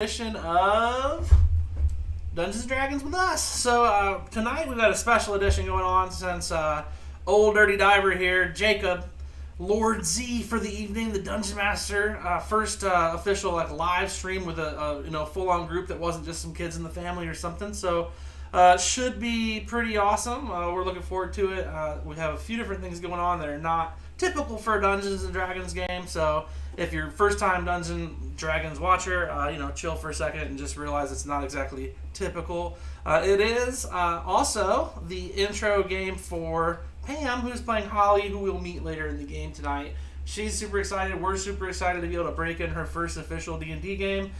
Edition of Dungeons & Dragons with us. So tonight we've got a special edition going on since old Dirty Diver here, Jacob, Lord Z for the evening, the Dungeon Master, first official live stream with a full-on group that wasn't just some kids in the family or something. So should be pretty awesome. We're looking forward to it. We have a few different things going on that are not typical for a Dungeons & Dragons game. So if you're first-time Dungeons & Dragons watcher, chill for a second and just realize it's not exactly typical. It is also the intro game for Pam, who's playing Holly, who we'll meet later in the game tonight. She's super excited. We're super excited to be able to break in her first official D&D game.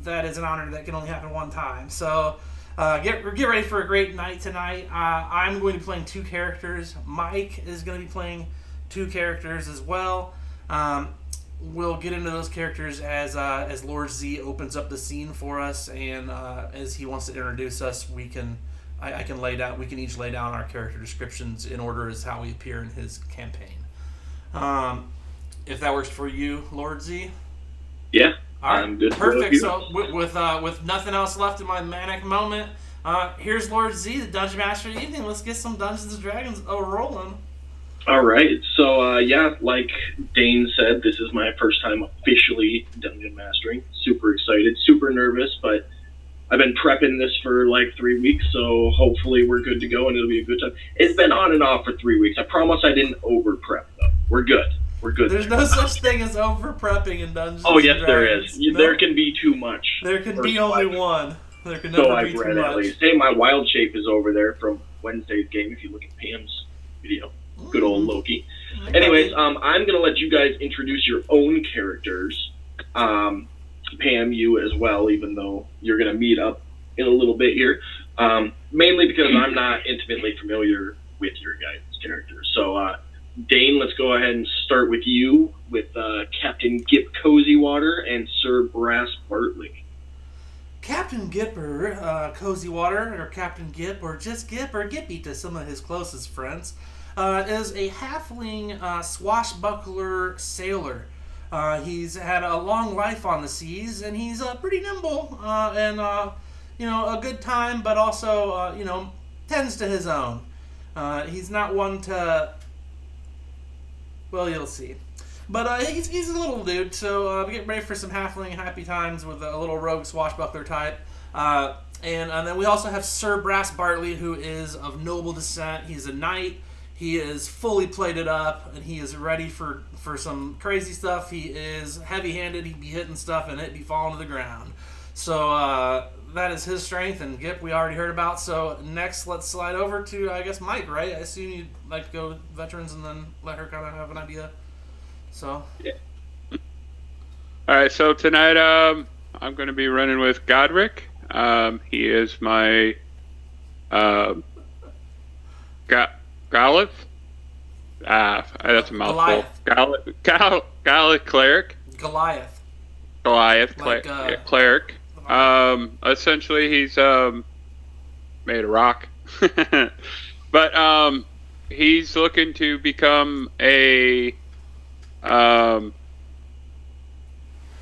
That is an honor that can only happen one time. So get ready for a great night tonight. I'm going to be playing two characters. Mike is going to be playing two characters as well. We'll get into those characters as Lord Z opens up the scene for us, and as he wants to introduce us, we can each lay down our character descriptions in order as how we appear in his campaign. If that works for you, Lord Z. Yeah, all right, I'm good. Perfect. So with nothing else left in my manic moment, here's Lord Z, the Dungeon Master of the evening. Let's get some Dungeons & Dragons rolling. All right, so like Dane said, this is my first time officially Dungeon Mastering. Super excited, super nervous, but I've been prepping this for 3 weeks, so hopefully we're good to go and it'll be a good time. It's been on and off for 3 weeks. I promise I didn't over-prep, though. We're good. We're good. There's no such thing as over-prepping in Dungeons & Dragons. Oh, yes, there is. No. There can be too much. There can be only one. There can never be too much. So I've read at least. Hey, my wild shape is over there from Wednesday's game, if you look at Pam's video. Good old Loki. Anyways, I'm going to let you guys introduce your own characters. Pam, you as well, even though you're going to meet up in a little bit here. Mainly because I'm not intimately familiar with your guys' characters. So, Dane, let's go ahead and start with you, with Captain Gip Cozywater and Sir Brass Bartley. Captain Gipper, Cozywater, or Captain Gip, or just Gip, or Gippy to some of his closest friends, is a halfling swashbuckler sailor. He's had a long life on the seas, and he's pretty nimble and a good time, but also tends to his own. He's not one to. Well, you'll see. But he's a little dude, so get ready for some halfling happy times with a little rogue swashbuckler type. And then we also have Sir Brass Bartley, who is of noble descent. He's a knight. He is fully plated up, and he is ready for some crazy stuff. He is heavy-handed. He'd be hitting stuff, and it'd be falling to the ground. So that is his strength, and Gip we already heard about. So next, let's slide over to, I guess, Mike, right? I assume you'd like to go with veterans and then let her kind of have an idea. So. Yeah. All right, so tonight I'm going to be running with Godric. He is my Golith? That's a mouthful. Golith cleric. Goliath, cleric. Essentially, he's made of rock. But he's looking to become a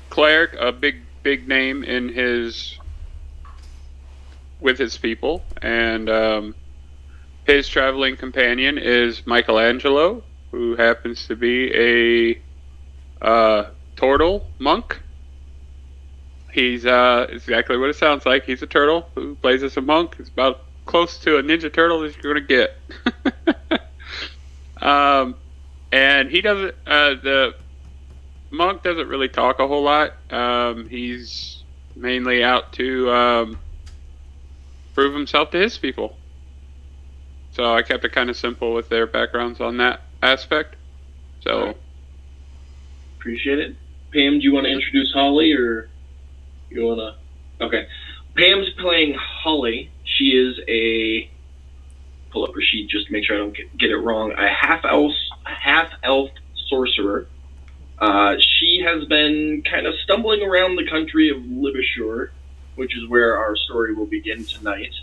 cleric, a big name with his people, and his traveling companion is Michelangelo, who happens to be a turtle monk. He's exactly what it sounds like. He's a turtle who plays as a monk. It's about close to a Ninja Turtle as you're going to get. And he doesn't. The monk doesn't really talk a whole lot. He's mainly out to prove himself to his people. So I kept it kind of simple with their backgrounds on that aspect. So right. Appreciate it. Pam, do you want to introduce Holly, or you want to? Okay. Pam's playing Holly. She is a, pull up her sheet just to make sure I don't get it wrong, a half-elf sorcerer. She has been kind of stumbling around the country of Libashore, which is where our story will begin tonight,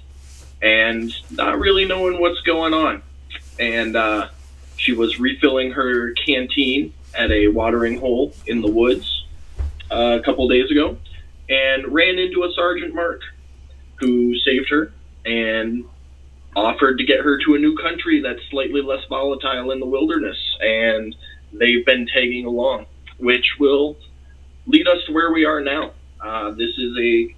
and not really knowing what's going on. And she was refilling her canteen at a watering hole in the woods a couple days ago, and ran into a Sergeant Mark who saved her and offered to get her to a new country that's slightly less volatile in the wilderness. And they've been tagging along, which will lead us to where we are now. This is a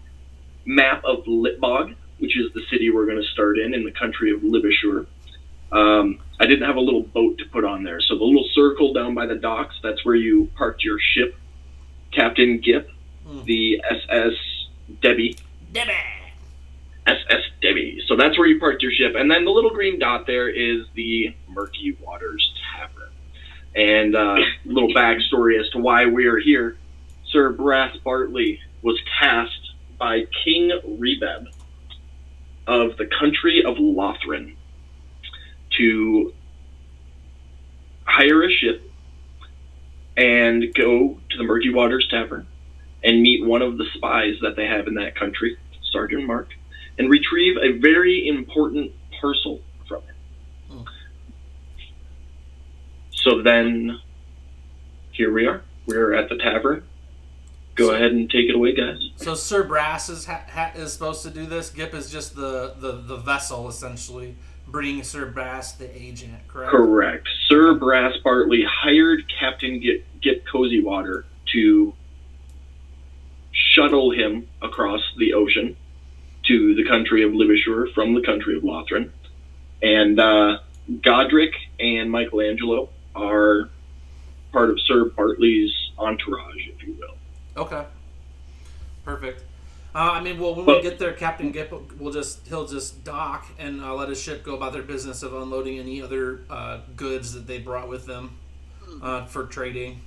map of Litbog, which is the city we're going to start in the country of Libishur. I didn't have a little boat to put on there, so the little circle down by the docks, that's where you parked your ship, Captain Gip, the SS Debbie. SS Debbie. So that's where you parked your ship. And then the little green dot there is the Murky Waters Tavern. And little backstory as to why we are here. Sir Brass Bartley was tasked by King Rebeb of the country of Lothran to hire a ship and go to the Murky Waters Tavern and meet one of the spies that they have in that country, Sergeant Mark, and retrieve a very important parcel from him. So then, here we are. We're at the tavern. Go ahead and take it away, guys. So Sir Brass is supposed to do this. Gip is just the vessel, essentially, bringing Sir Brass the agent, correct? Correct. Sir Brass Bartley hired Captain Gip Cozywater to shuttle him across the ocean to the country of Libishur from the country of Lothran. And Godric and Michelangelo are part of Sir Bartley's entourage, if you will. Okay. Perfect. When we get there, Captain Gip he'll just dock and let his ship go about their business of unloading any other goods that they brought with them for trading.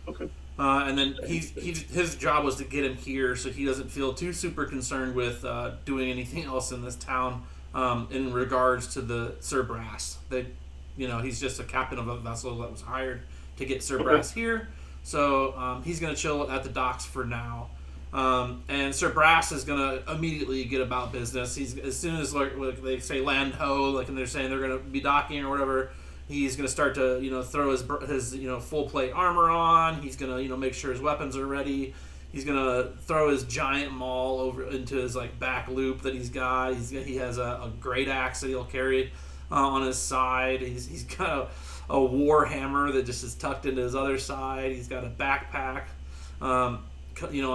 Okay. And then his job was to get him here, so he doesn't feel too super concerned with doing anything else in this town in regards to the Sir Brass. He's just a captain of a vessel that was hired to get Sir Brass here. So he's going to chill at the docks for now. And Sir Brass is going to immediately get about business. As soon as like they say land ho, and they're saying they're going to be docking or whatever, he's going to start to throw his full plate armor on. He's going to make sure his weapons are ready. He's going to throw his giant maul over into his back loop that he's got. He has a great axe that he'll carry on his side. He's got a war hammer that just is tucked into his other side. He's got a backpack, on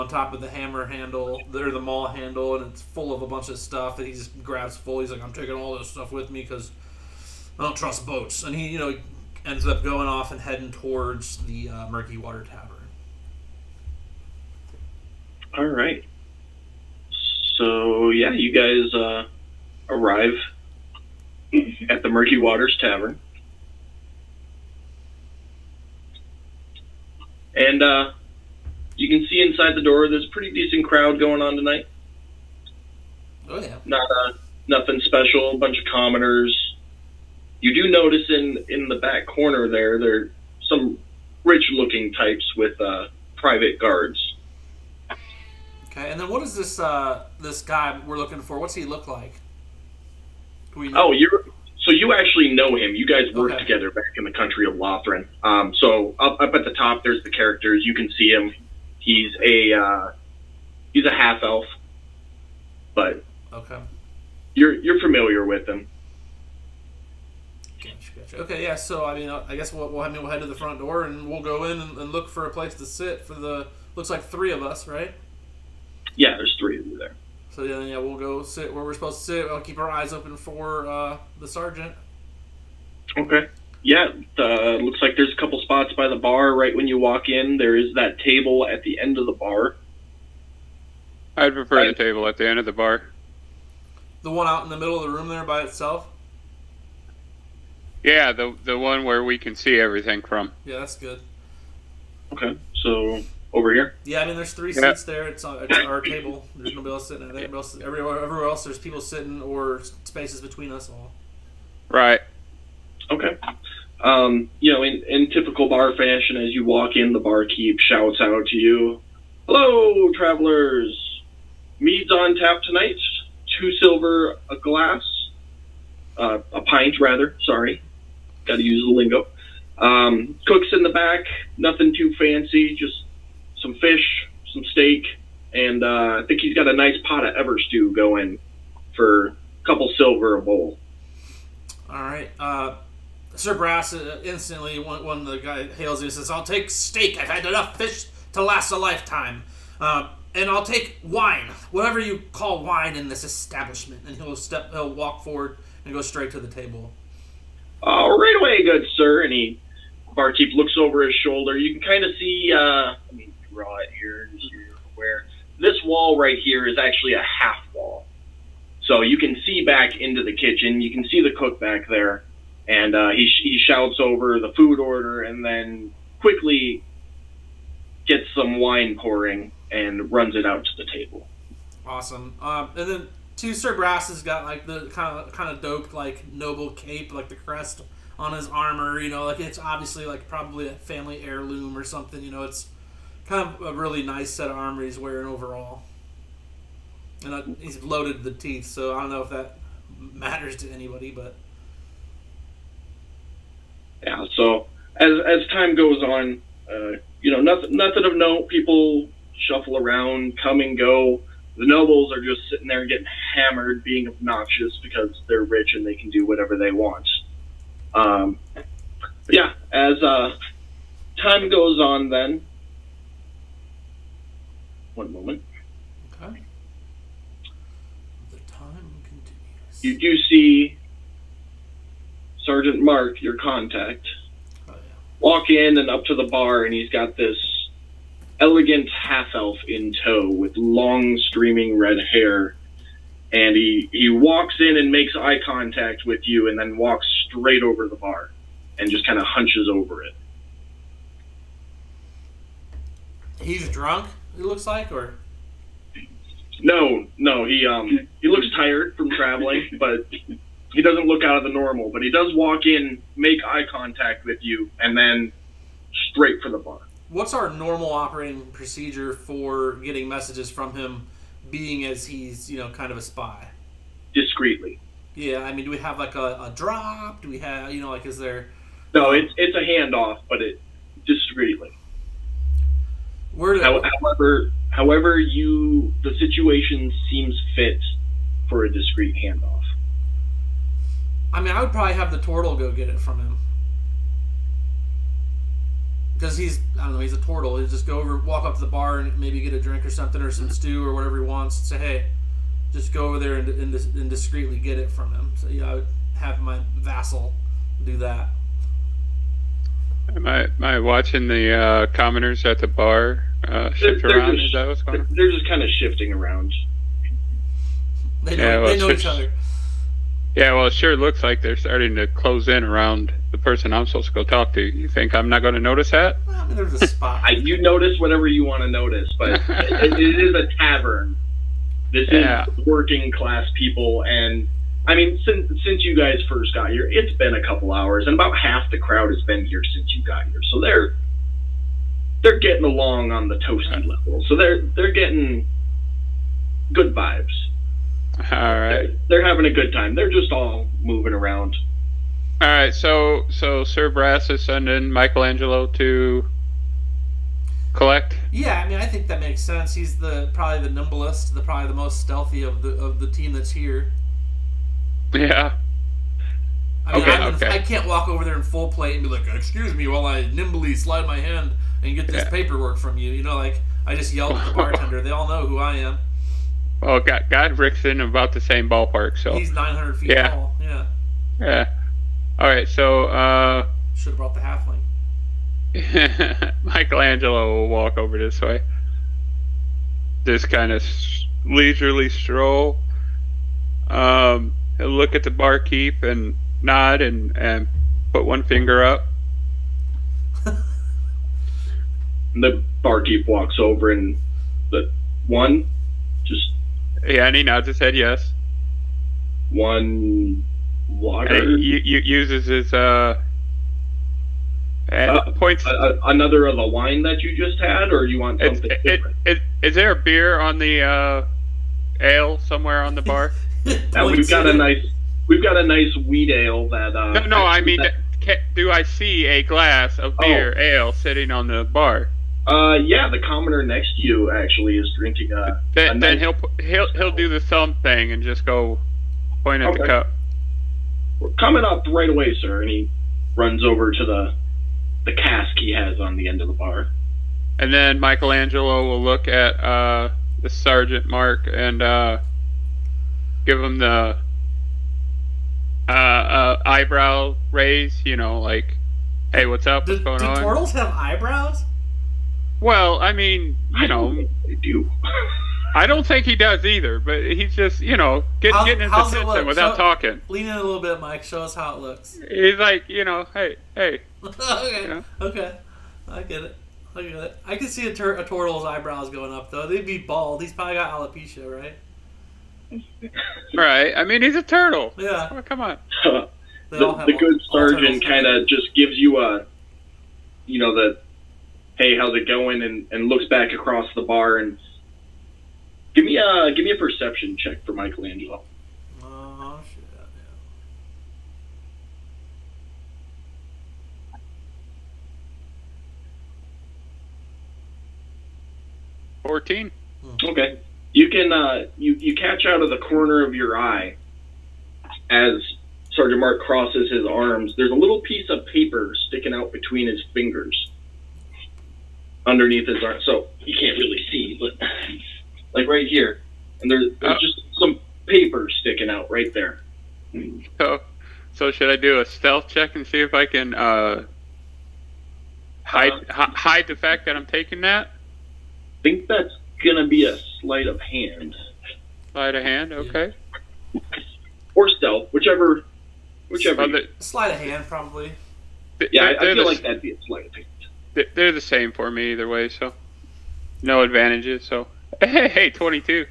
top of the hammer handle, or the maul handle, and it's full of a bunch of stuff that he just grabs full. He's like, I'm taking all this stuff with me because I don't trust boats. And he, ends up going off and heading towards the Murky Water Tavern. All right. So, yeah, you guys arrive at the Murky Waters Tavern. And you can see inside the door there's a pretty decent crowd going on tonight. Oh, yeah. Nothing special, a bunch of commoners. You do notice in the back corner there are some rich-looking types with private guards. Okay, and then what is this guy we're looking for? What's he look like? Do we know? Oh, so you actually know him. You guys worked together back in the country of Lothran. So up at the top, there's the characters. You can see him. He's a half elf, but you're familiar with him. Gotcha. Okay, yeah. So I guess we'll head to the front door and we'll go in and look for a place to sit for looks like 3 of us, right? Yeah, there's 3 of you there. So yeah, we'll go sit where we're supposed to sit. I'll keep our eyes open for the sergeant. Okay. Yeah, looks like there's a couple spots by the bar right when you walk in. There is that table at the end of the bar. I'd prefer the table at the end of the bar. The one out in the middle of the room there by itself? Yeah, the one where we can see everything from. Yeah, that's good. Okay, so over here? Yeah, there's 3 seats there. It's our table. There's nobody else sitting at it. Everywhere else, there's people sitting or spaces between us all. Right. Okay. In typical bar fashion, as you walk in, the barkeep shouts out to you, "Hello, travelers! Mead's on tap tonight. 2 silver a glass. A pint, rather. Sorry. Got to use the lingo. Cooks in the back. Nothing too fancy. Just some fish, some steak, and I think he's got a nice pot of Everstew going for a couple silver a bowl. All right. Sir Brass instantly, when the guy hails you, says, "I'll take steak. I've had enough fish to last a lifetime. And I'll take wine, whatever you call wine in this establishment." And he'll walk forward and go straight to the table. Right away, good sir. And barkeep looks over his shoulder. You can kind of see, let me draw it here, just so you're aware. This wall right here is actually a half wall. So you can see back into the kitchen. You can see the cook back there. And he shouts over the food order and then quickly gets some wine pouring and runs it out to the table. Awesome. And then Sir Brass has got like the kind of doped like noble cape, like the crest on his armor. Like it's obviously like probably a family heirloom or something. It's kind of a really nice set of armor he's wearing overall. And he's loaded to the teeth, so I don't know if that matters to anybody, but yeah. So as time goes on, nothing of note. People shuffle around, come and go. The nobles are just sitting there getting hammered, being obnoxious because they're rich and they can do whatever they want. But yeah, as time goes on, then one moment. Okay. The time continues. You do see Sergeant Mark, your contact, walk in and up to the bar, and he's got this elegant half-elf in tow with long streaming red hair, and he walks in and makes eye contact with you and then walks straight over the bar and just kind of hunches over it. He's drunk, it looks like, or? No, he looks tired from traveling, but he doesn't look out of the normal, but he does walk in, make eye contact with you, and then straight for the bar. What's our normal operating procedure for getting messages from him, being as he's, kind of a spy? Discreetly. Yeah, I mean, do we have like a drop? Do we have, is there... No, it's a handoff, but it discreetly. However, the situation seems fit for a discreet handoff. I mean, I would probably have the turtle go get it from him. Because he's a turtle. He'll just go over, walk up to the bar and maybe get a drink or something or some stew or whatever he wants. Say, hey, just go over there and discreetly get it from him. So, I would have my vassal do that. Am I watching the commoners at the bar shift around? Is that what's going on? They're just kind of shifting around. They know each other. Yeah, well, it sure looks like they're starting to close in around the person I'm supposed to go talk to. You think I'm not going to notice that? Well, I mean, there's a spot. You notice whatever you want to notice, but it is a tavern. This is working class people, and I mean, since you guys first got here, it's been a couple hours, and about half the crowd has been here since you got here. So they're getting along on the toasty level. So they're getting good vibes. All right. They're having a good time. They're just all moving around. All right. So Sir Brass is sending Michelangelo to collect. Yeah, I mean, I think that makes sense. He's probably the nimblest, probably the most stealthy of the team that's here. Yeah. I mean, I can't walk over there in full plate and be like, "Excuse me," while I nimbly slide my hand and get this paperwork from you. I just yelled at the bartender. They all know who I am. Well, God, Rick's in about the same ballpark, so he's 900 feet tall. Yeah. Yeah. All right, so should have brought the halfling. Michelangelo will walk over this way. This kind of leisurely stroll. He'll look at the barkeep and nod and put one finger up. The barkeep walks over and yeah, and he nods his head yes. One water. And he uses his points. Another of the wine that you just had, or you want something different? Is there a beer on the ale somewhere on the bar? We've got a nice wheat ale that. No. I mean, do I see a glass of beer ale sitting on the bar? Yeah, the commoner next to you actually is drinking a. Then he'll do the thumb thing and just go point at the cup. We're coming up right away, sir. And he runs over to the cask he has on the end of the bar. And then Michelangelo will look at the Sergeant Mark and give him the eyebrow raise. You know, like, hey, what's up? What's going on? Do turtles have eyebrows? Well, I mean, you know, they do. I don't think he does either, but he's just, you know, getting his attention without talking. Lean in a little bit, Mike. Show us how it looks. He's like, you know, hey. Okay, you know? Okay. I get it. I can see a turtle's eyebrows going up, though. They'd be bald. He's probably got alopecia, right? Right. I mean, he's a turtle. Yeah. Oh, come on. The good sergeant kind of just gives you a, you know, the, hey, how's it going? And looks back across the bar and give me a perception check for Michelangelo. Oh shit! Yeah. 14. Okay. You can you catch out of the corner of your eye as Sergeant Mark crosses his arms. There's a little piece of paper sticking out between his fingers underneath his arm, so you can't really see, but like right here, and there's just some paper sticking out right there. So should I do a stealth check and see if I can hide the fact that I'm taking that? I think that's gonna be a sleight of hand. Sleight of hand, okay. Or stealth, whichever. Sleight of hand, probably. Yeah, I feel like that'd be a sleight of hand. They're the same for me either way, so no advantages. So hey, 22.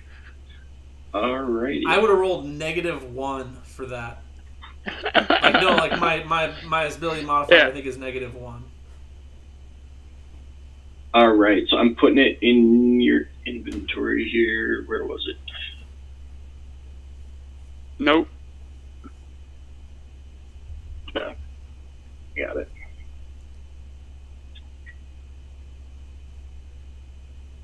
Alrighty. I would have rolled -1 for that. Like no, like my ability modifier, yeah. I think is -1. All right, so I'm putting it in your inventory here. Where was it? Nope. Yeah. Got it.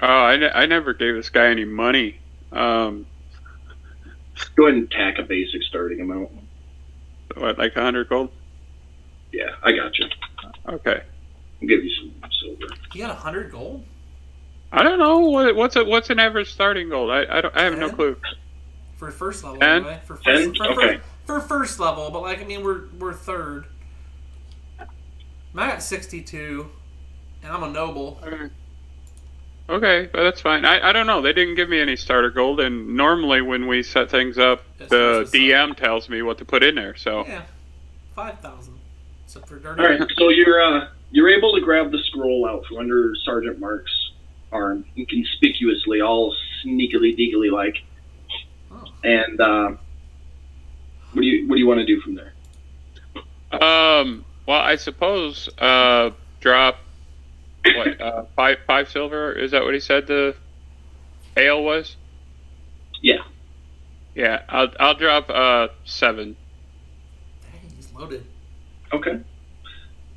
Oh, I never gave this guy any money. Go ahead and tack a basic starting amount. What, like 100 gold? Yeah, I got you. Okay. I'll give you some silver. You got 100 gold? I don't know what's an average starting gold. I have no clue. For first level, 10? Anyway. For okay. For first level, but like I mean, we're third. I got 62, and I'm a noble. Okay, but that's fine. I don't know. They didn't give me any starter gold, and normally when we set things up, the DM tells me what to put in there. So yeah, 5,000. So for dirty. All right, so you're able to grab the scroll out from under Sergeant Mark's arm, inconspicuously, all sneakily deekily like. Oh. And what do you want to do from there? Well, I suppose drop what five silver. Is that what he said the ale was? Yeah. Yeah, I'll drop 7. Dang, he's loaded. Okay.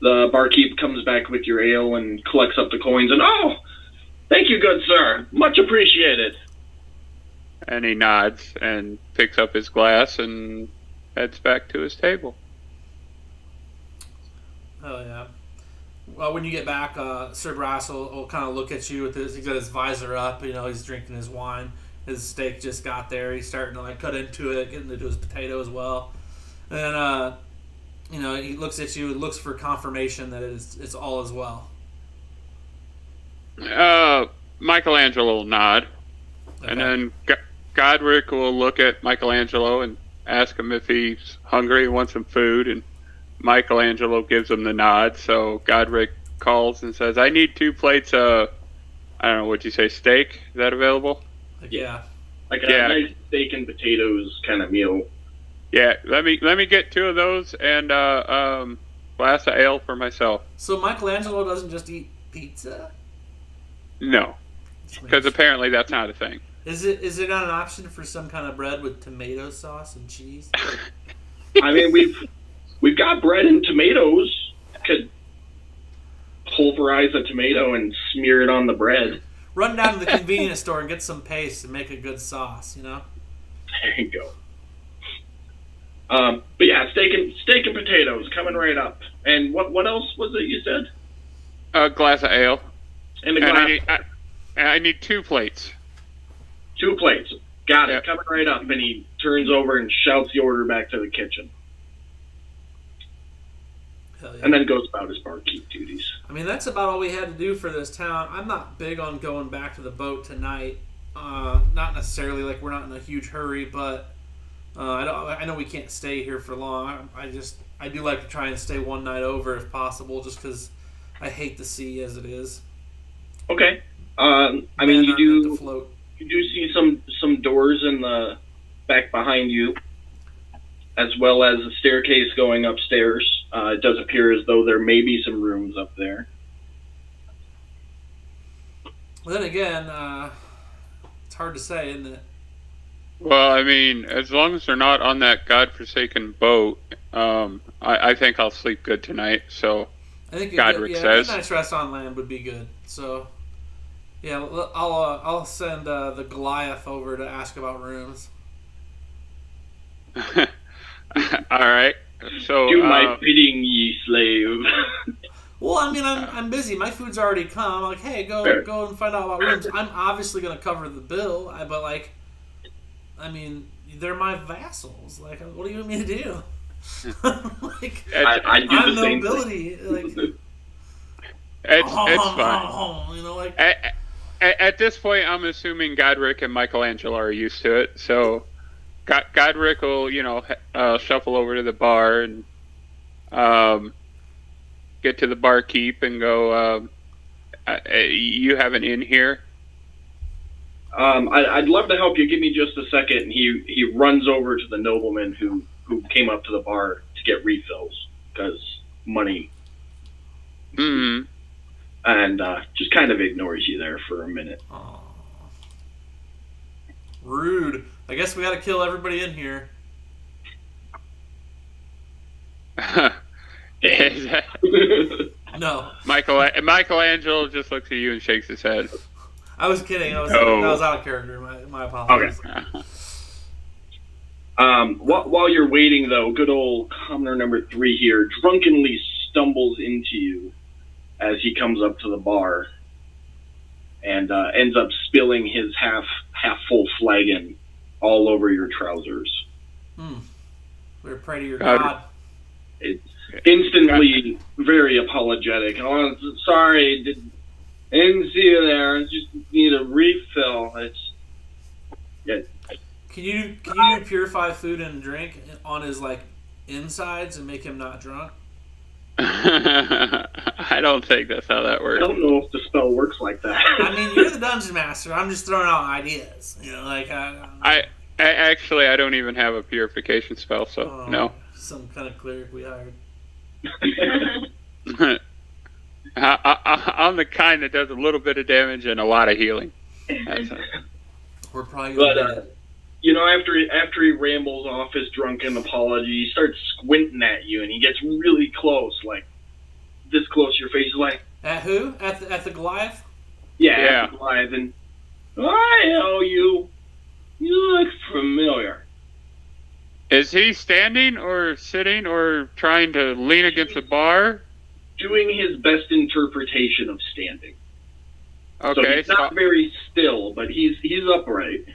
The barkeep comes back with your ale and collects up the coins and thank you, good sir, much appreciated. And he nods and picks up his glass and heads back to his table. Oh yeah. Well, when you get back, Sir Brass will kind of look at you with he's got his visor up. You know, he's drinking his wine. His steak just got there. He's starting to like cut into it, getting into his potato as well. And you know, he looks at you and looks for confirmation that it's all as well. Michelangelo will nod, okay. And then Godric will look at Michelangelo and ask him if he's hungry, wants some food, and Michelangelo gives him the nod. So Godric calls and says, "I need 2 plates of, I don't know, what'd you say, steak? Is that available?" Yeah. Like a nice steak and potatoes kind of meal. Yeah, let me get 2 of those and glass of ale for myself. So Michelangelo doesn't just eat pizza? No, because apparently that's not a thing. Is it not an option for some kind of bread with tomato sauce and cheese? I mean, we've got bread and tomatoes. Could pulverize a tomato and smear it on the bread. Run down to the convenience store and get some paste and make a good sauce, you know? There you go. But yeah, steak and potatoes coming right up. And what else was it you said? A glass of ale. And a glass. I need 2 plates. 2 plates. Got it. Yep. Coming right up. And he turns over and shouts the order back to the kitchen. Hell yeah. And then goes about his barkeep duties. I mean, that's about all we had to do for this town. I'm not big on going back to the boat tonight. Not necessarily like we're not in a huge hurry, but I know we can't stay here for long. I do like to try and stay one night over if possible, just because I hate the sea as it is. Okay. I mean, you do float. You do see some doors in the back behind you, as well as a staircase going upstairs. It does appear as though there may be some rooms up there. Well, then again, it's hard to say, isn't it? Well, I mean, as long as they're not on that godforsaken boat, I think I'll sleep good tonight. So, I think Godric a says. night's rest on land would be good. So, yeah, I'll send the Goliath over to ask about rooms. all right. So, do my bidding, ye slave. Well, I mean, I'm busy. My food's already come. I'm like, hey, go and find out about rooms. I'm obviously gonna cover the bill, but like, I mean, they're my vassals. Like, what do you want me to do? Like, I do I'm the same nobility. Like, it's fine. You know, like. At this point, I'm assuming Godric and Michelangelo are used to it. So, Godric will, shuffle over to the bar and get to the barkeep and go, you have an inn here? I'd love to help you. Give me just a second. And he runs over to the nobleman who came up to the bar to get refills because money. Mm-hmm. And just kind of ignores you there for a minute. Aww. Rude. I guess we got to kill everybody in here. No. Michelangelo just looks at you and shakes his head. I was kidding. That was out of character. My apologies. Okay. While you're waiting, though, good old commoner number 3 here drunkenly stumbles into you as he comes up to the bar and ends up spilling his half full flagon all over your trousers. We're pray to your God. It's instantly very apologetic. Oh, sorry, didn't see you there. I just need a refill. Can you purify food and drink on his like insides and make him not drunk? I don't think that's how that works. I don't know if the spell works like that. I mean, you're the dungeon master. I'm just throwing out ideas. You know, like I don't even have a purification spell, so no. Some kind of cleric we hired. I'm the kind that does a little bit of damage and a lot of healing. We're probably gonna after he rambles off his drunken apology, he starts squinting at you, and he gets really close, like this close to your face. He's like, at who? At the Goliath? Yeah. At the Goliath, and I know you. You look familiar. Is he standing or sitting or trying to lean against a bar? Doing his best interpretation of standing. Okay, so he's not very still, but he's upright.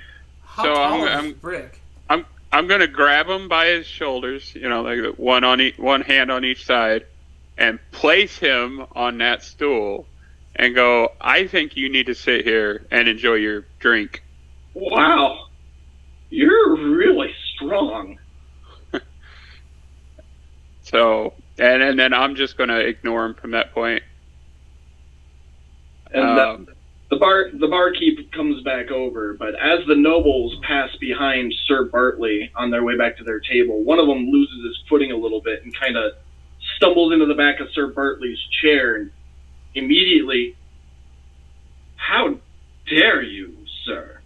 How tall is Brick? I'm gonna grab him by his shoulders, like one hand on each side, and place him on that stool, and go. I think you need to sit here and enjoy your drink. Wow, you're really strong. So, and then I'm just gonna ignore him from that point. And the barkeep comes back over, but as the nobles pass behind Sir Bartley on their way back to their table, one of them loses his footing a little bit and kind of stumbles into the back of Sir Bartley's chair, and immediately, how dare you, sir?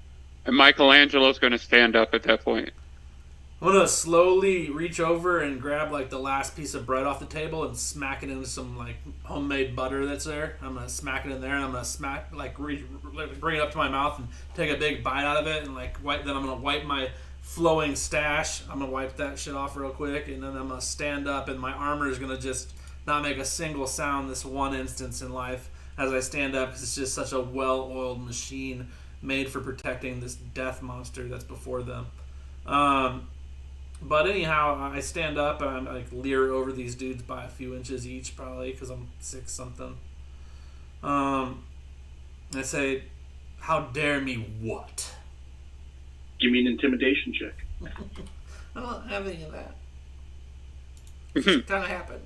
And Michelangelo's going to stand up at that point. I'm gonna slowly reach over and grab like the last piece of bread off the table and smack it into some like homemade butter that's there. I'm gonna smack it in there and I'm gonna bring it up to my mouth and take a big bite out of it and like wipe. Then I'm gonna wipe my flowing stash. I'm gonna wipe that shit off real quick and then I'm gonna stand up and my armor is gonna just not make a single sound this one instance in life as I stand up because it's just such a well-oiled machine made for protecting this death monster that's before them. But anyhow, I stand up and I like leer over these dudes by a few inches each, probably because I'm 6 something. I say, "How dare me? What?" Give me an intimidation check. I don't have any of that. It kind of happened.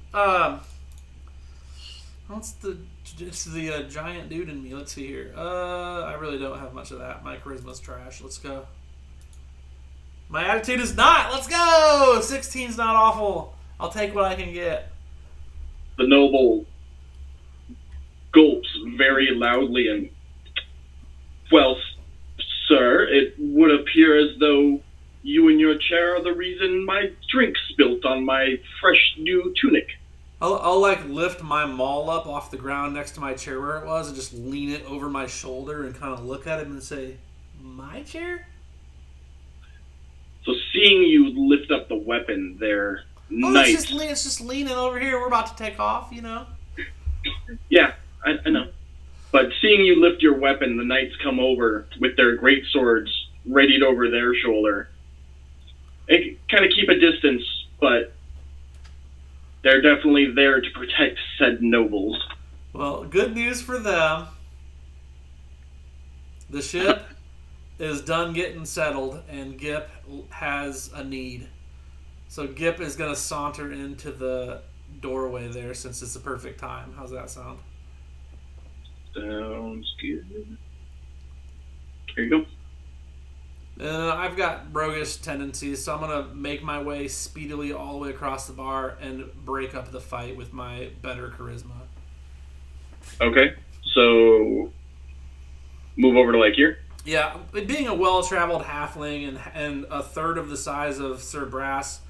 It's the giant dude in me. Let's see here. I really don't have much of that. My charisma's trash. Let's go. My attitude is not. Let's go. 16's not awful. I'll take what I can get. The noble gulps very loudly and, well, sir, it would appear as though you and your chair are the reason my drink spilt on my fresh new tunic. I'll like lift my maul up off the ground next to my chair where it was and just lean it over my shoulder and kind of look at him and say, "My chair?" So seeing you lift up the weapon there, knight... It's just leaning over here. We're about to take off, you know? Yeah, I know. But seeing you lift your weapon, the knights come over with their great swords readied over their shoulder. They kind of keep a distance, but they're definitely there to protect said nobles. Well, good news for them. The ship is done getting settled, and Gip has a need. So Gip is going to saunter into the doorway there since it's the perfect time. How's that sound? Sounds good. Here you go. I've got roguish tendencies, so I'm going to make my way speedily all the way across the bar and break up the fight with my better charisma. Okay, so move over to like here. Yeah, being a well-traveled halfling and a third of the size of Sir Brass,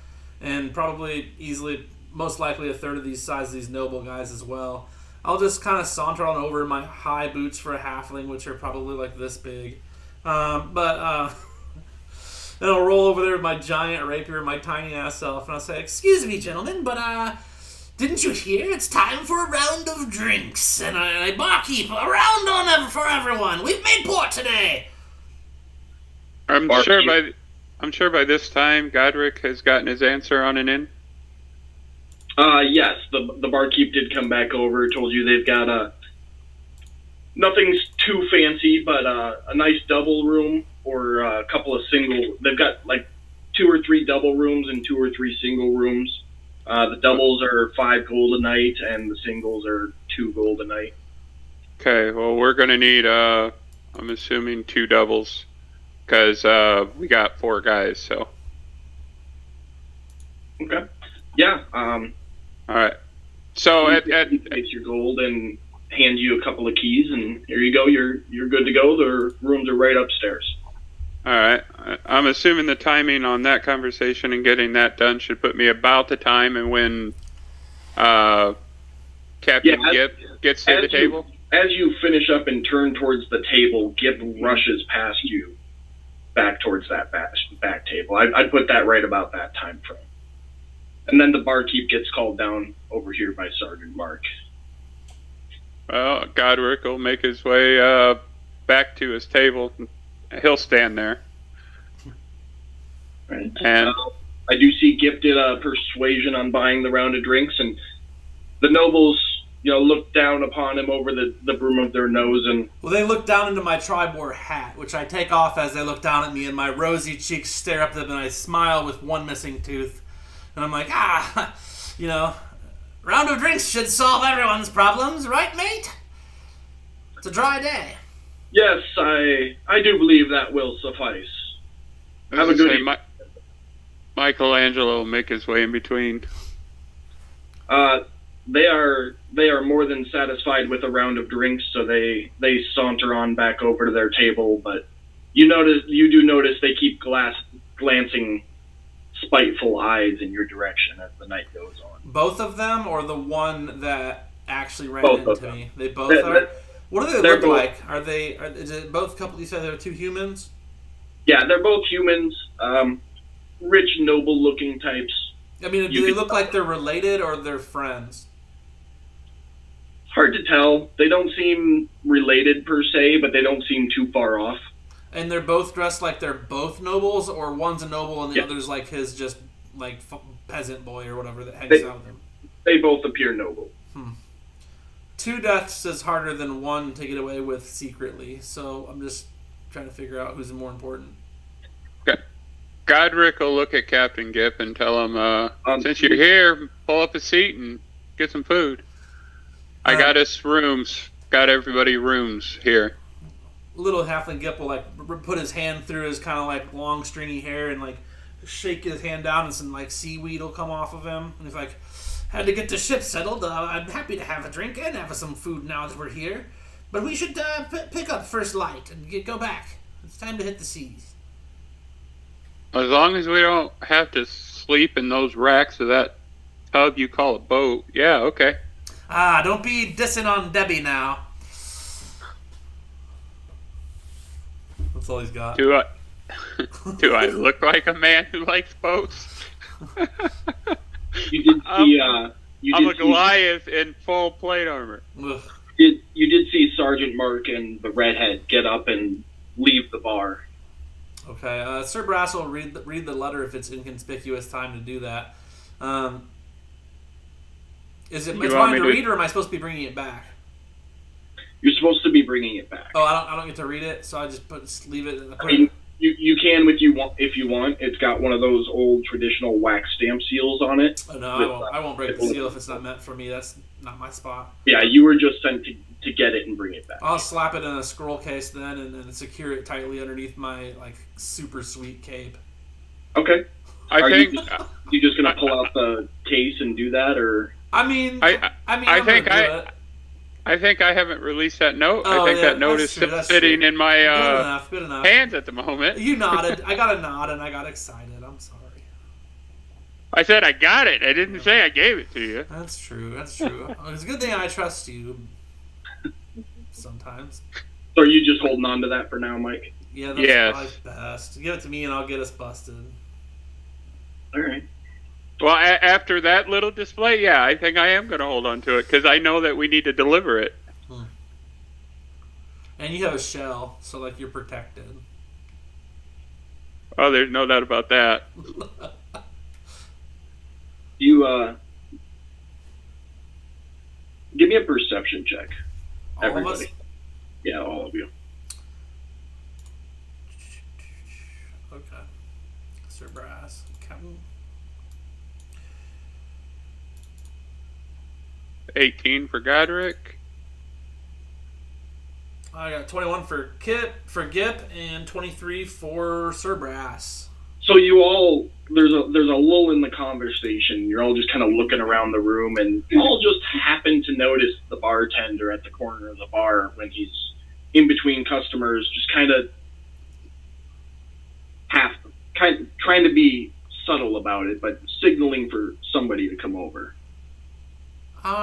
and probably easily, most likely a third of the size of these noble guys as well, I'll just kind of saunter on over my high boots for a halfling, which are probably like this big. Then I'll roll over there with my giant rapier and my tiny ass self, and I'll say, "Excuse me, gentlemen, but didn't you hear? It's time for a round of drinks, and a barkeep, a round for everyone. We've made port today." I'm sure by this time Godric has gotten his answer on an inn. Yes, the barkeep did come back over, told you they've got nothing's too fancy, but a nice double room or a couple of single. They've got like 2 or 3 double rooms and 2 or 3 single rooms. The doubles are 5 gold a night, and the singles are 2 gold a night. Okay, well, we're going to need, I'm assuming 2 doubles, because we got 4 guys, so. Okay. Yeah. All right. So takes your gold and hand you a couple of keys, and here you go. You're good to go. The rooms are right upstairs. All right. I'm assuming the timing on that conversation and getting that done should put me about the time and when Captain Gip gets to the table. As you finish up and turn towards the table, Gip rushes past you back towards that back table. I'd put that right about that time frame. And then the barkeep gets called down over here by Sergeant Mark. Well, Godric will make his way back to his table. He'll stand there. Right. And I do see Gip did a persuasion on buying the round of drinks, and the nobles, look down upon him over the brim of their nose, and they look down into my Tribor hat, which I take off as they look down at me, and my rosy cheeks stare up at them, and I smile with one missing tooth, and I'm like, round of drinks should solve everyone's problems, right, mate? It's a dry day. Yes, I do believe that will suffice. Have a good evening. Michelangelo will make his way in between. They are more than satisfied with a round of drinks, so they saunter on back over to their table. But you do notice they keep glancing spiteful eyes in your direction as the night goes on. Both of them, or the one that actually ran Both of into them. me? They both are. What do they they're look both- like? Is it both couple? You said there were two humans. Yeah, they're both humans, rich, noble-looking types. I mean, do they look like they're related or they're friends? Hard to tell. They don't seem related per se, but they don't seem too far off. And they're both dressed like they're both nobles, or one's a noble and the Yeah. other's like his just like peasant boy or whatever that hangs out with him. They both appear noble. Two deaths is harder than one to get away with secretly, so I'm just trying to figure out who's more important. Godric will look at Captain Gip and tell him, since you're here, pull up a seat and get some food. I got us rooms. Got everybody rooms here. Little halfling Gip will like put his hand through his kind of like long stringy hair and like shake his hand down and some like seaweed will come off of him. And he's like, had to get the ship settled. I'm happy to have a drink and have some food now that we're here. But we should pick up first light and go back. It's time to hit the seas. As long as we don't have to sleep in those racks of that tub you call a boat. Yeah, okay. Don't be dissing on Debbie now. That's all he's got. Do I look like a man who likes boats? You did see. I'm a Goliath in full plate armor. Ugh. You did see Sergeant Mark and the redhead get up and leave the bar. Okay, Sir Brass will read the letter if it's inconspicuous time to do that. Is it You mine want me to to- read, or am I supposed to be bringing it back? You're supposed to be bringing it back. Oh, I don't get to read it, so I just leave it. I mean, you can if you want. It's got one of those old traditional wax stamp seals on it. Oh, no, I won't break the seal if it's not meant for me. That's not my spot. Yeah, you were just sent to get it and bring it back. I'll slap it in a scroll case then, and secure it tightly underneath my like super sweet cape. Okay. I Are think you just gonna pull out the case and do that, or? I mean, I I'm think gonna do it. I think I haven't released that note. Oh, I think yeah, that note that's is true, that's sitting true. in my Good enough. hands at the moment. You nodded. I got a nod, and I got excited. I'm sorry. I said I got it. I didn't say I gave it to you. That's true. It's a good thing I trust you. Sometimes. So are you just holding on to that for now, Mike? Yeah, that's Yes. probably best. Give it to me, and I'll get us busted. All right. Well, after that little display, yeah, I think I am going to hold on to it because I know that we need to deliver it. And you have a shell, so like you're protected. Oh, there's no doubt about that. You give me a perception check. All Everybody. of us. Yeah, all of you. Okay. Sir Brass, Captain. 18 for Godric. I got 21 for Gip, and 23 for Sir Brass. So you all there's a lull in the conversation. You're all just kind of looking around the room, and you all just happen to notice the bartender at the corner of the bar when he's in between customers, just kind of trying to be subtle about it, but signaling for somebody to come over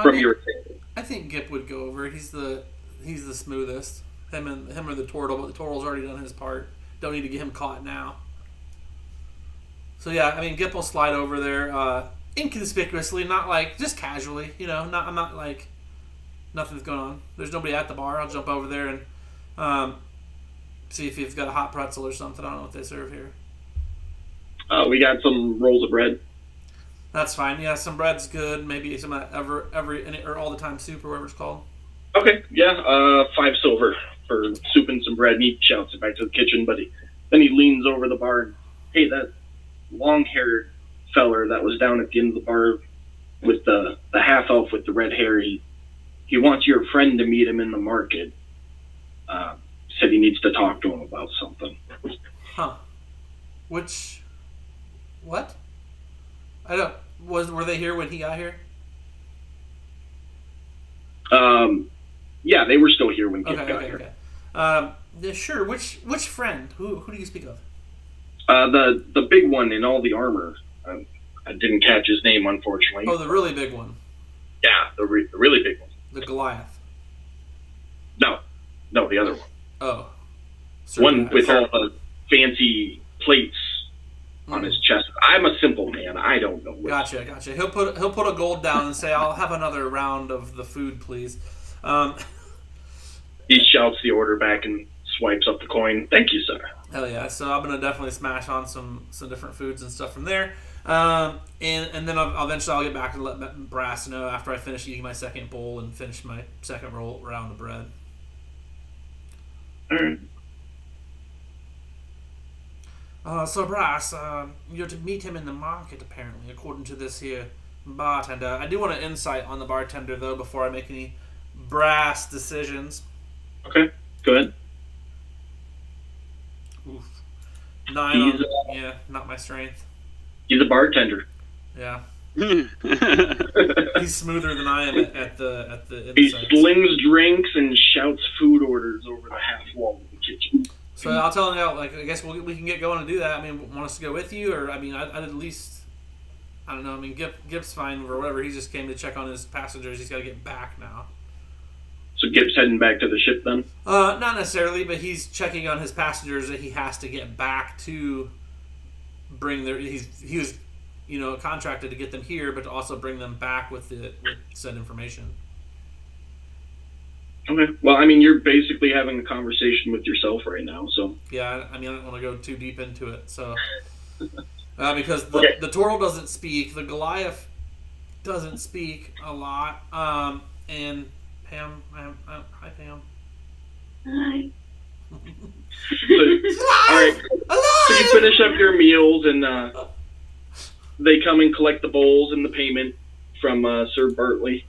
from your table. I think Gip would go over. He's the smoothest. Him or the turtle, but the turtle's already done his part. Don't need to get him caught now. So yeah, I mean, Gip will slide over there inconspicuously, not like just casually. You know, I'm not like nothing's going on. There's nobody at the bar. I'll jump over there and see if he's got a hot pretzel or something. I don't know what they serve here. We got some rolls of bread. That's fine. Yeah, some bread's good. Maybe some of that every or all the time soup or whatever it's called. Okay, yeah, 5 silver for soup and some bread. And he shouts it back to the kitchen, but then he leans over the bar and, hey, that long-haired feller that was down at the end of the bar with the half-elf with the red hair, he wants your friend to meet him in the market. Said he needs to talk to him about something. Huh. What? I don't. Were they here when he got here? Yeah, they were still here when Kip Okay. got here. Yeah, sure. Which friend? Who do you speak of? The big one in all the armor. I didn't catch his name, unfortunately. Oh, the really big one. Yeah, the really big one. The Goliath. No, the other one. Oh. One with all the fancy plates on his chest. I'm a simple man. I don't know. Gotcha. He'll put a gold down and say, "I'll have another round of the food, please." He shouts the order back and swipes up the coin. Thank you, sir. Hell yeah! So I'm gonna definitely smash on some different foods and stuff from there, and then I'll get back and let Brass know after I finish eating my second bowl and finish my second round of bread. All right. So Brass, you're to meet him in the market apparently, according to this here bartender. I do want an insight on the bartender though before I make any brass decisions. Okay, go ahead. Oof. 9 yeah, not my strength. He's a bartender. Yeah. He's smoother than I am at the He insights. slings drinks and shouts food orders over the half wall of the kitchen. So I'll tell him, like, I guess we can get going and do that. I mean, want us to go with you? Or, I mean, I'd at least, I don't know. I mean, Gip's fine or whatever. He just came to check on his passengers. He's got to get back now. So Gip's heading back to the ship then? Not necessarily, but he's checking on his passengers that he has to get back to bring their. He was, contracted to get them here, but to also bring them back with said information. Okay. Well, I mean, you're basically having a conversation with yourself right now, so. Yeah, I mean, I don't want to go too deep into it, so. Because the Toro doesn't speak, the Goliath doesn't speak a lot, and Pam, hi Pam. Hi. Alright. So you finish up your meals, and they come and collect the bowls and the payment from Sir Bartley.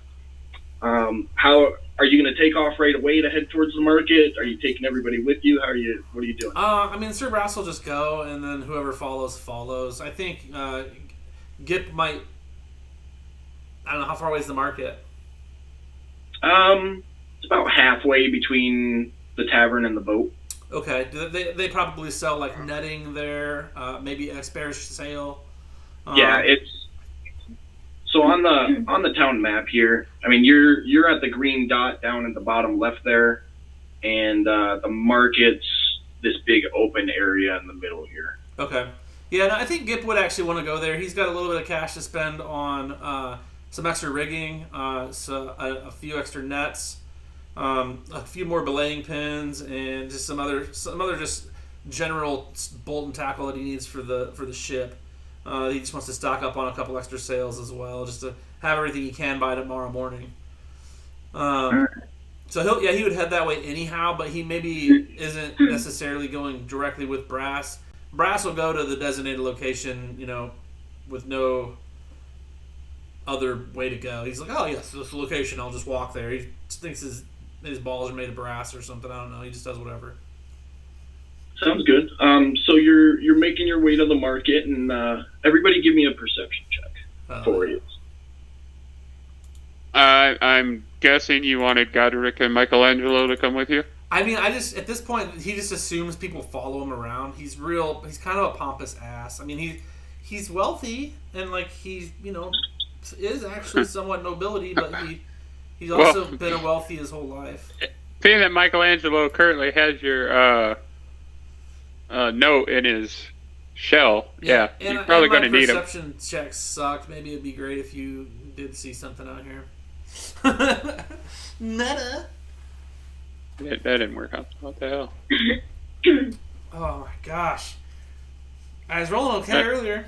How are you going to take off right away to head towards the market? Are you taking everybody with you? What are you doing? I mean, Sir Brass will just go, and then whoever follows. I think Gip might. I don't know how far away is the market. It's about halfway between the tavern and the boat. Okay, they probably sell like netting there, maybe expert sail. Yeah, it's so on the town map here. I mean, you're at the green dot down at the bottom left there, and the market's this big open area in the middle here. Okay, yeah, no, I think Gip would actually want to go there. He's got a little bit of cash to spend on some extra rigging, so a few extra nets, a few more belaying pins, and just some other just general bolt and tackle that he needs for the ship. He just wants to stock up on a couple extra sails as well, just to have everything he can by tomorrow morning. So he would head that way anyhow, but he maybe isn't necessarily going directly with Brass. Brass will go to the designated location, with no other way to go. He's like, oh yes, this location, I'll just walk there. He thinks his balls are made of brass or something. I don't know. He just does whatever. Sounds good. So you're making your way to the market, and everybody give me a perception check for you. I'm guessing you wanted Godric and Michelangelo to come with you? I mean, at this point, he just assumes people follow him around. He's kind of a pompous ass. I mean, he's wealthy, and like he's, is actually somewhat nobility, but he's also been a wealthy his whole life. Being that Michelangelo currently has your note in his shell, yeah, you're probably going to need him. My perception checks sucked. Maybe it'd be great if you did see something out here. Meta. That didn't work out. What the hell? Oh my gosh! I was rolling okay earlier.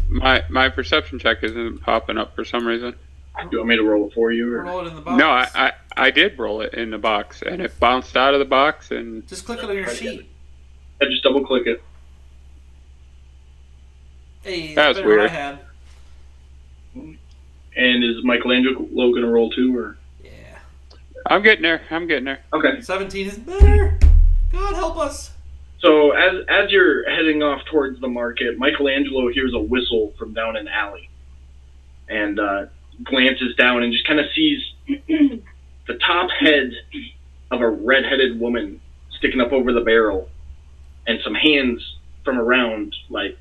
My perception check isn't popping up for some reason. Do you want me to roll it for you? Or? Roll it in the box. No, I did roll it in the box, and it bounced out of the box, and just click it on your sheet. I just double click it. Hey, that's weird. What I had. And is Michelangelo going to roll too, or? Yeah. I'm getting there. Okay. 17 is better. God help us. So as you're heading off towards the market, Michelangelo hears a whistle from down an alley, and glances down and just kind of sees the top head of a red-headed woman sticking up over the barrel, and some hands from around, like.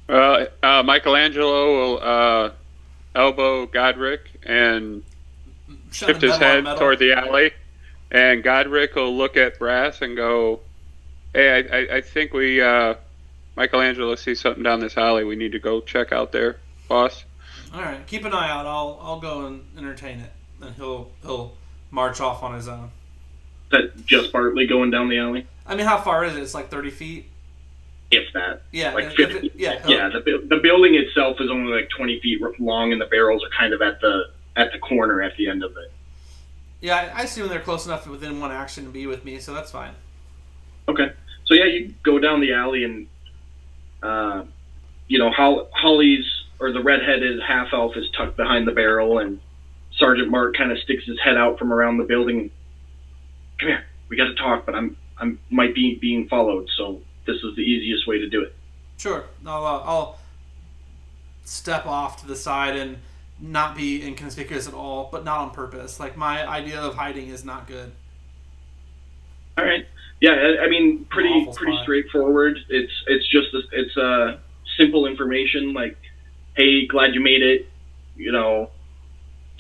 Michelangelo will elbow Godric and shift his head toward the alley, and Godric will look at Brass and go, "Hey, I think we Michelangelo sees something down this alley. We need to go check out there, boss." All right, keep an eye out. I'll go and entertain it, and he'll march off on his own. Is that just Bartley going down the alley? I mean, how far is it? It's like 30 feet. If that. Yeah, like 50. The building itself is only like 20 feet long, and the barrels are kind of at the corner at the end of it. Yeah, I assume they're close enough within one action to be with me, so that's fine. Okay. So yeah, you go down the alley, and Holly's, or the redheaded half elf, is tucked behind the barrel, and Sergeant Mark kind of sticks his head out from around the building. Come here, we got to talk, but I might be being followed, so this is the easiest way to do it. Sure. I'll step off to the side and not be inconspicuous at all, but not on purpose. Like, my idea of hiding is not good. All right. Yeah, I mean, pretty straightforward. It's just simple information like, hey, glad you made it.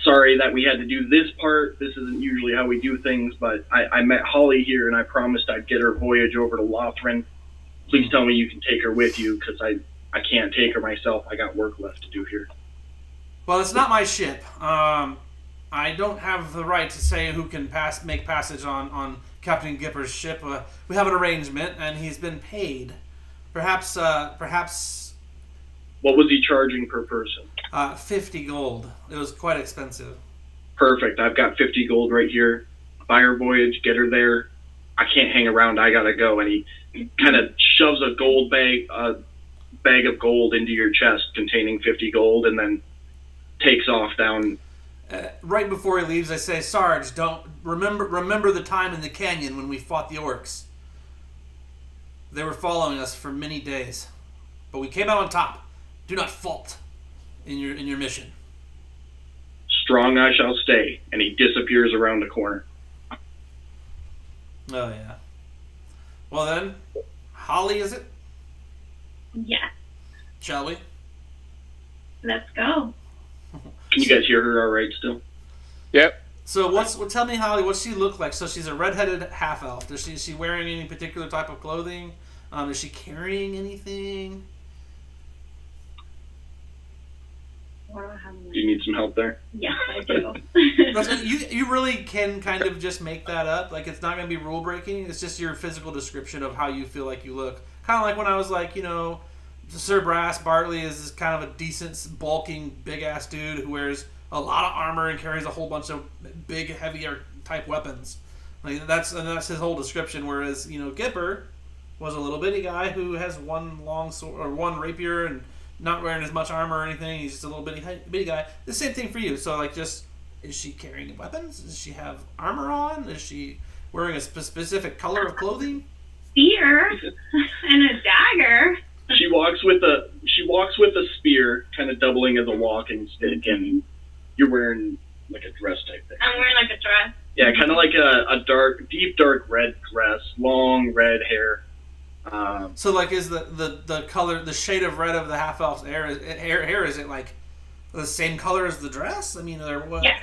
Sorry that we had to do this part. This isn't usually how we do things, but I met Holly here, and I promised I'd get her voyage over to Lothran. Please tell me you can take her with you, because I can't take her myself. I got work left to do here. Well, it's not my ship. I don't have the right to say who can make passage on Captain Gipper's ship. We have an arrangement, and he's been paid. Perhaps. What was he charging per person? 50 gold. It was quite expensive. Perfect. I've got 50 gold right here. Buy her voyage, get her there. I can't hang around. I gotta go. And he kind of shoves a bag of gold into your chest containing 50 gold, and then takes off down. Right before he leaves, I say, Sarge, don't remember the time in the canyon when we fought the orcs. They were following us for many days, but we came out on top. Do not fault in your mission. Strong I shall stay. And he disappears around the corner. Oh, yeah. Well then, Holly, is it? Yes. Shall we? Let's go. Can you guys hear her all right still? Yep. So tell me, Holly, what's she look like? So she's a redheaded half elf. Is she wearing any particular type of clothing? Is she carrying anything? Do you need some help there? Yes, I do. You really can kind of just make that up. Like, it's not going to be rule breaking. It's just your physical description of how you feel like you look. Kind of like when I was like, Sir Brass Bartley is this kind of a decent, bulking, big-ass dude who wears a lot of armor and carries a whole bunch of big, heavier type weapons. Like, that's his whole description. Whereas, Gipper was a little bitty guy who has one long sword or one rapier and not wearing as much armor or anything. He's just a little bitty guy. The same thing for you. So, like, just, is she carrying weapons? Does she have armor on? Is she wearing a specific color of clothing? Spear and a dagger. She walks with a spear, kind of doubling as a walking stick, and you're wearing like a dress type thing. I'm wearing like a dress. Yeah, kind of like a deep dark red dress, long red hair. So, like, is the color, the shade of red of the half elf's hair? Is it like the same color as the dress? I mean, they're what? Yeah.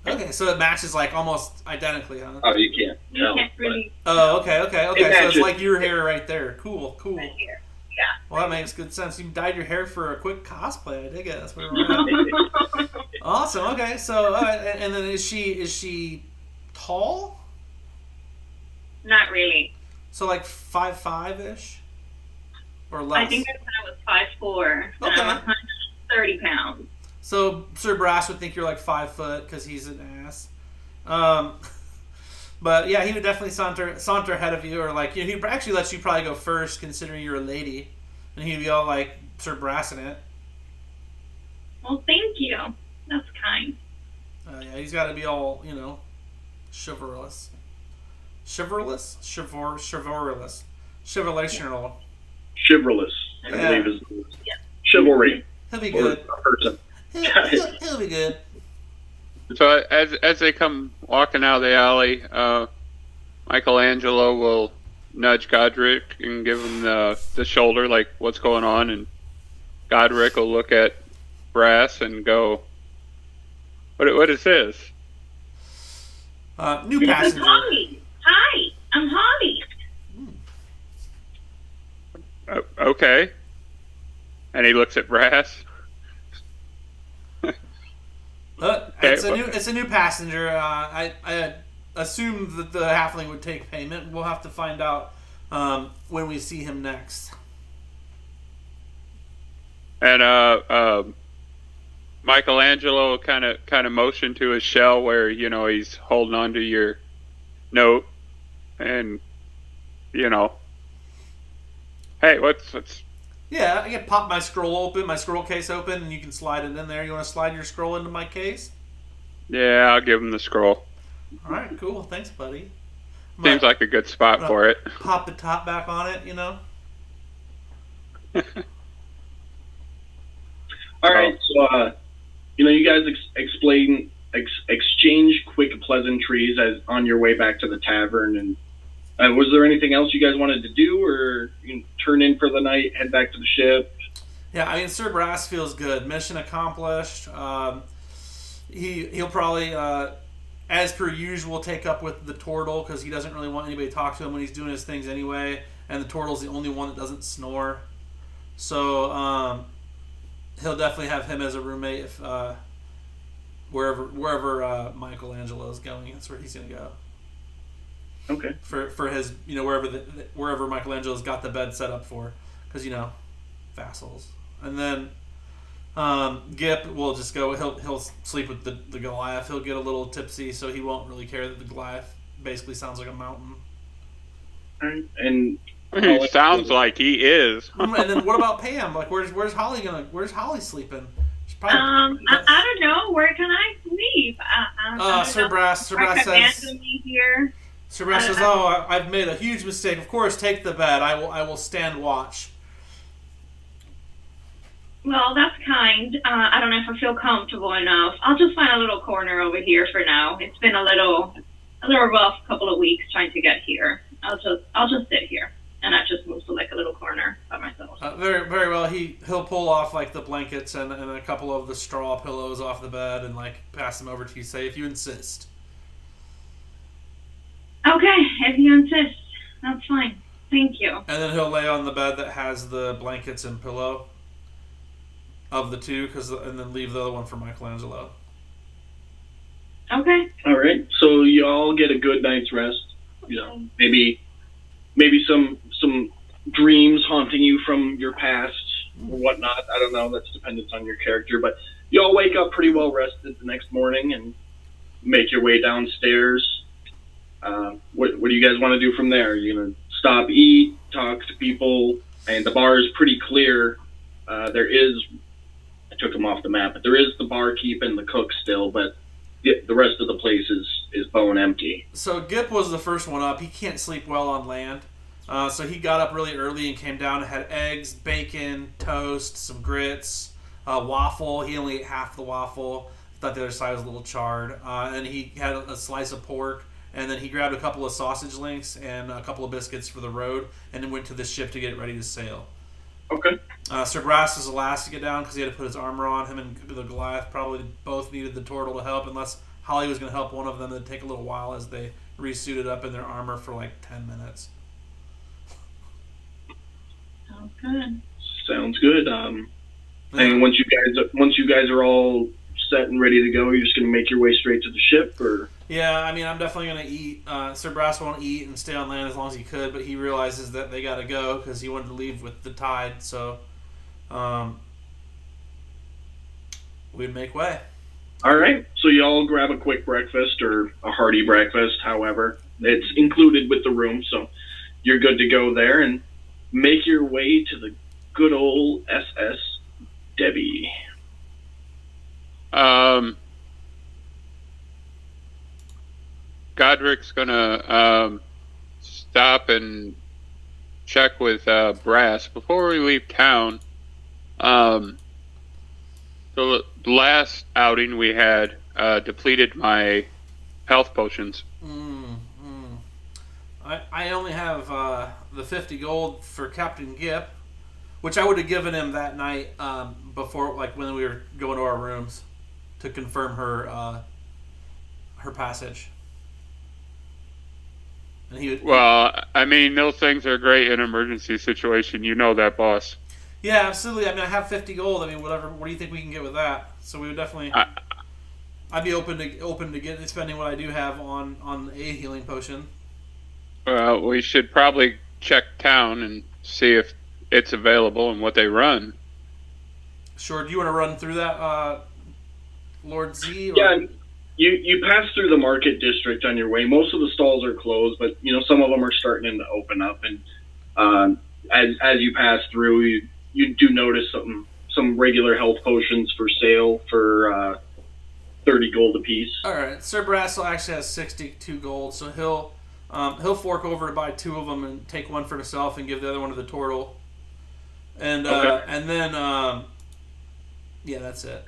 Okay, so it matches like almost identically, huh? Oh, you can't tell. You can't really. Oh, okay. So it's like your Yeah. hair right there. Cool. Right here. Yeah. Well, that makes good sense. You dyed your hair for a quick cosplay. I dig it. That's where we're at. Awesome. Okay, so and then is she tall? Not really. So like 5'5" or less. I think that's when I was 5'4". Okay. And I'm 130 pounds. So Sir Brass would think you're like 5 foot because he's an ass. But yeah, he would definitely saunter ahead of you, or like he actually lets you probably go first, considering you're a lady, and he'd be all like Sir Brass in it. Well, thank you. That's kind. Yeah, he's got to be all chivalrous. Chivalrous? Chivalrous. Chivalrational. Chivalrous, I believe is chivalry. He'll be good. A person. He'll be good. So as they come walking out of the alley, Michelangelo will nudge Godric and give him the shoulder, like, what's going on, and Godric will look at Brass and go, what is this? New This is passenger. Holly. Hi, I'm Holly. Okay. And he looks at Brass. It's a new passenger. I assumed that the halfling would take payment. We'll have to find out when we see him next. And Michelangelo kind of motioned to his shell where he's holding on to your note, and hey, what's Yeah, I can pop my scroll case open, and you can slide it in there. You want to slide your scroll into my case? Yeah, I'll give him the scroll. All right, cool. Thanks, buddy. Seems like a good spot for it. Pop the top back on it, All right, so you guys exchange quick pleasantries as on your way back to the tavern, and was there anything else you guys wanted to do, or turn in for the night, head back to the ship? Yeah, I mean, Sir Brass feels good. Mission accomplished. He'll probably, as per usual, take up with the turtle because he doesn't really want anybody to talk to him when he's doing his things anyway. And the turtle's the only one that doesn't snore, so he'll definitely have him as a roommate if wherever Michelangelo's going, that's where he's gonna go. Okay. For his wherever Michelangelo's got the bed set up for, because vassals. And then Gip will just go. He'll sleep with the Goliath. He'll get a little tipsy, so he won't really care that the Goliath basically sounds like a mountain. All right. And He sounds like he is. And then what about Pam? Like, where's Holly sleeping? She's probably, I don't know. Where can I sleep? Sir Brass says. Abandon me here. Sir Brass says, "Oh, I've made a huge mistake. Of course, take the bed. I will stand watch." Well, that's kind. I don't know if I feel comfortable enough. I'll just find a little corner over here for now. It's been a little rough couple of weeks trying to get here. I'll just sit here, and I just move to like a little corner by myself. Very, very well. He'll pull off like the blankets and a couple of the straw pillows off the bed and like pass them over to you. Say, if you insist. Okay, if you insist, that's fine. Thank you. And then he'll lay on the bed that has the blankets and pillow of the two, and then leave the other one for Michelangelo. Okay. all right, so you all get a good night's rest. Maybe some dreams haunting you from your past or whatnot. I don't know. That's dependent on your character. But you all wake up pretty well rested the next morning and make your way downstairs. What do you guys want to do from there? You're gonna stop, eat, talk to people, and the bar is pretty clear. There is, I took them off the map, but there is the barkeep and the cook still, but the rest of the place is bone empty. So Gip was the first one up. He can't sleep well on land. So he got up really early and came down and had eggs, bacon, toast, some grits, waffle. He only ate half the waffle. Thought the other side was a little charred. And he had a slice of pork. And then he grabbed a couple of sausage links and a couple of biscuits for the road. And then went to the ship to get ready to sail. Okay. Sir Brass was the last to get down because he had to put his armor on. Him and the Goliath probably both needed the turtle to help, unless Holly was going to help one of them. It'd take a little while as they resuited up in their armor for like 10 minutes. Sounds good. Sounds good. And once you guys are all set and ready to go, you're just gonna make your way straight to the ship, or? Yeah, I mean, I'm definitely going to eat. Sir Brass won't eat and stay on land as long as he could, but he realizes that they got to go because he wanted to leave with the tide, so we'd make way. All right, so you all grab a quick breakfast or a hearty breakfast, however. It's included with the room, so you're good to go there and make your way to the good old SS Debbie. Godric's gonna stop and check with Brass before we leave town. The last outing we had depleted my health potions. I only have the 50 gold for Captain Gip, which I would have given him that night before, like when we were going to our rooms to confirm her passage. And he would, Well, I mean, those things are great in an emergency situation. You know that, boss. yeah, absolutely. I mean, I have 50 gold. I mean, whatever. What do you think we can get with that? So we would definitely. I'd be open to spending what I do have on a healing potion. Well, we should probably check town and see if it's available and what they run. Sure. Do you want to run through that, Lord Z? Or? Yeah, you pass through the market district on your way. Most of the stalls are closed, but some of them are starting to open up. And as you pass through, you do notice some regular health potions for sale for 30 gold apiece. All right. Sir Brassel actually has 62 gold, so he'll fork over to buy 2 of them and take one for himself and give the other one to the turtle. And okay. And then yeah, that's it.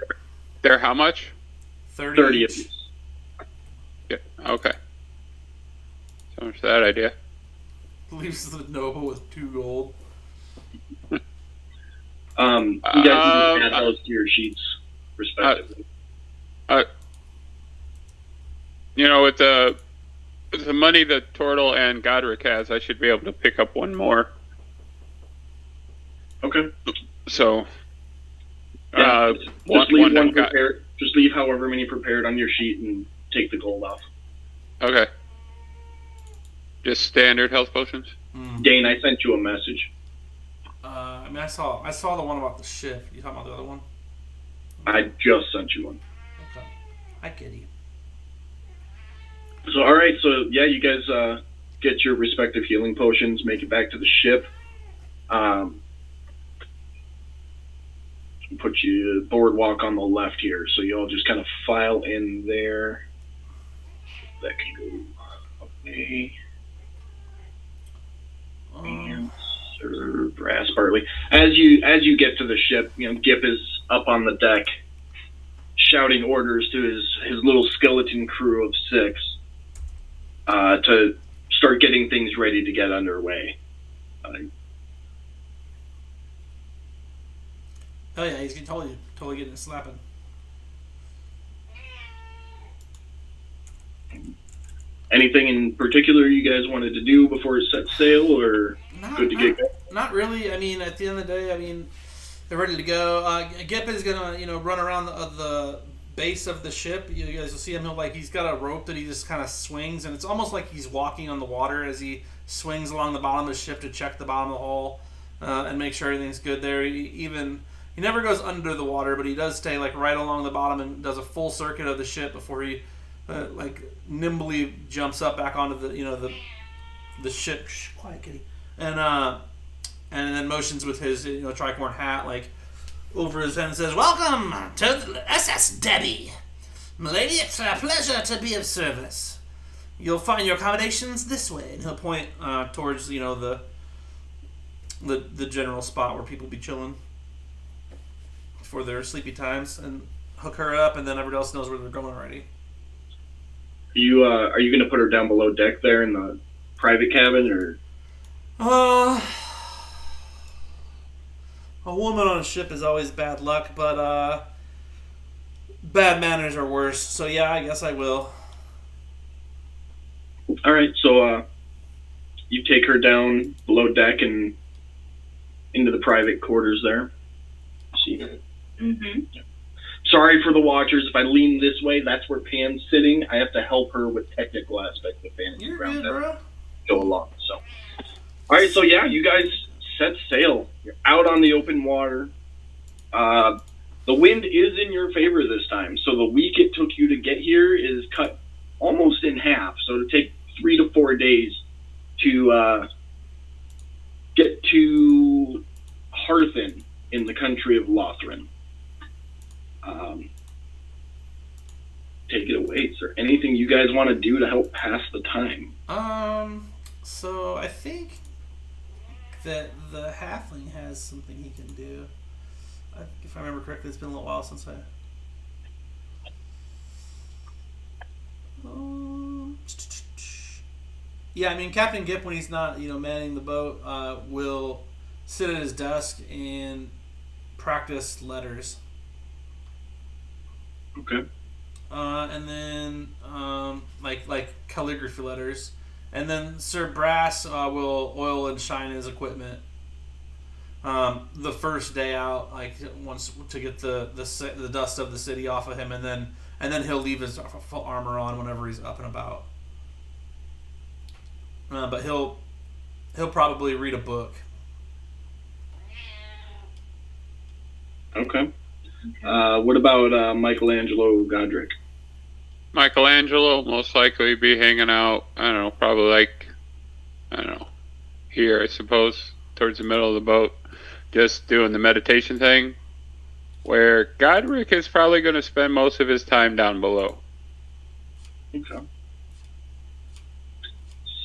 They're how much? 30 apiece. Yeah. Okay. So much for that idea. Leaves the noble with 2 gold. You guys can just add those to your sheets, respectively. With the money that Tortle and Godric has, I should be able to pick up one more. Okay. So, just leave one prepared. Just leave however many prepared on your sheet and take the gold off. Okay. Just standard health potions? Dane, I sent you a message. I mean, I saw the one about the ship. You talking about the other one? I just sent you one. Okay. I get you. So, all right. So, yeah, you guys get your respective healing potions, make it back to the ship. Put you boardwalk on the left here, so you all just kind of file in there. That can go away. And Sir Brass Bartley. As you get to the ship, Gip is up on the deck, shouting orders to his little skeleton crew of 6 to start getting things ready to get underway. Oh yeah, he's totally getting slapping. Anything in particular you guys wanted to do before it set sail, or good to get going? Not really. I mean, at the end of the day, I mean, they're ready to go. Gip is gonna, run around the base of the ship. You guys will see him. He's got a rope that he just kind of swings, and it's almost like he's walking on the water as he swings along the bottom of the ship to check the bottom of the hull and make sure everything's good there. He never goes under the water, but he does stay right along the bottom and does a full circuit of the ship before he nimbly jumps up back onto the ship. Shh, quiet, kitty. And then motions with his tricorn hat over his head and says, "Welcome to the SS Debbie, milady. It's a pleasure to be of service. You'll find your accommodations this way." And he'll point towards the general spot where people be chilling for their sleepy times, and hook her up, and then everybody else knows where they're going already. Are you going to put her down below deck there in the private cabin, or? A woman on a ship is always bad luck, but bad manners are worse. So yeah, I guess I will. All right, so you take her down below deck and into the private quarters there. See. Mm-hmm. Sorry for the watchers. If I lean this way, that's where Pam's sitting. I have to help her with technical aspects of fantasy. You're good, bro. Go along. So, all right. So yeah, you guys set sail. You're out on the open water. The wind is in your favor this time. So the week it took you to get here is cut almost in half. So it'll take 3 to 4 days to get to Harthen in the country of Lothran. Take it away. Is there anything you guys want to do to help pass the time? So I think that the halfling has something he can do. If I remember correctly, it's been a little while since I... Yeah, I mean, Captain Gip, when he's not, manning the boat, will sit at his desk and practice letters. Okay. And then, like calligraphy letters. And then Sir Brass will oil and shine his equipment. The first day out, like once to get the dust of the city off of him, and then he'll leave his full armor on whenever he's up and about. But he'll probably read a book. Okay. What about Michelangelo Godric? Michelangelo most likely be hanging out, I don't know, probably here, I suppose, towards the middle of the boat, just doing the meditation thing, where Godric is probably going to spend most of his time down below. Okay.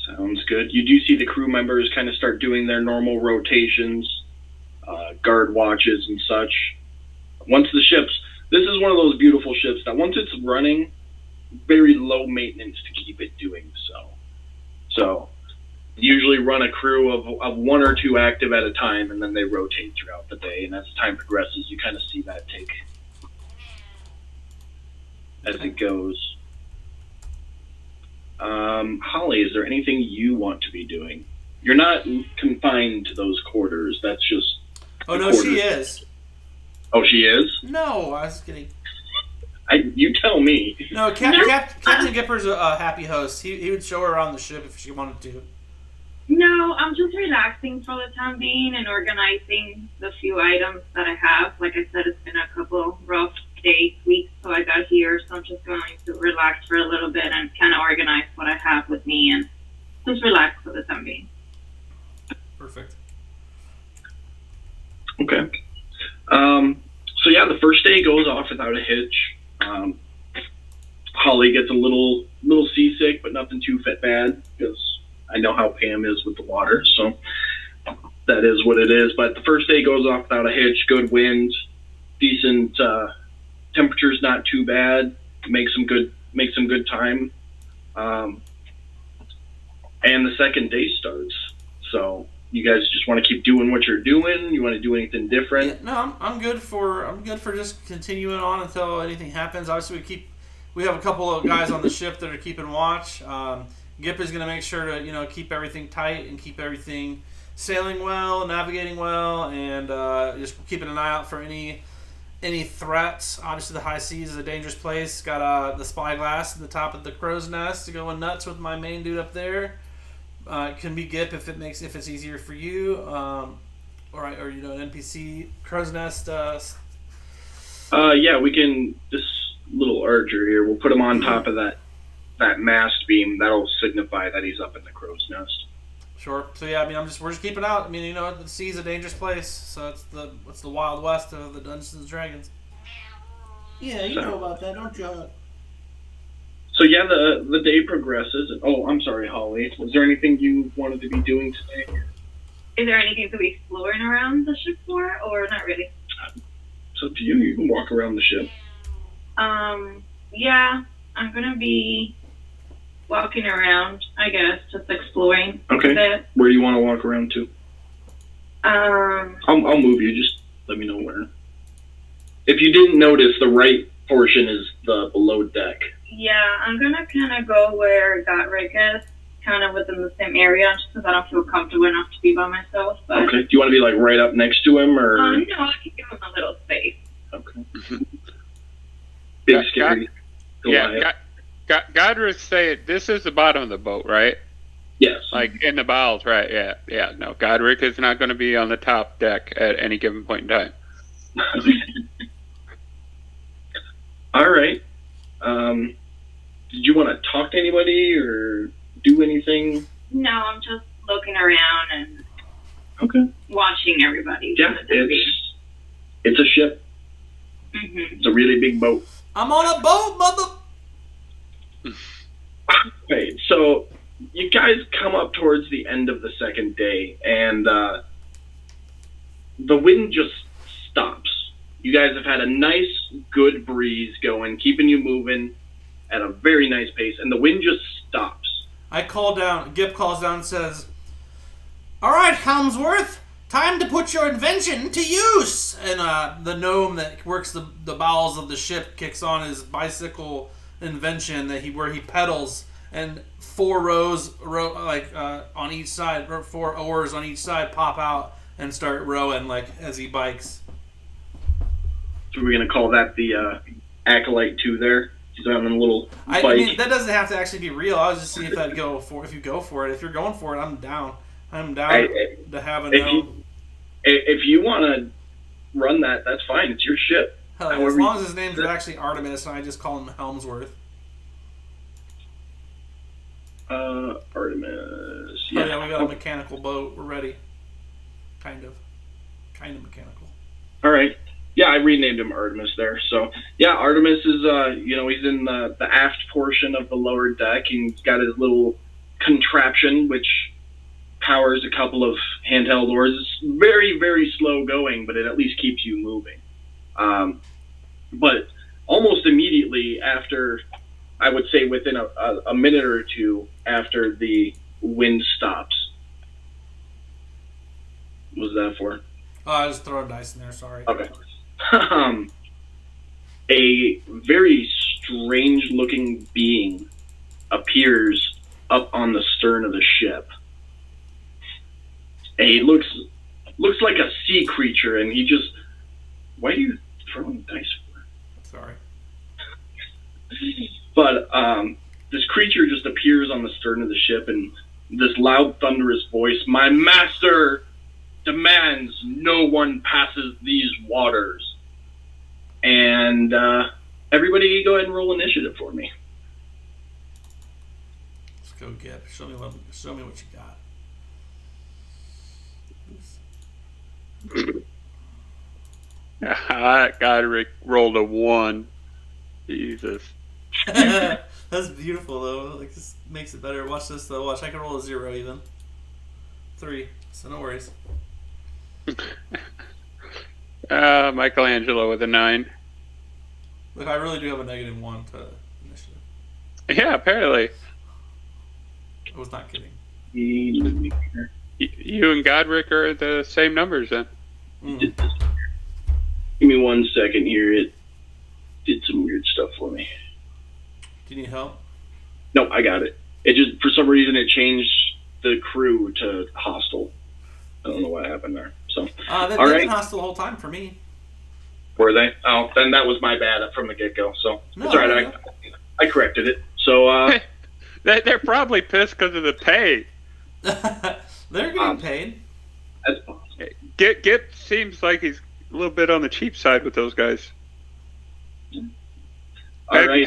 Sounds good. You do see the crew members kind of start doing their normal rotations, guard watches and such. This is one of those beautiful ships that once it's running, very low maintenance to keep it doing so. So usually run a crew of one or two active at a time, and then they rotate throughout the day. And as time progresses, you kind of see that take as it goes. Holly, is there anything you want to be doing? You're not confined to those quarters. That's just. Oh no, she is. Oh, she is? No, I was kidding. You tell me. No, Captain Gipper's a happy host. He would show her around the ship if she wanted to. No, I'm just relaxing for the time being and organizing the few items that I have. Like I said, it's been a couple rough days, weeks, so I got here. So I'm just going to relax for a little bit and kind of organize what I have with me and just relax for the time being. Perfect. Okay. So yeah, the first day goes off without a hitch. Holly gets a little seasick, but nothing too bad because I know how Pam is with the water, so that is what it is. But the first day goes off without a hitch. Good wind, decent temperatures, not too bad. Make some good time. And the second day starts. So you guys just want to keep doing what you're doing? You want to do anything different? Yeah, no, I'm good for just continuing on until anything happens. Obviously, we have a couple of guys on the ship that are keeping watch. Gip is going to make sure to keep everything tight and keep everything sailing well, navigating well, and just keeping an eye out for any threats. Obviously, the high seas is a dangerous place. Got the spyglass at the top of the crow's nest, going nuts with my main dude up there. It can be Gip if it's easier for you, or an NPC crow's nest. Yeah, we can. This little archer here, we'll put him on top of that mast beam. That'll signify that he's up in the crow's nest. Sure. So yeah, I mean, we're just keeping out. I mean, the sea's a dangerous place, so it's the Wild West of the Dungeons and Dragons. Yeah, you know about that, don't you? So yeah, the day progresses. Oh, I'm sorry, Holly. Was there anything you wanted to be doing today? Is there anything to be exploring around the ship for, or not really? It's up to you. You can walk around the ship. Yeah, I'm gonna be walking around, I guess, just exploring. Okay. A bit. Where do you want to walk around to? I'll move you. Just let me know where. If you didn't notice, the right portion is the below deck. Yeah, I'm gonna kind of go where Godric is, kind of within the same area, just because I don't feel comfortable enough to be by myself. But, okay. Do you want to be like right up next to him, or? No, I can give him a little space. Okay. Big scary. Yeah, Godric say this is the bottom of the boat, right? Yes. Like in the bows, right? Yeah. No, Godric is not going to be on the top deck at any given point in time. All right. Did you want to talk to anybody or do anything? No, I'm just looking around and watching everybody. Yeah, it's a ship. Mm-hmm. It's a really big boat. I'm on a boat, mother. Okay, so you guys come up towards the end of the second day, and the wind just stops. You guys have had a nice, good breeze going, keeping you moving at a very nice pace, and the wind just stops. Gip calls down and says, "All right, Helmsworth, time to put your invention to use." And the gnome that works the bowels of the ship kicks on his bicycle invention where he pedals, and 4 rows on each side, 4 oars on each side pop out and start rowing as he bikes. So we're gonna call that the Acolyte 2 there. He's on a little bike. I mean, that doesn't have to actually be real. I was just seeing if you go for it. If you're going for it, I'm down. I'm down to have a gnome. If you want to run that, that's fine. It's your ship. Hell yeah, as long as his name's actually Artemis and I just call him Helmsworth. Artemis. Yeah. Oh yeah, we got a mechanical boat. We're ready. Kind of mechanical. All right. Yeah, I renamed him Artemis there. So yeah, Artemis is he's in the aft portion of the lower deck. He's got his little contraption which powers a couple of handheld oars. It's very, very slow going, but it at least keeps you moving. But almost immediately after, I would say within a minute or two after the wind stops. What was that for? I just throw a dice in there, sorry. Okay. A very strange looking being appears up on the stern of the ship. And he looks like a sea creature, and he just... Why are you throwing dice for? Sorry. But this creature just appears on the stern of the ship, and this loud, thunderous voice, "My master demands no one passes these waters." And everybody go ahead and roll initiative for me. Let's go, Gip. Show me what you got. Godric rolled a 1. Jesus. That's beautiful though. This makes it better. Watch this though. Watch, I can roll a 0 even. 3. So no worries. Michelangelo with a 9. Look, I really do have a -1 to initiative. Yeah, apparently. I was not kidding. You and Godric are the same numbers then. Give me 1 second here. It did some weird stuff for me. Do you need help? No, I got it. It just, for some reason, it changed the crew to hostile. I don't know what happened there. So, they've been hostile the whole time for me. Were they? Oh, then that was my bad from the get-go. So, no, it's all right. I corrected it. So, they're probably pissed because of the pay. They're getting paid. That's awesome. Gip seems like he's a little bit on the cheap side with those guys. All right.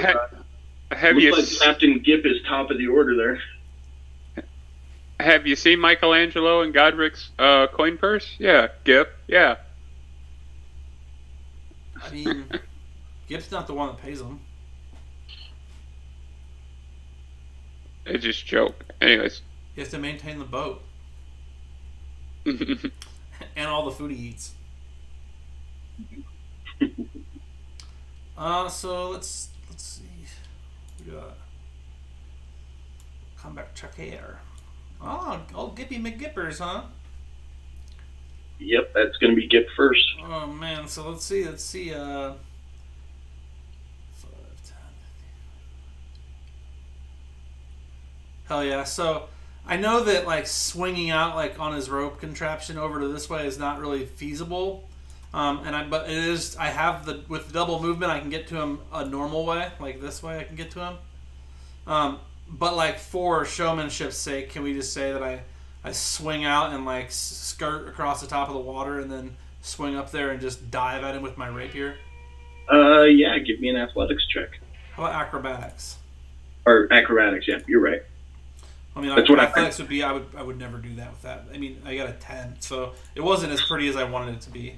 Have looks you like Captain Gip is top of the order there. Have you seen Michelangelo and Godric's coin purse? Yeah, Gip. Yeah. I mean, Gip's not the one that pays them. It's just a joke. Anyways. He has to maintain the boat. And all the food he eats. So let's see. We got comeback check here. Oh, old Gippy McGippers, huh? Yep, that's going to be Gip first. Oh man, so let's see. 5, 10. Hell yeah! So I know that swinging out on his rope contraption over to this way is not really feasible. But it is. I have with double movement, I can get to him a normal way, like this way. I can get to him. But for showmanship's sake, can we just say that I swing out and skirt across the top of the water and then swing up there and just dive at him with my rapier? Yeah. Give me an athletics check. How about acrobatics? Or acrobatics? Yeah, you're right. I mean, That's what athletics would be. I would never do that with that. I mean, I got a 10, so it wasn't as pretty as I wanted it to be.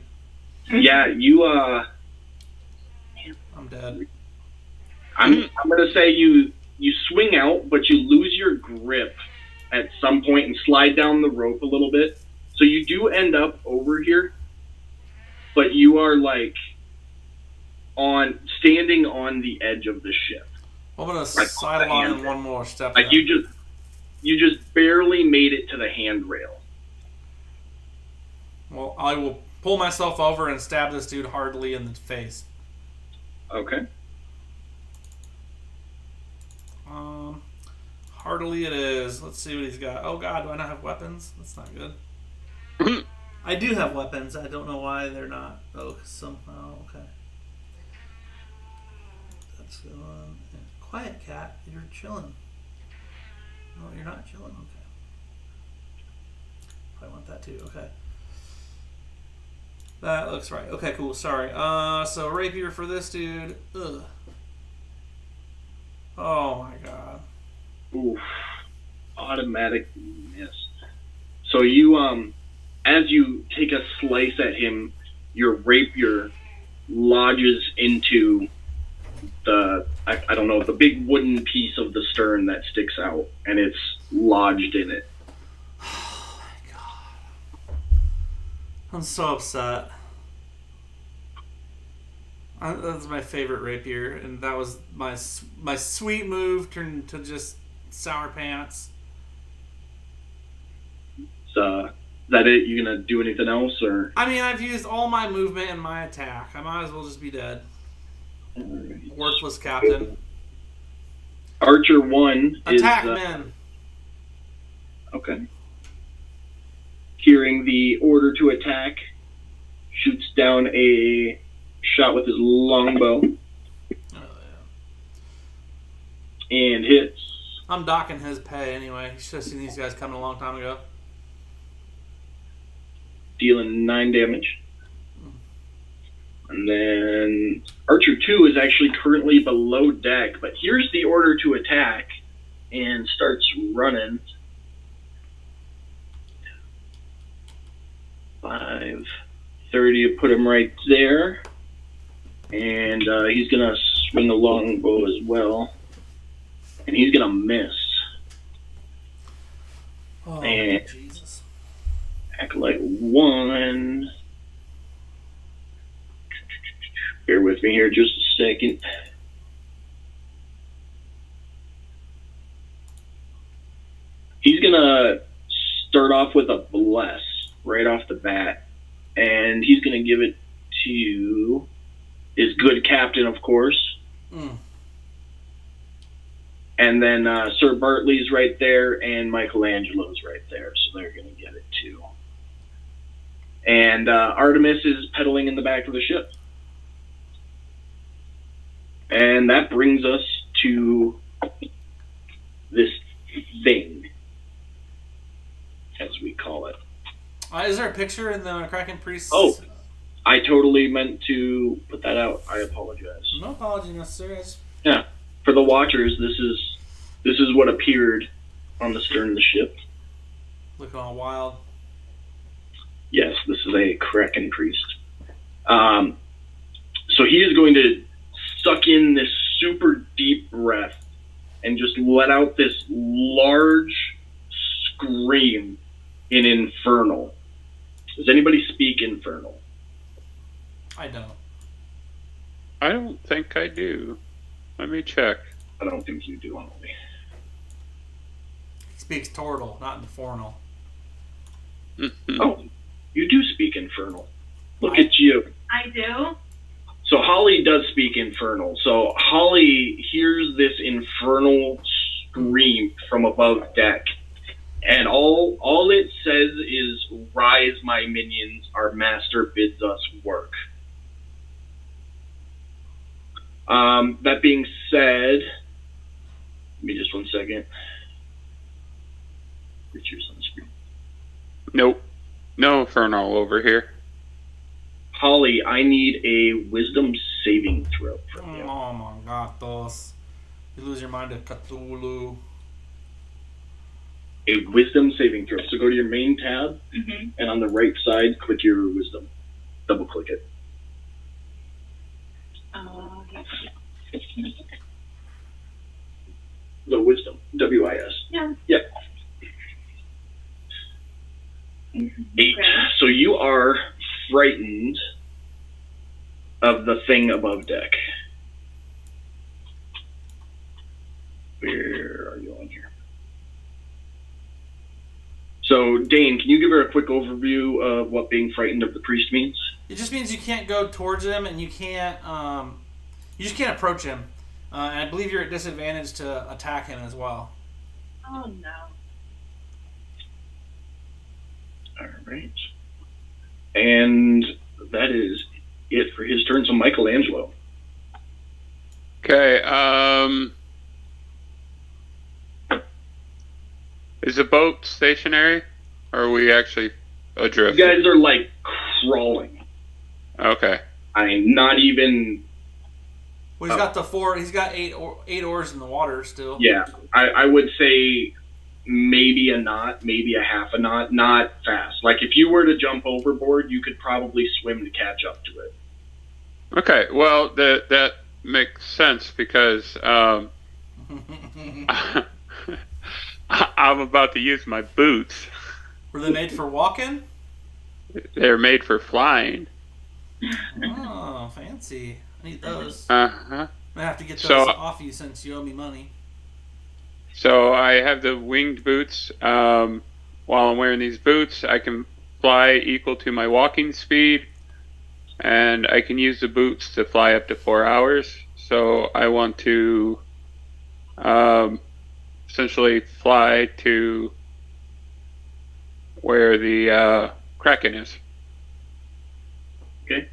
Yeah, you. I'm dead. I'm gonna say you swing out, but you lose your grip at some point and slide down the rope a little bit. So you do end up over here, but you are standing on the edge of the ship. I'm gonna sidle on in one more step. You just just barely made it to the handrail. Well, I will pull myself over and stab this dude hardly in the face. Okay. Hardly it is. Let's see what he's got. Oh god, do I not have weapons? That's not good. I do have weapons. I don't know why they're not. Oh, somehow. Okay. That's going. Quiet, cat. You're chilling. No, you're not chilling. Okay. I want that too. Okay. That looks right. Okay, cool. Sorry. So rapier for this dude. Ugh. Oh my god. Oof. Automatic miss. So you, as you take a slice at him, your rapier lodges into the, I don't know, the big wooden piece of the stern that sticks out, and it's lodged in it. Oh my god. I'm so upset. That's my favorite rapier, and that was my sweet move turned to just sour pants. So, is that it? You gonna do anything else, or? I mean, I've used all my movement and my attack. I might as well just be dead. Worthless captain. Archer 1 Attack is... men. Okay. Hearing the order to attack, shoots down a shot with his longbow. Oh, yeah. And hits. I'm docking his pay anyway. You should have seen these guys coming a long time ago. Dealing 9 damage. And then Archer 2 is actually currently below deck, but here's the order to attack and starts running. 5, 30 to put him right there. And he's going to swing a longbow as well. And he's going to miss. Oh, And Jesus. Acolyte 1. Bear with me here just a second. He's going to start off with a bless right off the bat. And he's going to give it to his good captain, of course. Mm. And then Sir Bartley's right there, and Michelangelo's right there, so they're going to get it too. And Artemis is pedaling in the back of the ship. And that brings us to this thing, as we call it. Is there a picture in the Kraken Priest? Oh, I totally meant to put that out. I apologize. No apology necessary. Yeah, for the watchers, this is what appeared on the stern of the ship. Looking all wild. Yes, this is a Kraken Priest. So he is going to suck in this super deep breath and just let out this large scream in Infernal. Does anybody speak Infernal? I don't. I don't think I do. Let me check. I don't think you do, Holly. He speaks Tortle, not Infernal. Oh, you do speak Infernal. Look at you. I do. So Holly does speak Infernal. So Holly hears this infernal scream from above deck. And all it says is, "Rise, my minions, our master bids us work." That being said, give me just 1 second. Richard's on the screen. Nope. No Infernal over here. Holly, I need a wisdom saving throw from you. Oh my gatos. You lose your mind to Cthulhu. A wisdom saving throw. So go to your main tab, and on the right side, click your wisdom. Double click it. The wisdom. WIS. Yeah. Yep. 8. Okay. So you are frightened of the thing above deck. Where are you on here? So, Dane, can you give her a quick overview of what being frightened of the priest means? It just means you can't go towards him, and you can't. You just can't approach him. And I believe you're at disadvantage to attack him as well. Oh no. All right. And that is it for his turn. So, Michelangelo. Okay. Is the boat stationary, or are we actually adrift? You guys are like crawling. Okay. I mean, not even. Well, he's got the 4. He's got 8 oars in the water still. Yeah, I would say maybe a knot, maybe a half a knot, not fast. Like if you were to jump overboard, you could probably swim to catch up to it. Okay. Well, that makes sense because I'm about to use my boots. Were they made for walking? They're made for flying. Oh, fancy. I need those. Uh-huh. I have to get those So- off you since you owe me money. So I have the winged boots. While I'm wearing these boots, I can fly equal to my walking speed, and I can use the boots to fly up to 4 hours. So I want to essentially fly to where the Kraken is. Okay.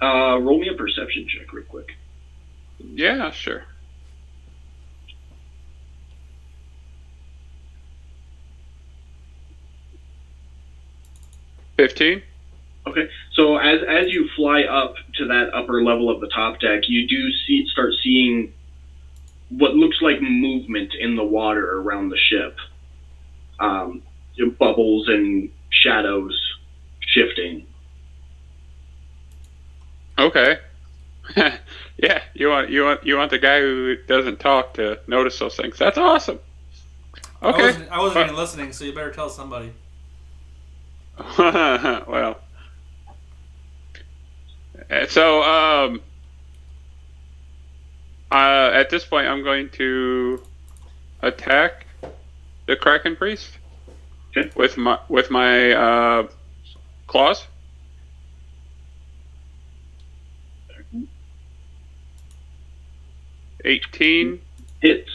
Roll me a perception check real quick. Yeah, sure. $15. Okay. So as you fly up to that upper level of the top deck, you do start seeing what looks like movement in the water around the ship. Bubbles and shadows shifting. Okay. Yeah, you want the guy who doesn't talk to notice those things. That's awesome. Okay. I wasn't even listening, so you better tell somebody. Well. So at this point I'm going to attack the Kraken Priest. Okay. With my claws. Mm-hmm. 18 Hits.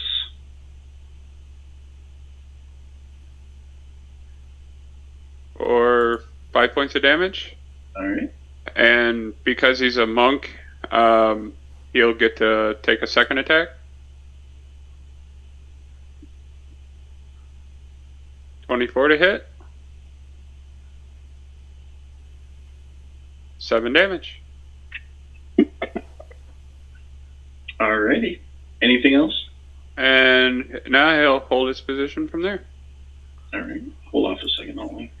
or 5 points of damage. All right. And because he's a monk, he'll get to take a second attack. 24 to hit. 7 damage. Alrighty. Anything else? And now he'll hold his position from there. Alright. Hold off a second only.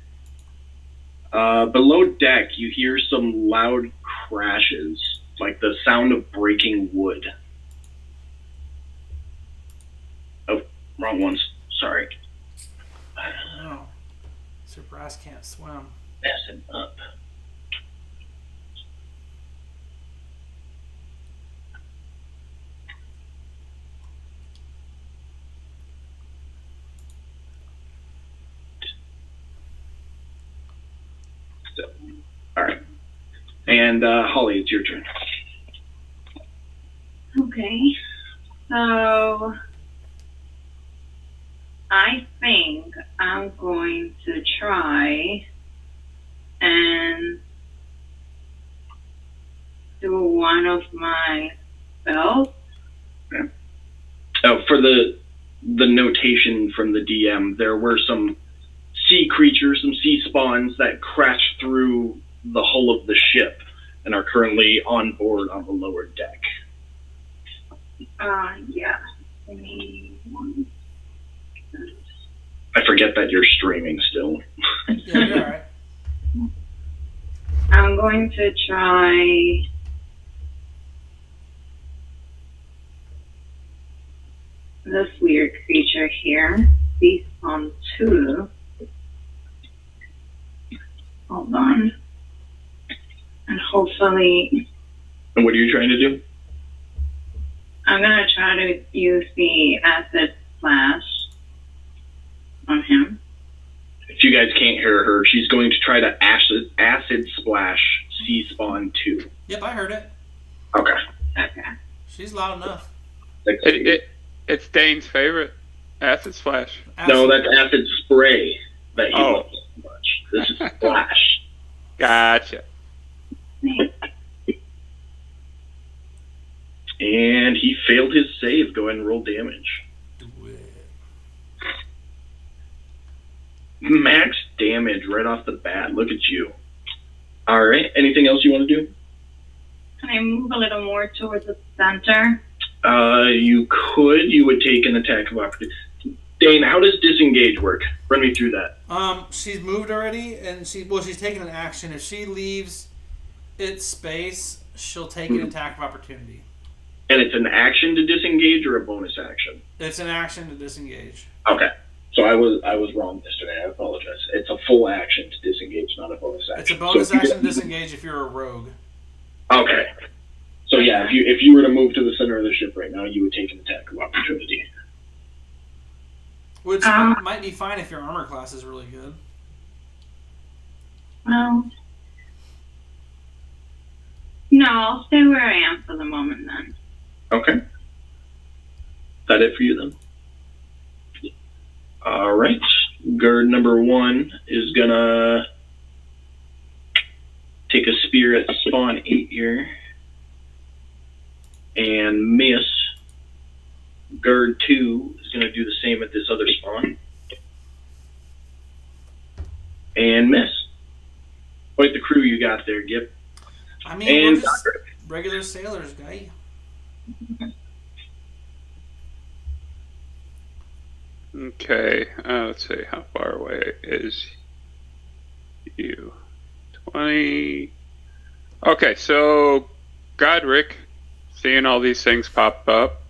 Below deck, you hear some loud crashes, like the sound of breaking wood. Oh, wrong ones. Sorry. Oh. Sir Brass can't swim. Messing up. So, all right. And Holly, it's your turn. Okay. So I think I'm going to try and do one of my spells. Oh, for the notation from the DM, there were some sea creatures, some sea spawns that crashed through the hull of the ship and are currently on board on the lower deck. Yeah. Give me one. I forget that you're streaming still. Yeah, you're alright. I'm going to try this weird creature here. Beast on 2. Hold on. And hopefully And what are you trying to do? I'm gonna try to use the acid flash on him. if you guys can't hear her, she's going to try to acid splash Sea Spawn 2. Yep, I heard it. Okay. Okay. She's loud enough. It's Dane's favorite. Acid splash. No, that's acid spray that he loves so much. This is splash. Gotcha. And he failed his save. Go ahead and roll damage. Do it. Max damage right off the bat. Look at you. All right. Anything else you want to do? Can I move a little more towards the center? You could. You would take an attack of opportunity. Dane, how does disengage work? Run me through that. She's moved already, and she's taken an action. If she leaves its space, she'll take an attack of opportunity. And it's an action to disengage or a bonus action? It's an action to disengage. Okay. So I was wrong yesterday. I apologize. It's a full action to disengage, not a bonus action. It's a bonus action to disengage if you're a rogue. Okay. So yeah, if you were to move to the center of the ship right now, you would take an attack of opportunity. Which might be fine if your armor class is really good. Well, no, I'll stay where I am for the moment then. Okay. Is that it for you then? All right. Guard number 1 is gonna take a spear at spawn 8 here and miss. Guard 2 is gonna do the same at this other spawn and miss. Quite the crew you got there, Gip. I mean, And we're just regular sailors, guy. Okay, let's see, how far away is you? 20. Okay, so Godric, seeing all these things pop up,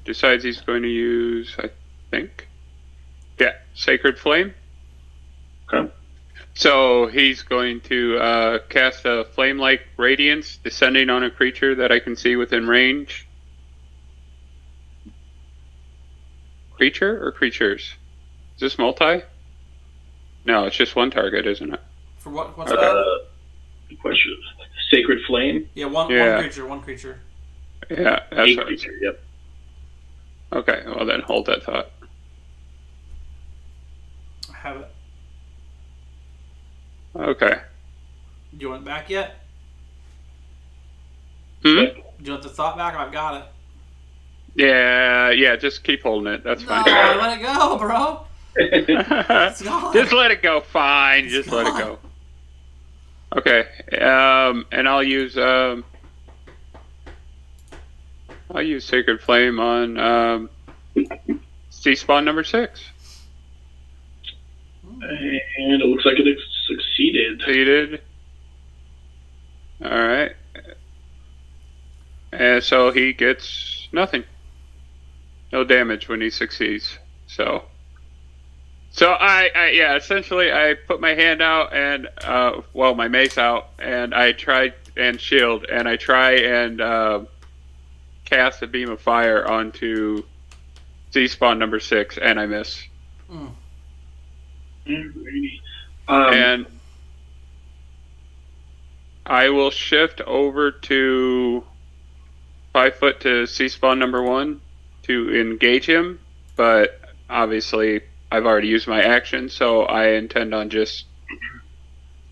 decides he's going to use, I think, Sacred Flame. Okay. So he's going to cast a flame-like radiance descending on a creature that I can see within range. Creature or creatures? Is this multi? No, it's just one target, isn't it? For what? What's that? Good question. Sacred Flame? Yeah, one creature. Yeah, that's A what creature, yep. Okay, well then hold that thought. I have it. Okay. Do you want it back yet? Hmm? Do you want the thought back? I've got it. Yeah, just keep holding it. That's fine. No, let it go, bro. It's gone. Just let it go. Fine. Just let it go. Okay. And I'll use Sacred Flame on Sea Spawn number 6. And it looks like it succeeded. Succeeded. All right. And so he gets nothing. No damage when he succeeds. So I essentially I put my hand out and my mace out, and I try and shield, and I try and cast a beam of fire onto Sea Spawn number 6, and I miss. Alrighty. And I will shift over to 5 foot to Sea Spawn number 1 to engage him, but obviously I've already used my action, so I intend on just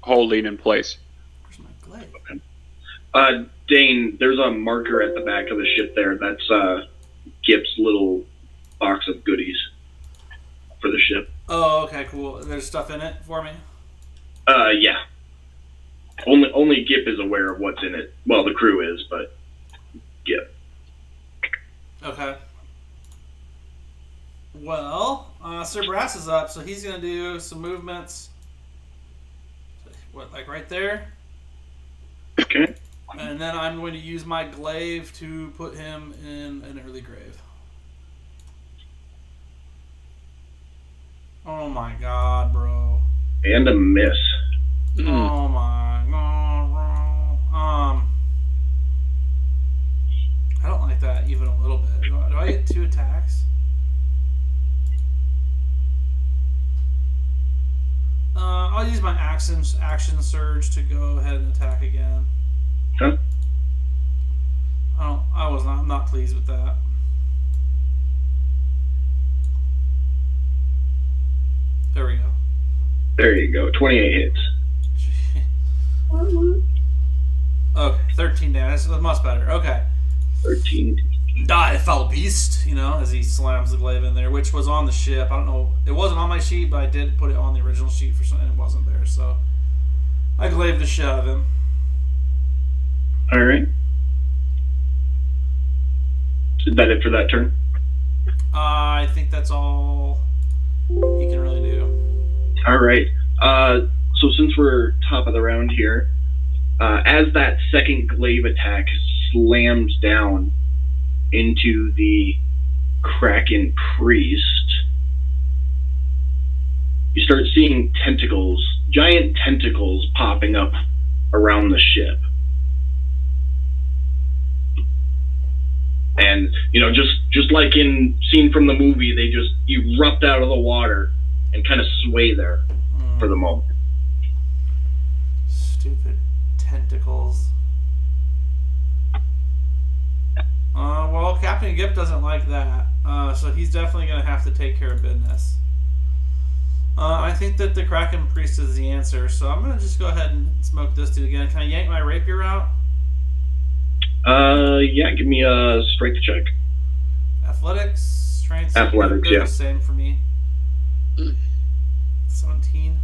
holding in place. Where's my glaive? Dane, there's a marker at the back of the ship there. That's Gip's little box of goodies for the ship. Oh, okay, cool. There's stuff in it for me? Yeah. Only Gip is aware of what's in it. Well, the crew is, but Gip. Okay. Well, Sir Brass is up, so he's going to do some movements. What, like right there? Okay. And then I'm going to use my glaive to put him in an early grave. Oh my god, bro. And a miss. Oh my god, bro. I don't like that even a little bit. Do I get 2 attacks? action surge to go ahead and attack again. Okay. I'm not pleased with that. There we go. There you go. 28 hits. Okay, 13 damage. That's much better. Okay. 13. Die, foul beast, as he slams the glaive in there, which was on the ship. I don't know. It wasn't on my sheet, but I did put it on the original sheet for something, and it wasn't there, so I glaved the shit out of him. All right. Is that it for that turn? I think that's all he can really do. All right. So since we're top of the round here, as that second glaive attack slams down into the Kraken priest, you start seeing tentacles, giant tentacles popping up around the ship. And, just like in scene from the movie, they just erupt out of the water and kind of sway there for the moment. Stupid tentacles. Well, Captain Gipp doesn't like that, so he's definitely going to have to take care of business. I think that the Kraken Priest is the answer, so I'm going to just go ahead and smoke this dude again. Can I yank my rapier out? Yeah, give me a strength check. Athletics, strength. Athletics, they're yeah. The same for me. 17.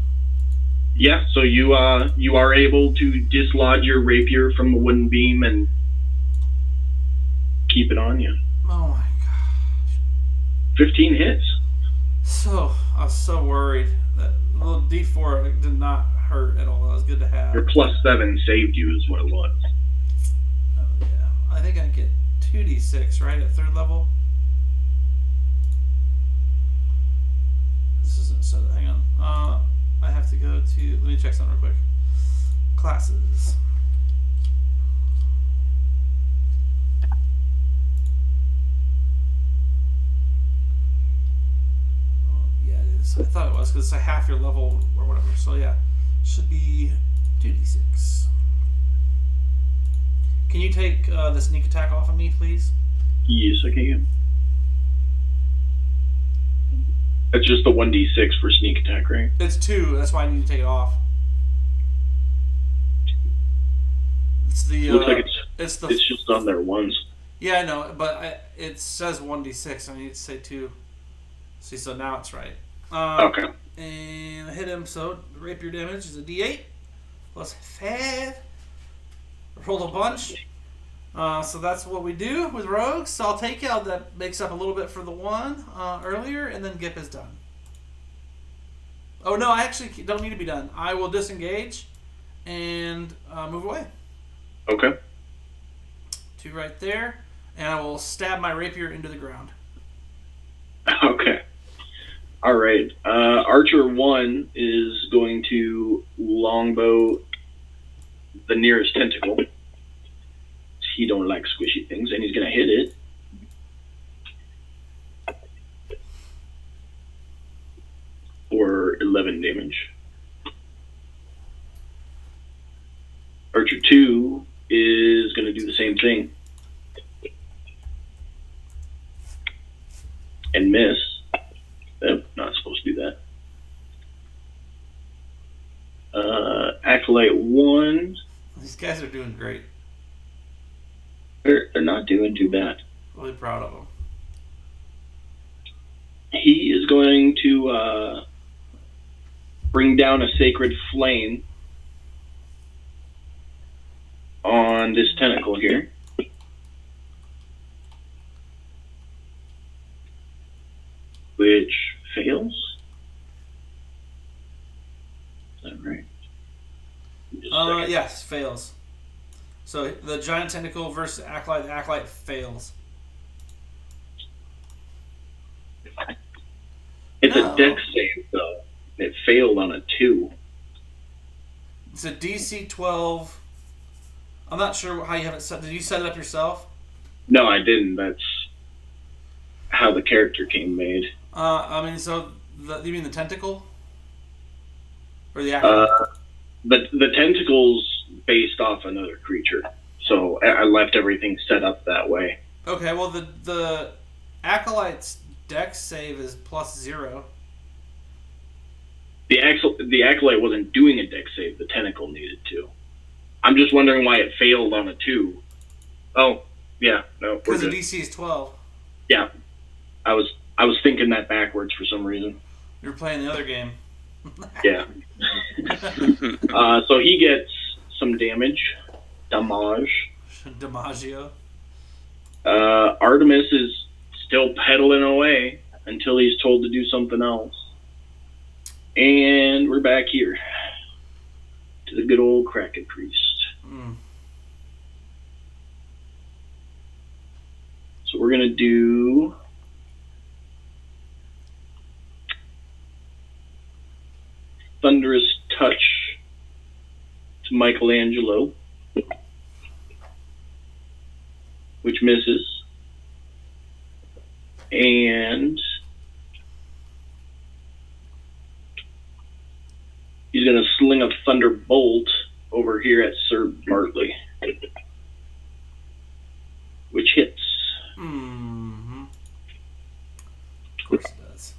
Yeah, so you are able to dislodge your rapier from the wooden beam and keep it on you. Oh my gosh. 15 hits. So, I was so worried. That little D4 did not hurt at all. That was good to have. Your +7 saved you is what it was. Oh, yeah. I think I get 2d6, right, at 3rd level? This isn't so. Hang on. I have to go to. Let me check something real quick. Classes. Oh, yeah, it is. I thought it was because it's a half your level or whatever. So, yeah. Should be 2d6. Can you take the sneak attack off of me, please? Yes, I can. That's just the 1d6 for sneak attack, right? It's 2. That's why I need to take it off. It's the. Looks like it's just on there once. Yeah, I know, but it says 1d6. I need to say 2. See, so now it's right. Okay. And I hit him. So the rapier damage is a d8 plus 5. Roll a bunch. So that's what we do with rogues. So I'll take it. That makes up a little bit for the one earlier, and then Gipp is done. Oh no, I actually don't need to be done. I will disengage and move away. Okay. 2 right there, and I will stab my rapier into the ground. Okay. All right. Archer 1 is going to longbow the nearest tentacle. He don't like squishy things, and he's going to hit it. For 11 damage. Archer 2 is going to do the same thing. And miss. Oh, not supposed to do that. Acolyte 1. These guys are doing great. They're not doing too bad. Really proud of them. He is going to bring down a sacred flame on this tentacle here. Which fails. Is that right? Yes, fails. So the giant tentacle versus acolyte. The acolyte fails. It's a dex save, though. It failed on a 2. It's a DC 12. I'm not sure how you have it set. Did you set it up yourself? No, I didn't. That's how the character came made. So you mean the tentacle? Or the acolyte? the tentacles based off another creature, so I left everything set up that way. Okay, well the Acolyte's dex save is +0. The Acolyte wasn't doing a dex save. The tentacle needed to. I'm just wondering why it failed on a 2. Oh, yeah, no. Because the DC is 12. Yeah, I was thinking that backwards for some reason. You're playing the other game. Yeah. So he gets some damage. DiMaggio. Artemis is still pedaling away until he's told to do something else. And we're back here to the good old Kraken Priest. So we're going to do Thunderous Touch to Michelangelo, which misses. And he's going to sling a Thunderbolt over here at Sir Bartley, which hits. Mm-hmm. Of course it does.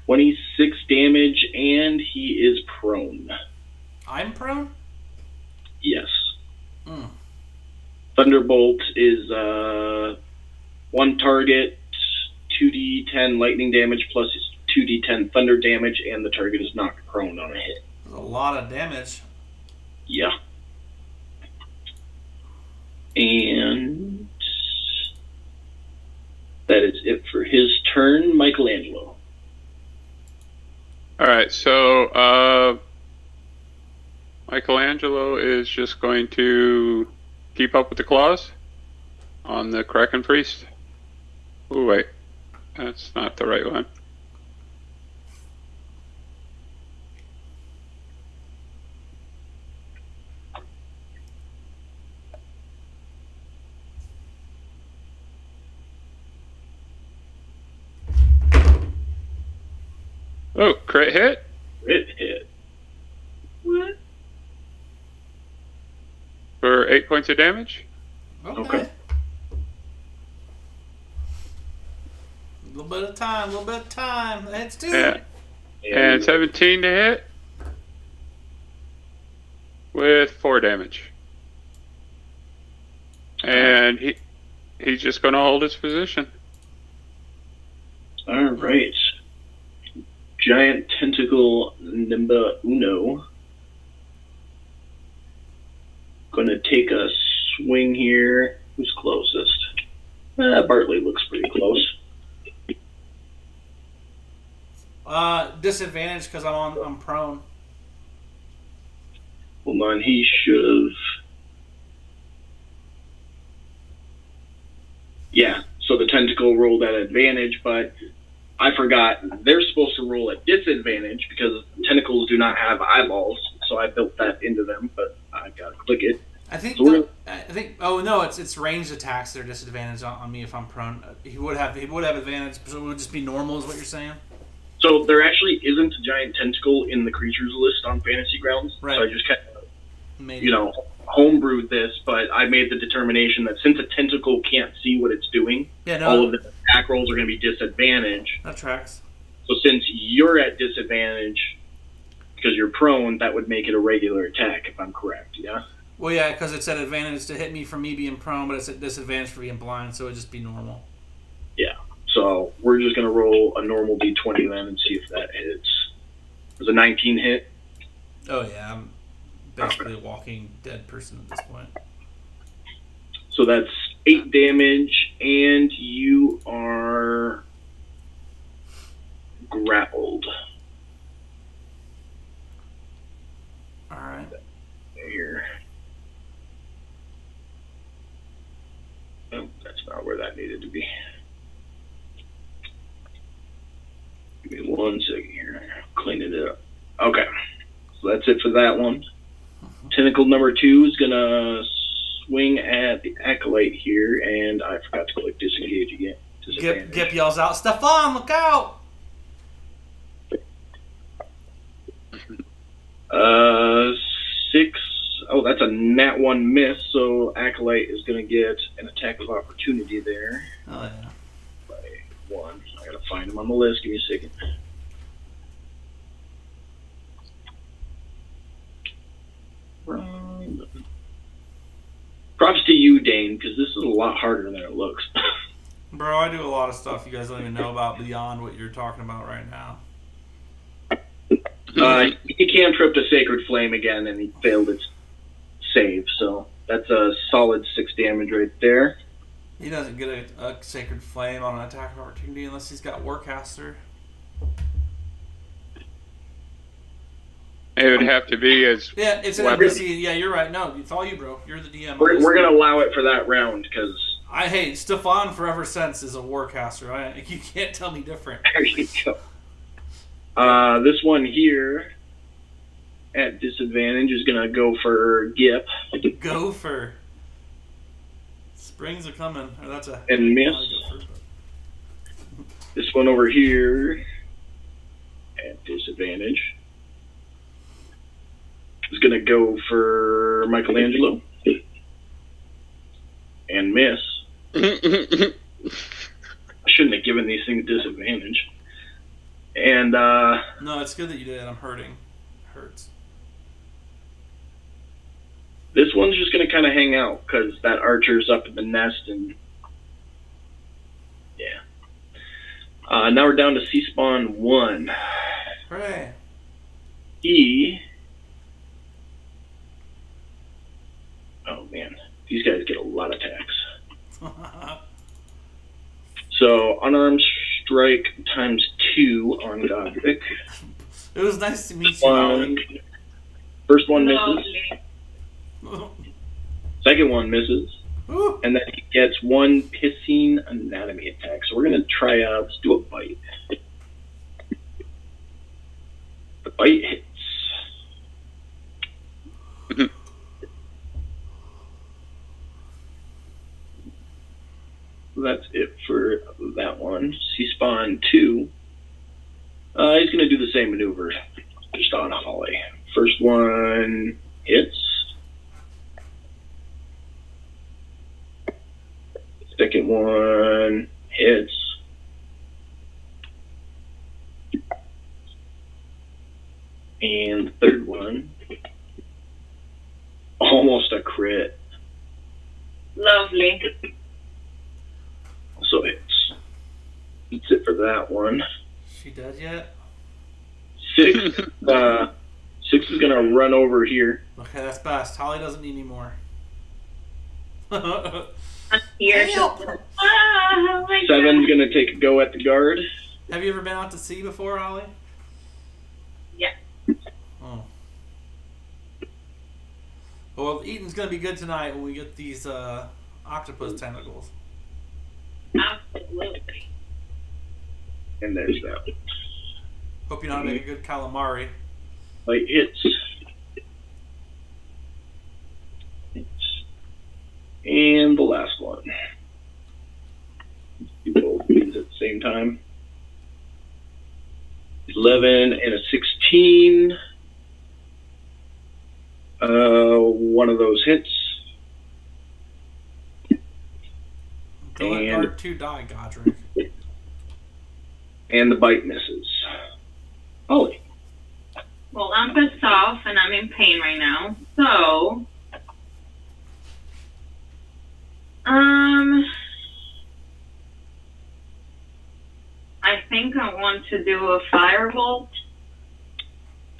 26 damage, and he is prone. I'm prone? Yes. Thunderbolt is one target, 2d10 lightning damage plus 2d10 thunder damage, and the target is knocked prone on a hit. That's a lot of damage. Yeah. And that is it for his turn. Michelangelo. All right, so Michelangelo is just going to keep up with the claws on the Kraken Priest. Oh, wait. That's not the right one. Oh, crit hit? Crit hit. What? For 8 points of damage? Okay. Okay. A little bit of time. That's 2. Yeah. And 17 to hit? With 4 damage. And he's just going to hold his position. All right. Giant Tentacle Number Uno. Gonna take a swing here. Who's closest? Bartley looks pretty close. Disadvantage because I'm prone. Hold on, he should have. Yeah, so the tentacle rolled at advantage, but I forgot they're supposed to roll at disadvantage because tentacles do not have eyeballs, so I built that into them, but I gotta click it. I think. So Oh no, it's ranged attacks that are disadvantage on me if I'm prone. He would have advantage, so it would just be normal, is what you're saying. So there actually isn't a giant tentacle in the creatures list on Fantasy Grounds, Right. so I just kind of, Maybe. homebrewed this, but I made the determination that since a tentacle can't see what it's doing, Yeah, no. all of the attack rolls are going to be disadvantage. That tracks. So since you're at disadvantage because you're prone, that would make it a regular attack, if I'm correct, yeah? Well, yeah, because it's at advantage to hit me for me being prone, but it's at disadvantage for being blind, so it'd just be normal. Yeah. So we're just going to roll a normal d20 then and see if that hits. Does a 19 hit? Oh yeah, I'm basically a walking dead person at this point. So that's 8 damage, and you are grappled. All right. Here. Oh, that's not where that needed to be. Give me 1 second here. Clean it up. Okay. So that's it for that one. Tentacle number 2 is going to swing at the Acolyte here, and I forgot to click disengage again. Gip yells out, "Stefan, look out!" 6. Oh, that's a nat 1 miss, so Acolyte is going to get an attack of opportunity there. Oh, yeah. By 1. I got to find him on the list. Give me a second. Props to you, Dane, because this is a lot harder than it looks. Bro, I do a lot of stuff you guys don't even know about beyond what you're talking about right now. He cantripped a Sacred Flame again, and he failed its save, so that's a solid 6 damage right there. He doesn't get a Sacred Flame on an attack of opportunity unless he's got Warcaster. It would have to be as Yeah, it's an weapon. NPC. Yeah, you're right. No, it's all you, bro. You're the DM. We're going to allow it for that round, because... Hey, Stefan Forever Sense is a Warcaster. You can't tell me different. There you go. This one here, at disadvantage, is going to go for Gip. Gopher. Springs are coming. Or that's a... And miss. Gopher, This one over here, at disadvantage, is going to go for Michelangelo. And miss. I shouldn't have given these things disadvantage. And, No, it's good that you did. I'm hurting. It hurts. this one's just going to kind of hang out, because that archer's up in the nest, and... Yeah. Now we're down to C-Spawn 1. Hooray. He... Oh, man. These guys get a lot of attacks. So, unarmed strike times 2 on Godric. It was nice to meet you, Ollie. First one misses. Lovely. Second one misses. Ooh. And then he gets 1 Pissing Anatomy attack. So we're going to try out, let's do a bite. The bite hits. That's it for that one. C-Spawn 2. He's going to do the same maneuver, just on Holly. First one hits. Second one hits. And the third one, almost a crit. Lovely. Also hits. That's it for that one. She dead yet? 6. 6 is gonna run over here. Okay, that's best. Holly doesn't need any more. I'm here. Help! Oh my 7's God. gonna take a go at the guard. Have you ever been out to sea before, Holly? Yeah. Oh. Well, eating's gonna be good tonight when we get these octopus tentacles. Absolutely. And there's that. Hope you know how to make a good calamari. Light hits. And the last one. Do both these at the same time. 11 and a 16. One of those hits. Don't let And- guard 2 die, Godric. And the bite misses. Ollie. Well, I'm pissed off and I'm in pain right now. So, I think I want to do a firebolt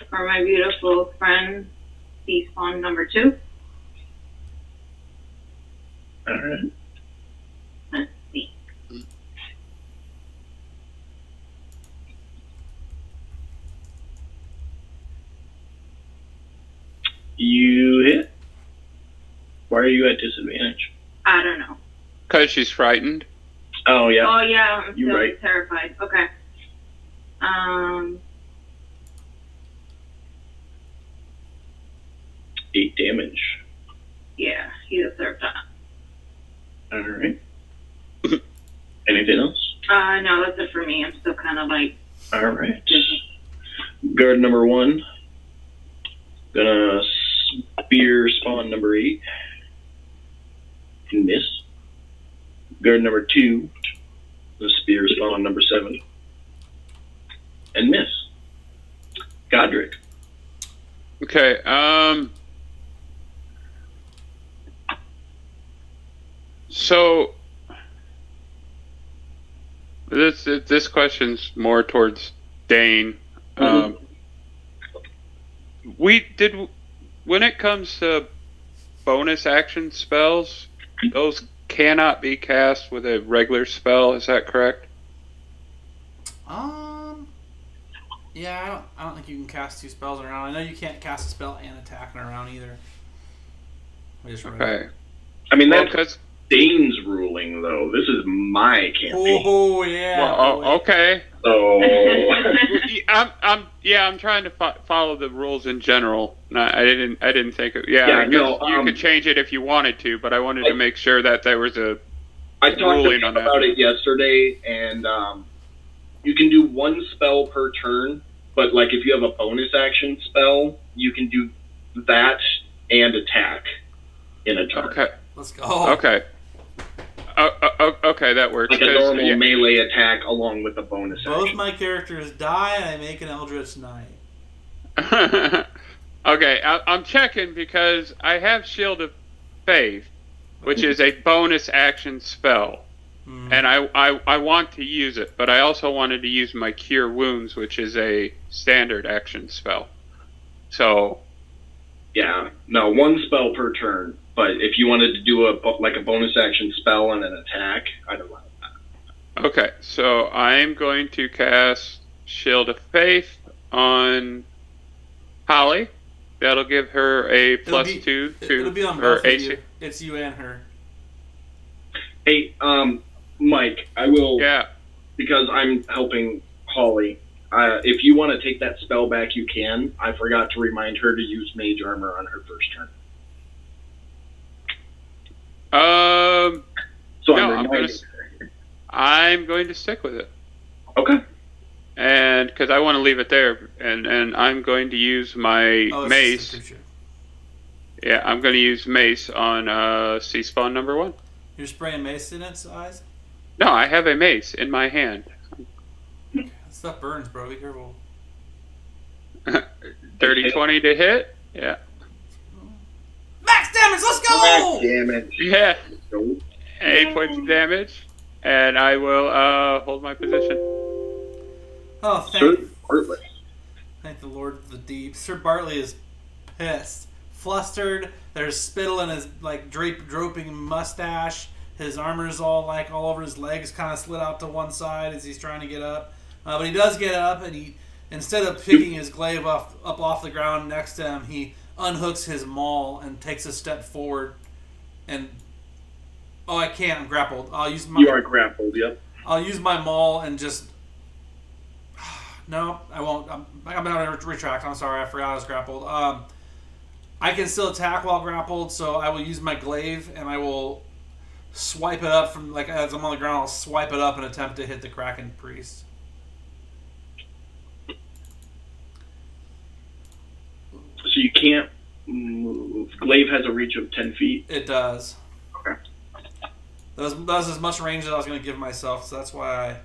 for my beautiful friend, C-Spawn number 2. Alright. Let's see. You hit. Why are you at disadvantage? I don't know. Because she's frightened. Oh, yeah. Oh yeah, I'm You're still right. terrified. Okay. 8 damage. Yeah, he deserved that. Alright. Anything else? No, that's it for me. I'm still kind of like Alright. dizzy. Guard number 1. Gonna spear spawn number 8. And miss. Guard number 2. The spear spawn number 7. And miss. Godric. Okay. So this question's more towards Dane. When it comes to bonus action spells, those cannot be cast with a regular spell. Is that correct? Yeah, I don't think you can cast 2 spells in a round. I know you can't cast a spell and attack in a round either. I just read it. Okay. I mean, that's Dane's ruling, though. This is my campaign. Oh yeah. Well, okay. So I'm trying to follow the rules in general. No, I didn't think it. Yeah, I guess you could change it if you wanted to, but I wanted to make sure that there was a I talked ruling on that. about it yesterday, and you can do 1 spell per turn, but like if you have a bonus action spell, you can do that and attack in a turn. Okay. Let's go. Okay. Okay, that works. Like a normal melee attack along with a bonus Both action. my characters die, and I make an Eldritch Knight. Okay, I'm checking because I have Shield of Faith, which is a bonus action spell. And I want to use it, but I also wanted to use my Cure Wounds, which is a standard action spell. So... Yeah, no, 1 spell per turn. But if you wanted to do a bonus action spell and an attack, I'd allow that. Okay, so I'm going to cast Shield of Faith on Holly. That'll give her a +2 to it'll be on her both of AC. you. It's you and her. Hey, Mike, I will... Yeah. Because I'm helping Holly, if you want to take that spell back, you can. I forgot to remind her to use Mage Armor on her first turn. So I'm going to stick with it. Okay. And because I want to leave it there, and I'm going to use my mace. Yeah, I'm going to use mace on sea spawn number 1. You're spraying mace in its eyes? No, I have a mace in my hand. That stuff burns, bro. Be careful. 30-20 to hit. Yeah. Max damage. Let's go. Max damage. Yeah. 8 points of damage, and I will hold my position. Oh, thank the Lord of the Deep. Sir Bartley is pissed, flustered. There's spittle in his drooping mustache. His armor's all over his legs, kind of slid out to one side as he's trying to get up. But he does get up, and he, instead of picking his glaive up off the ground next to him, he unhooks his maul and takes a step forward. And I can't. I'm grappled. You are grappled. Yep. I'll use my maul and just. No, I won't. I'm going to retract. I'm sorry. I forgot I was grappled. I can still attack while grappled, so I will use my glaive and I will swipe it up from as I'm on the ground. I'll swipe it up and attempt to hit the Kraken Priest. So you can't move. Glaive has a reach of 10 feet. It does. Okay. That was as much range as I was going to give myself, so that's why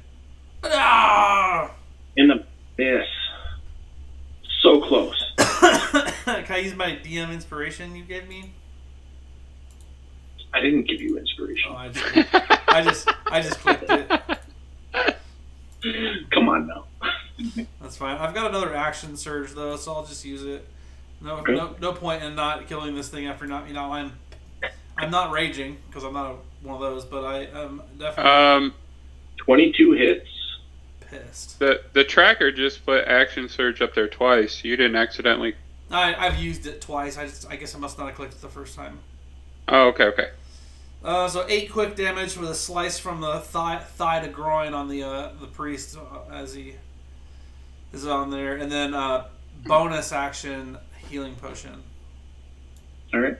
I. In the abyss. So close. Can I use my DM inspiration you gave me? I didn't give you inspiration. Oh, I just clicked it. Come on now. That's fine. I've got another action surge though, so I'll just use it. No point in not killing this thing after not. I'm not raging because I'm not one of those, but I am definitely 22 hits. Pissed. The tracker just put action surge up there twice. You didn't accidentally. I've used it twice. I guess I must not have clicked it the first time. Oh, okay. So 8 quick damage with a slice from the thigh to groin on the priest as he is on there, and then bonus action healing potion. All right.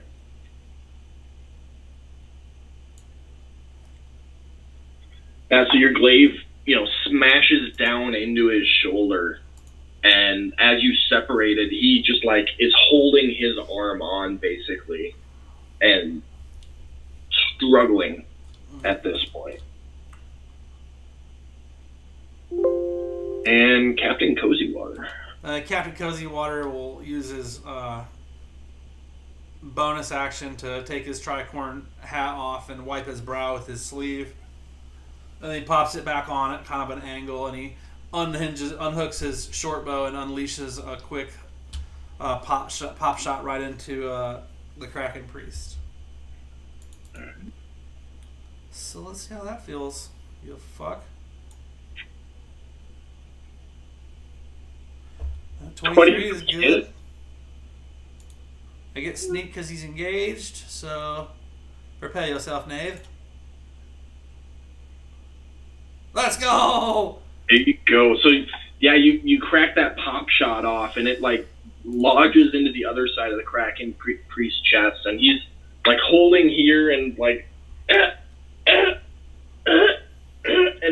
So your glaive, smashes down into his shoulder, And as you separated, he just like is holding his arm on basically and struggling at this point. And Captain Cozy Water. Captain Cozy Water will use his bonus action to take his tricorn hat off and wipe his brow with his sleeve. And then he pops it back on at kind of an angle, and he unhooks his short bow and unleashes a quick pop shot right into the Kraken Priest. So let's see how that feels. You fuck. 23 is good. I get sneak because he's engaged, so prepare yourself, knave. Let's go! There you go. So, yeah, you crack that pop shot off, and it, like, lodges into the other side of the Kraken Priest's chest, and he's, like, holding here and, like, and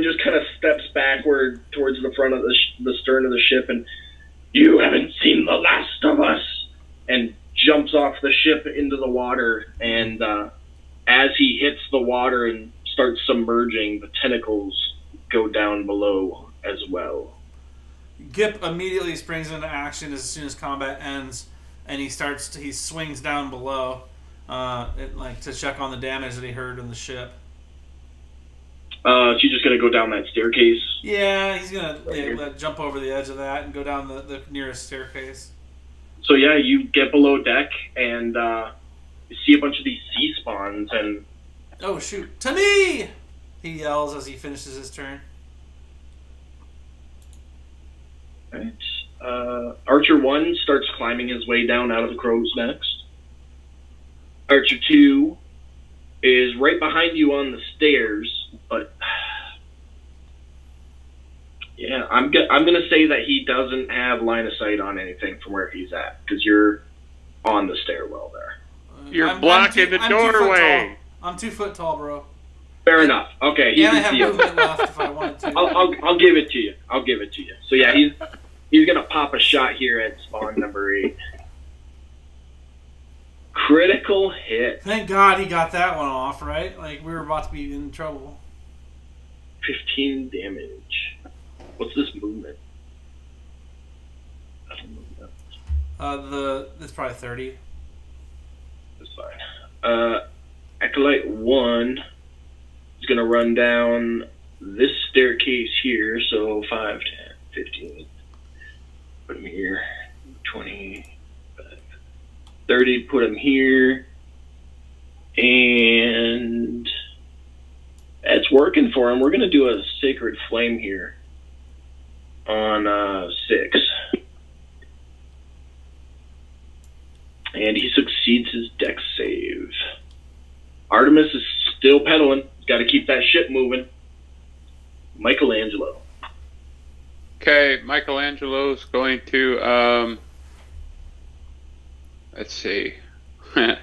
just kind of steps backward towards the front of the stern of the ship, and you haven't seen the last of us, and jumps off the ship into the water, and as he hits the water and starts submerging, the tentacles go down below as well. Gip immediately springs into action as soon as combat ends, and he swings down below, to check on the damage that he heard in the ship. She's just gonna go down that staircase. Yeah, he's gonna jump over the edge of that and go down the nearest staircase. So yeah, you get below deck and you see a bunch of these sea spawns and... Oh shoot, to me! He yells as he finishes his turn. Alright. Archer 1 starts climbing his way down out of the crow's next. Archer 2 is right behind you on the stairs, but... Yeah, I'm gonna say that he doesn't have line of sight on anything from where he's at, because you're on the stairwell there. You're blocking the doorway. I'm 2 foot tall, bro. Fair enough. Okay, he and I can have see you. movement left if I wanted to. I'll give it to you. I'll give it to you. So yeah, he's gonna pop a shot here at spawn number 8. Critical hit. Thank God he got that one off, right? Like we were about to be in trouble. 15 damage. What's this movement? I don't know that. It's probably 30. That's fine. Acolyte 1 is going to run down this staircase here, so 5, 10, 15. Put him here. 20, 30, put him here. And it's working for him. We're going to do a Sacred Flame here on 6. And he succeeds his dex save. Artemis is still pedaling. Got to keep that ship moving. Michelangelo. Okay, Michelangelo's going to, let's see. I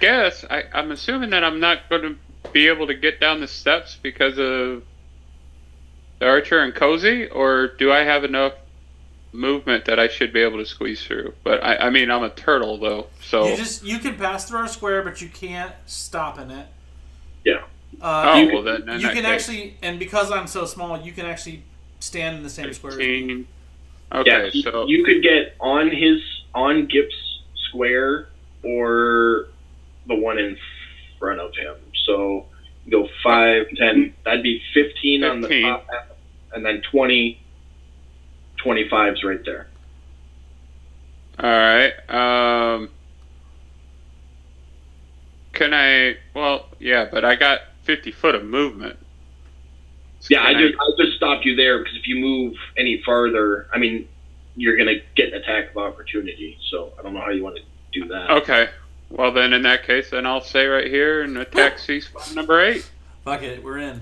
guess, I'm assuming that I'm not going to be able to get down the steps because of the Archer and Cozy, or do I have enough movement that I should be able to squeeze through? But I mean, I'm a turtle though, so you can pass through our square, but you can't stop in it. Yeah. Well then you can actually, and because I'm so small, you can actually stand in the same square. 15. Okay, yeah, so you could get on Gip's square or the one in front of him. So you go 5, 10. That'd be 15 on the top, and then 20. 25's right there. All right. Can I? Well, yeah, but I got 50 foot of movement. So yeah, I just stopped you there because if you move any farther, I mean, you're gonna get an attack of opportunity. So I don't know how you want to do that. Okay. Well, then in that case, then I'll stay right here and attack C spot number 8. Fuck it, we're in.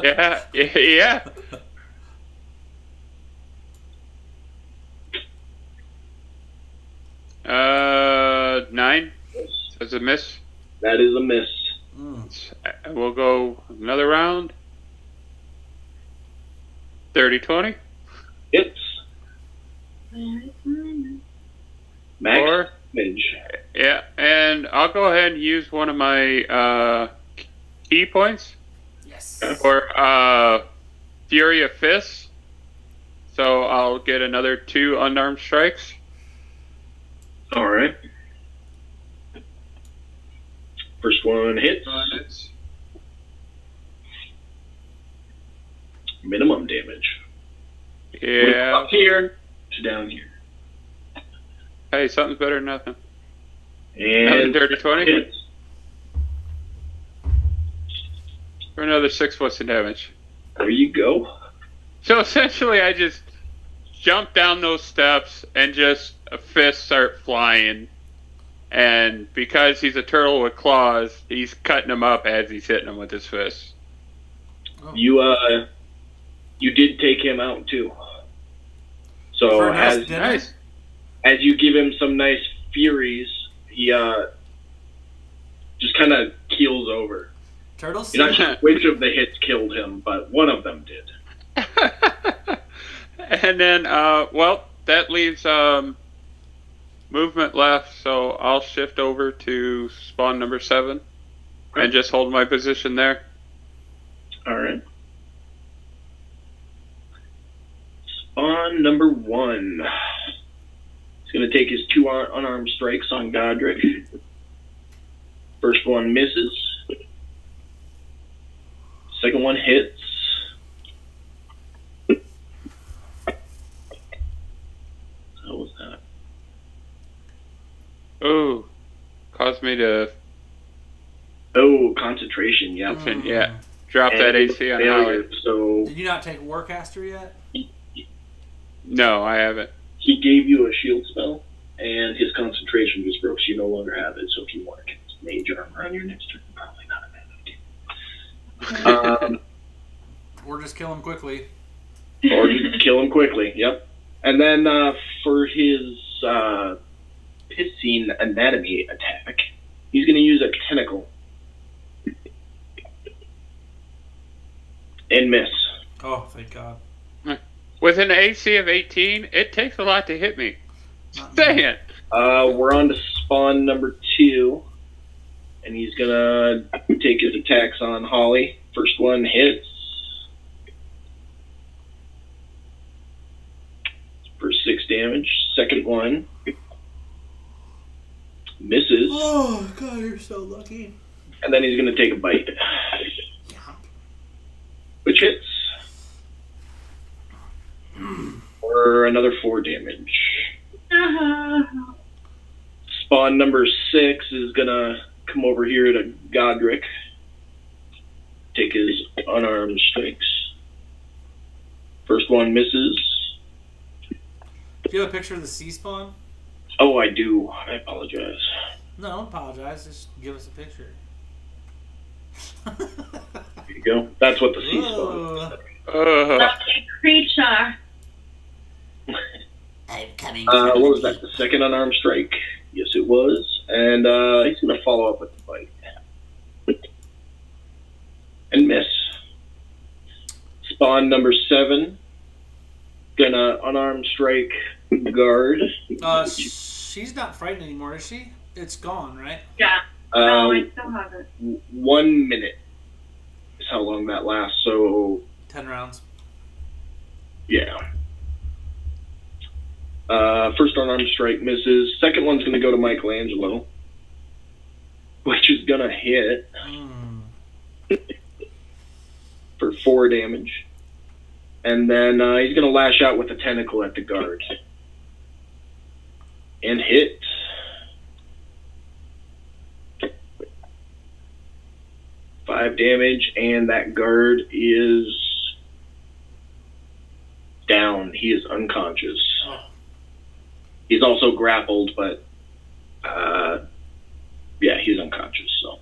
Yeah. 9. That's a miss. That is a miss. We'll go another round. 30-20. Hits. Max Or- damage. Yeah, and I'll go ahead and use one of my key points Yes. for Fury of Fists. So I'll get another 2 unarmed strikes. All right. First one hits. Minimum damage. Yeah. Up here to down here. Hey, something's better than nothing. Another And dirty 20 hits. for another 6 points of damage. There you go. So essentially, I just jump down those steps and just fists start flying. And because he's a turtle with claws, he's cutting them up as he's hitting them with his fists. Oh. You did take him out too. So For a nice as dinner? Nice. as you give him some nice furies, he just kind of keels over. Turtles? You're not sure which of the hits killed him, but one of them did. And then, well, that leaves movement left, so I'll shift over to spawn number 7 and just hold my position there. All right. Spawn number 1. He's going to take his 2 unarmed strikes on Godric. First one misses. Second one hits. How was that? Oh, caused me to Oh, concentration, yeah. yeah, drop that AC on failure. Howard. So Did you not take Warcaster yet? No, I haven't. he gave you a shield spell, and his concentration just broke, so you no longer have it. So if you want to cast mage armor on your next turn, probably not a bad idea. Or just kill him quickly. Or just kill him quickly, yep. And then for his Piscine Anatomy attack, he's going to use a tentacle. And miss. Oh, thank God. With an AC of 18, it takes a lot to hit me. Not Dang me. it. We're on to spawn number 2. And he's going to take his attacks on Holly. First one hits. For 6 damage. Second one misses. Oh, God, you're so lucky. And then he's going to take a bite. Which hits. For another 4 damage. Spawn number 6 is going to come over here to Godric. Take his unarmed strikes. First one misses. Do you have a picture of the sea spawn? Oh, I do. I apologize. No, don't apologize. Just give us a picture. Here you go. That's what the sea spawn is. Lovely creature. I'm coming. What was that? The second unarmed strike? Yes, it was. And he's going to follow up with the bite. And miss. Spawn number 7. Gonna unarmed strike guard. She's not frightened anymore, is she? It's gone, right? Yeah. No, I still have it. 1 minute is how long that lasts. So 10 rounds. yeah. First unarmed strike misses. Second one's going to go to Michelangelo, which is going to hit for 4 damage. And then he's going to lash out with a tentacle at the guard. And hit. Five damage, and that guard is down. He is unconscious. Oh. He's also grappled, but yeah, he's unconscious. So,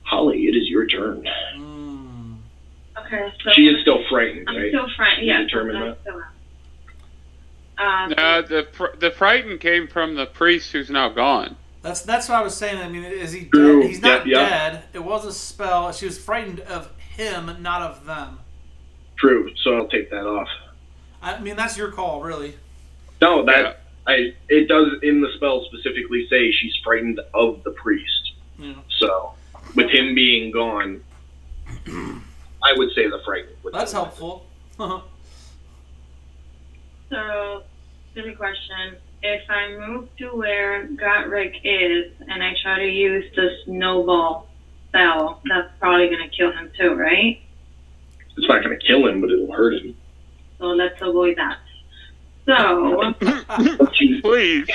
Holly, it is your turn. Okay, so She is still frightened, I'm right? still frightened. You Yeah, determined I that? still am. The frighten came from the priest who's now gone. That's what I was saying. I mean, is he True. dead? He's not Yep. dead. It was a spell. She was frightened of him, not of them. True. So I'll take that off. I mean, that's your call, really. No, it does in the spell specifically say she's frightened of the priest. Yeah. So with him being gone, I would say the frightened. That's helpful. So, silly question. If I move to where Gotrick is and I try to use the snowball spell, that's probably going to kill him too, right? It's not going to kill him, but it'll hurt him. So let's avoid that. So, Please.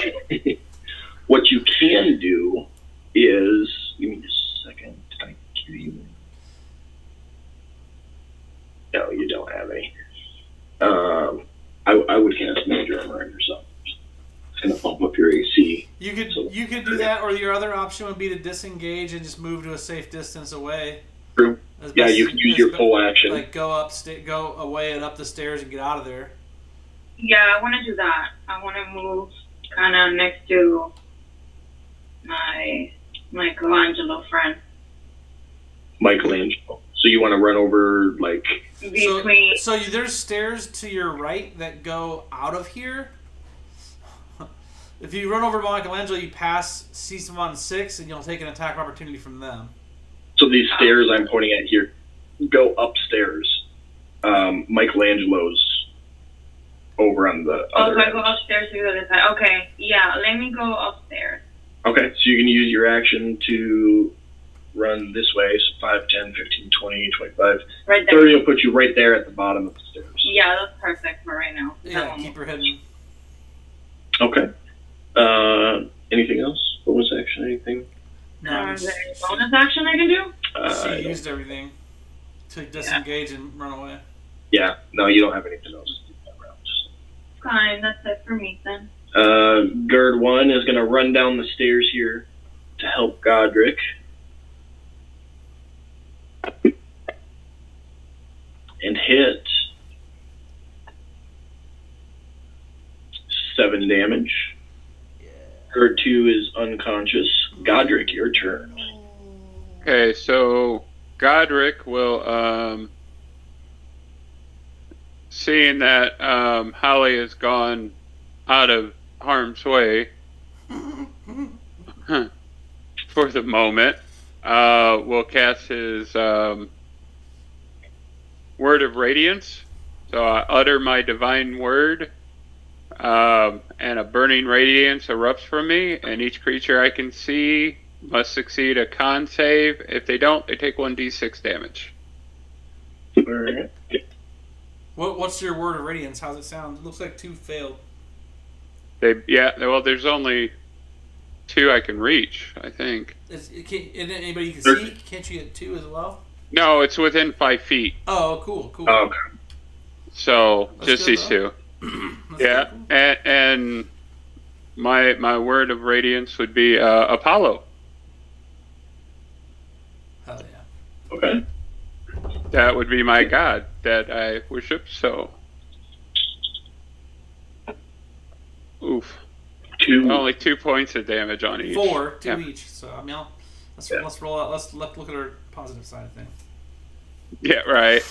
What you can do is, give me just a second. Did I give you? No, you don't have any. I would cast Major Armor on yourself. It's going to bump up your AC. You could do that, or your other option would be to disengage and just move to a safe distance away. True. Yeah, you can use your full action. Like go away and up the stairs and get out of there. yeah, I want to do that. I want to move kind of next to my Michelangelo friend. Michelangelo. So you want to run over, like... Between... So there's stairs to your right that go out of here. If you run over Michelangelo, you pass Season 6, and you'll take an attack opportunity from them. So these stairs I'm pointing at here go upstairs. Michelangelo's over on the other so I end. go upstairs to the other side. Okay, yeah, let me go upstairs. Okay, so you can use your action to run this way. So 5, 10, 15, 20, 25. Right there. 30 will put you right there at the bottom of the stairs. Yeah, that's perfect for right now. Yeah, keep her hidden. Okay. Anything else? Bonus action? Anything? No, Is there any bonus action I can do? she used everything to disengage and run away. Yeah, no, you don't have anything else to do that round. Fine, that's it for me then. Gerd 1 is going to run down the stairs here to help Godric. And hit 7 damage. Gerd 2 is unconscious. Godric, your turn. Okay, so Godric will, seeing that Holly has gone out of harm's way for the moment, will cast his Word of Radiance. So I utter my divine word, and a burning radiance erupts from me, and each creature I can see must succeed a con save. If they don't, they take 1d6 damage. Alright. What's your word of radiance? How's it sound? It looks like 2 failed. Well, there's only 2 I can reach, I think. Anybody you can see? Can't you get 2 as well? No, it's within 5 feet. Oh, cool. Oh, okay. So, That's just good, these though. 2. That's Yeah, cool. and my word of radiance would be Apollo. Hell yeah. Okay. That would be my god that I worship, so... Oof. 2. Only 2 points of damage on each. 4, 2 Yeah. each. So I mean, let's roll out. Let's look at our positive side of things. Yeah, right.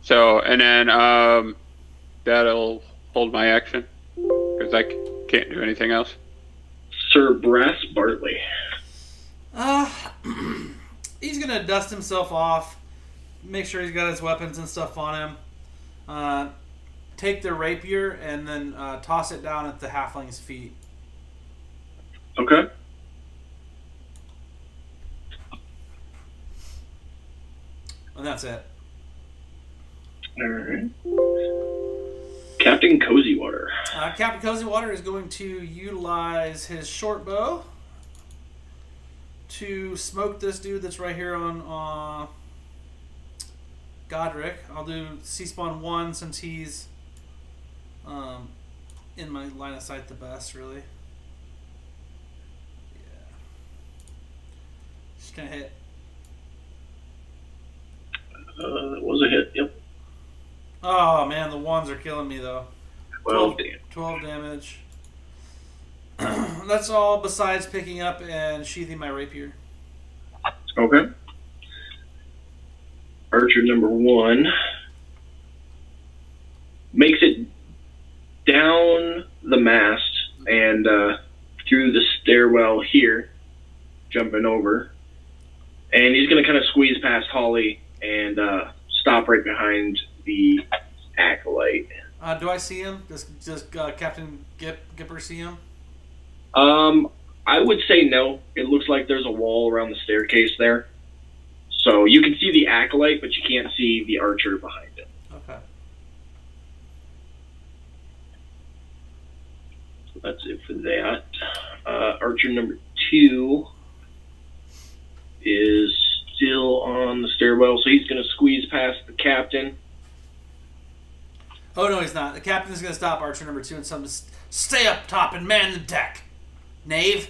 So, and then that'll hold my action, because I can't do anything else. Sir Brass Bartley. He's gonna dust himself off, make sure he's got his weapons and stuff on him. Take the rapier and then toss it down at the halfling's feet. Okay. And that's it. Alright. Captain Cozywater. Captain Cozywater is going to utilize his short bow to smoke this dude that's right here on Godric. I'll do C-Spawn 1 since he's in my line of sight the best, really. Yeah. Just gonna hit. That was a hit, yep. Oh man, the 1s are killing me though. 12 damage. 12 damage. That's all besides picking up and sheathing my rapier. Okay. Archer number 1 makes it down the mast and through the stairwell here, jumping over. And he's going to kind of squeeze past Holly and stop right behind the acolyte. Do I see him? Does Captain Gipper see him? I would say no. It looks like there's a wall around the staircase there. So you can see the acolyte, but you can't see the archer behind it. Okay. So that's it for that. Archer number 2 is still on the stairwell, so he's going to squeeze past the captain. Oh, no, he's not. The captain's going to stop Archer number 2 and tell him to stay up top and man the deck. Knave.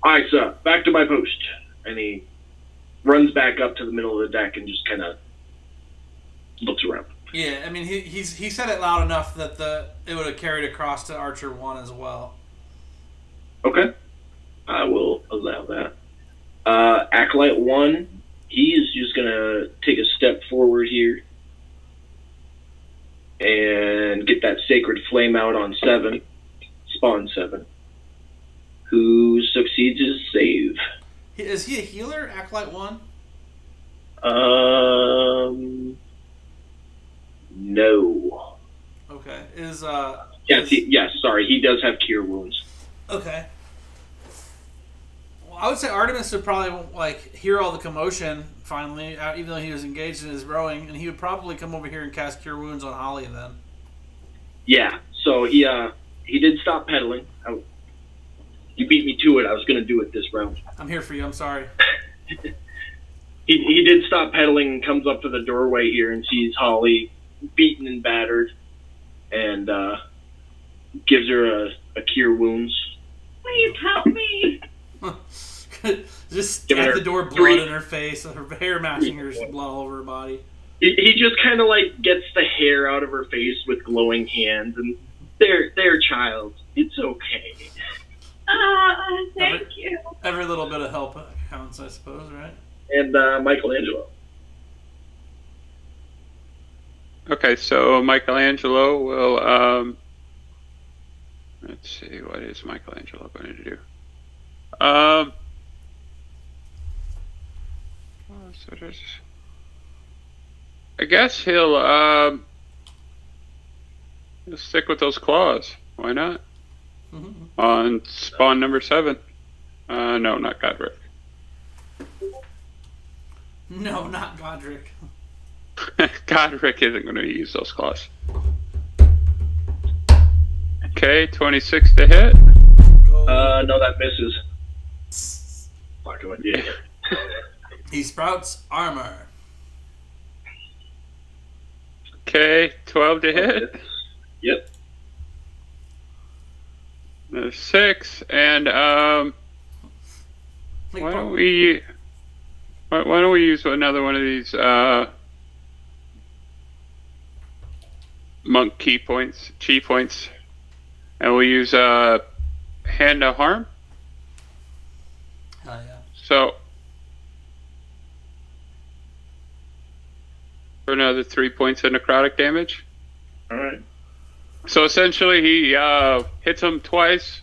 Aye, sir. Back to my post. And he runs back up to the middle of the deck and just kind of looks around. Yeah, I mean, he said it loud enough that it would have carried across to Archer 1 as well. Okay. I will allow that. Acolyte 1, he is just going to take a step forward here and get that sacred flame out on 7, spawn 7, who succeeds his save. Is he a healer, Acolyte 1? No. Okay. Yes, sorry, he does have cure wounds. Okay. Well, I would say Artemis would probably hear all the commotion finally, even though he was engaged in his rowing, and he would probably come over here and cast Cure Wounds on Holly then. Yeah, so he did stop pedaling. You beat me to it. I was going to do it this round. I'm here for you. I'm sorry. He did stop pedaling and comes up to the doorway here and sees Holly beaten and battered and gives her a Cure Wounds. Please help me. Just at the door, blood in her face, her hair matching her blood all over her body. He just kind of gets the hair out of her face with glowing hands and there, child, it's okay. Thank you. Every little bit of help counts, I suppose, right? And Michelangelo. Okay, so Michelangelo will, let's see, what is Michelangelo going to do? I guess he'll stick with those claws. Why not? Mm-hmm. On spawn number 7. No, not Godric. No, not Godric. Godric isn't going to use those claws. Okay, 26 to hit. No, that misses. Fuck with you. He sprouts armor. Okay, 12 to hit. Yep. 6, and why don't we use another one of these monk chi points, and we'll use hand to harm. Hell yeah. So for another 3 points of necrotic damage. All right. So essentially, he hits him twice,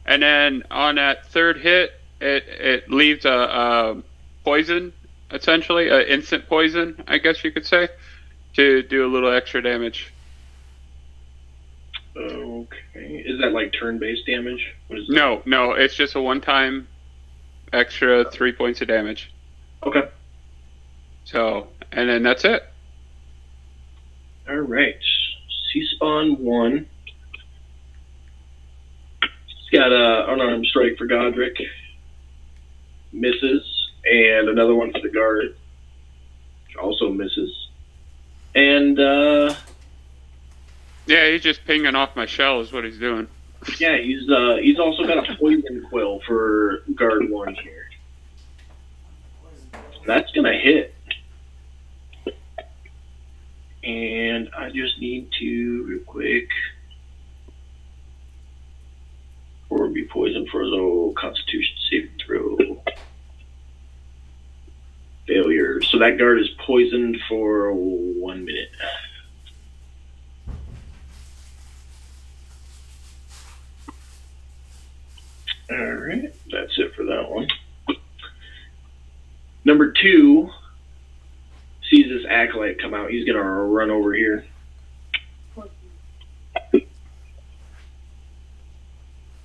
and then on that third hit, it leaves a poison, essentially, an instant poison, I guess you could say, to do a little extra damage. Okay. Is that turn-based damage? What is that? No, it's just a one-time extra 3 points of damage. Okay. So, and then that's it. All right. C-Spawn 1. He's got an unarmed strike for Godric. Misses. And another one for the guard. Which also misses. And, yeah, he's just pinging off my shell is what he's doing. yeah, he's also got a poison quill for guard 1 here. That's going to hit. And I just need to, real quick, or be poisoned for the Constitution saving throw. Failure. So that guard is poisoned for 1 minute. Alright, that's it for that one. Number 2 sees this acolyte come out. He's going to run over here.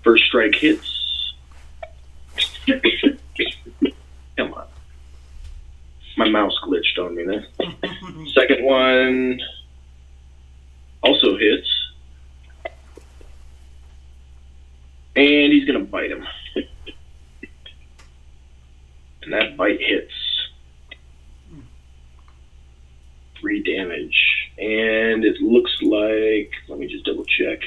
First strike hits. Come on. My mouse glitched on me there. Second one also hits. And he's going to bite him. And that bite hits. 3 damage. And it looks like, let me just double check.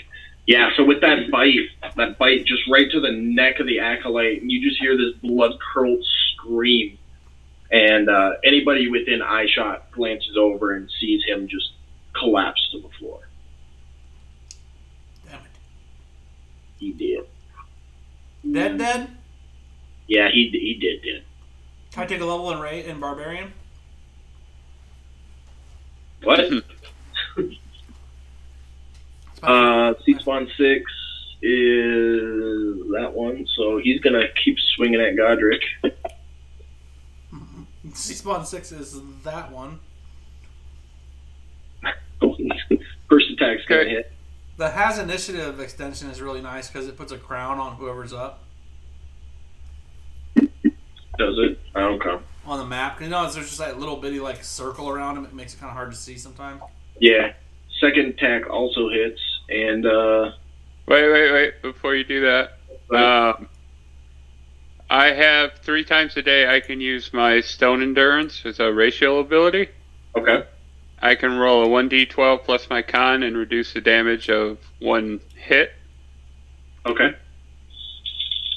Yeah, so with that bite just right to the neck of the acolyte, and you just hear this blood-curdled scream. And anybody within eyeshot glances over and sees him just collapse to the floor. Damn it. He did. Dead? Yeah, he did. Can I take a level in Barbarian? What? C-Spawn 6 is that one, so he's going to keep swinging at Godric. C-Spawn 6 is that one. First attack's going to hit. The Has Initiative extension is really nice because it puts a crown on whoever's up. Does it? I don't know. On the map. You know, there's just that little bitty like circle around him. It makes it kind of hard to see sometimes. Yeah. Second attack also hits, and Wait. Before you do that, I have 3 times a day I can use my Stone Endurance as a racial ability. Okay. I can roll a 1d12 plus my con and reduce the damage of 1 hit. Okay.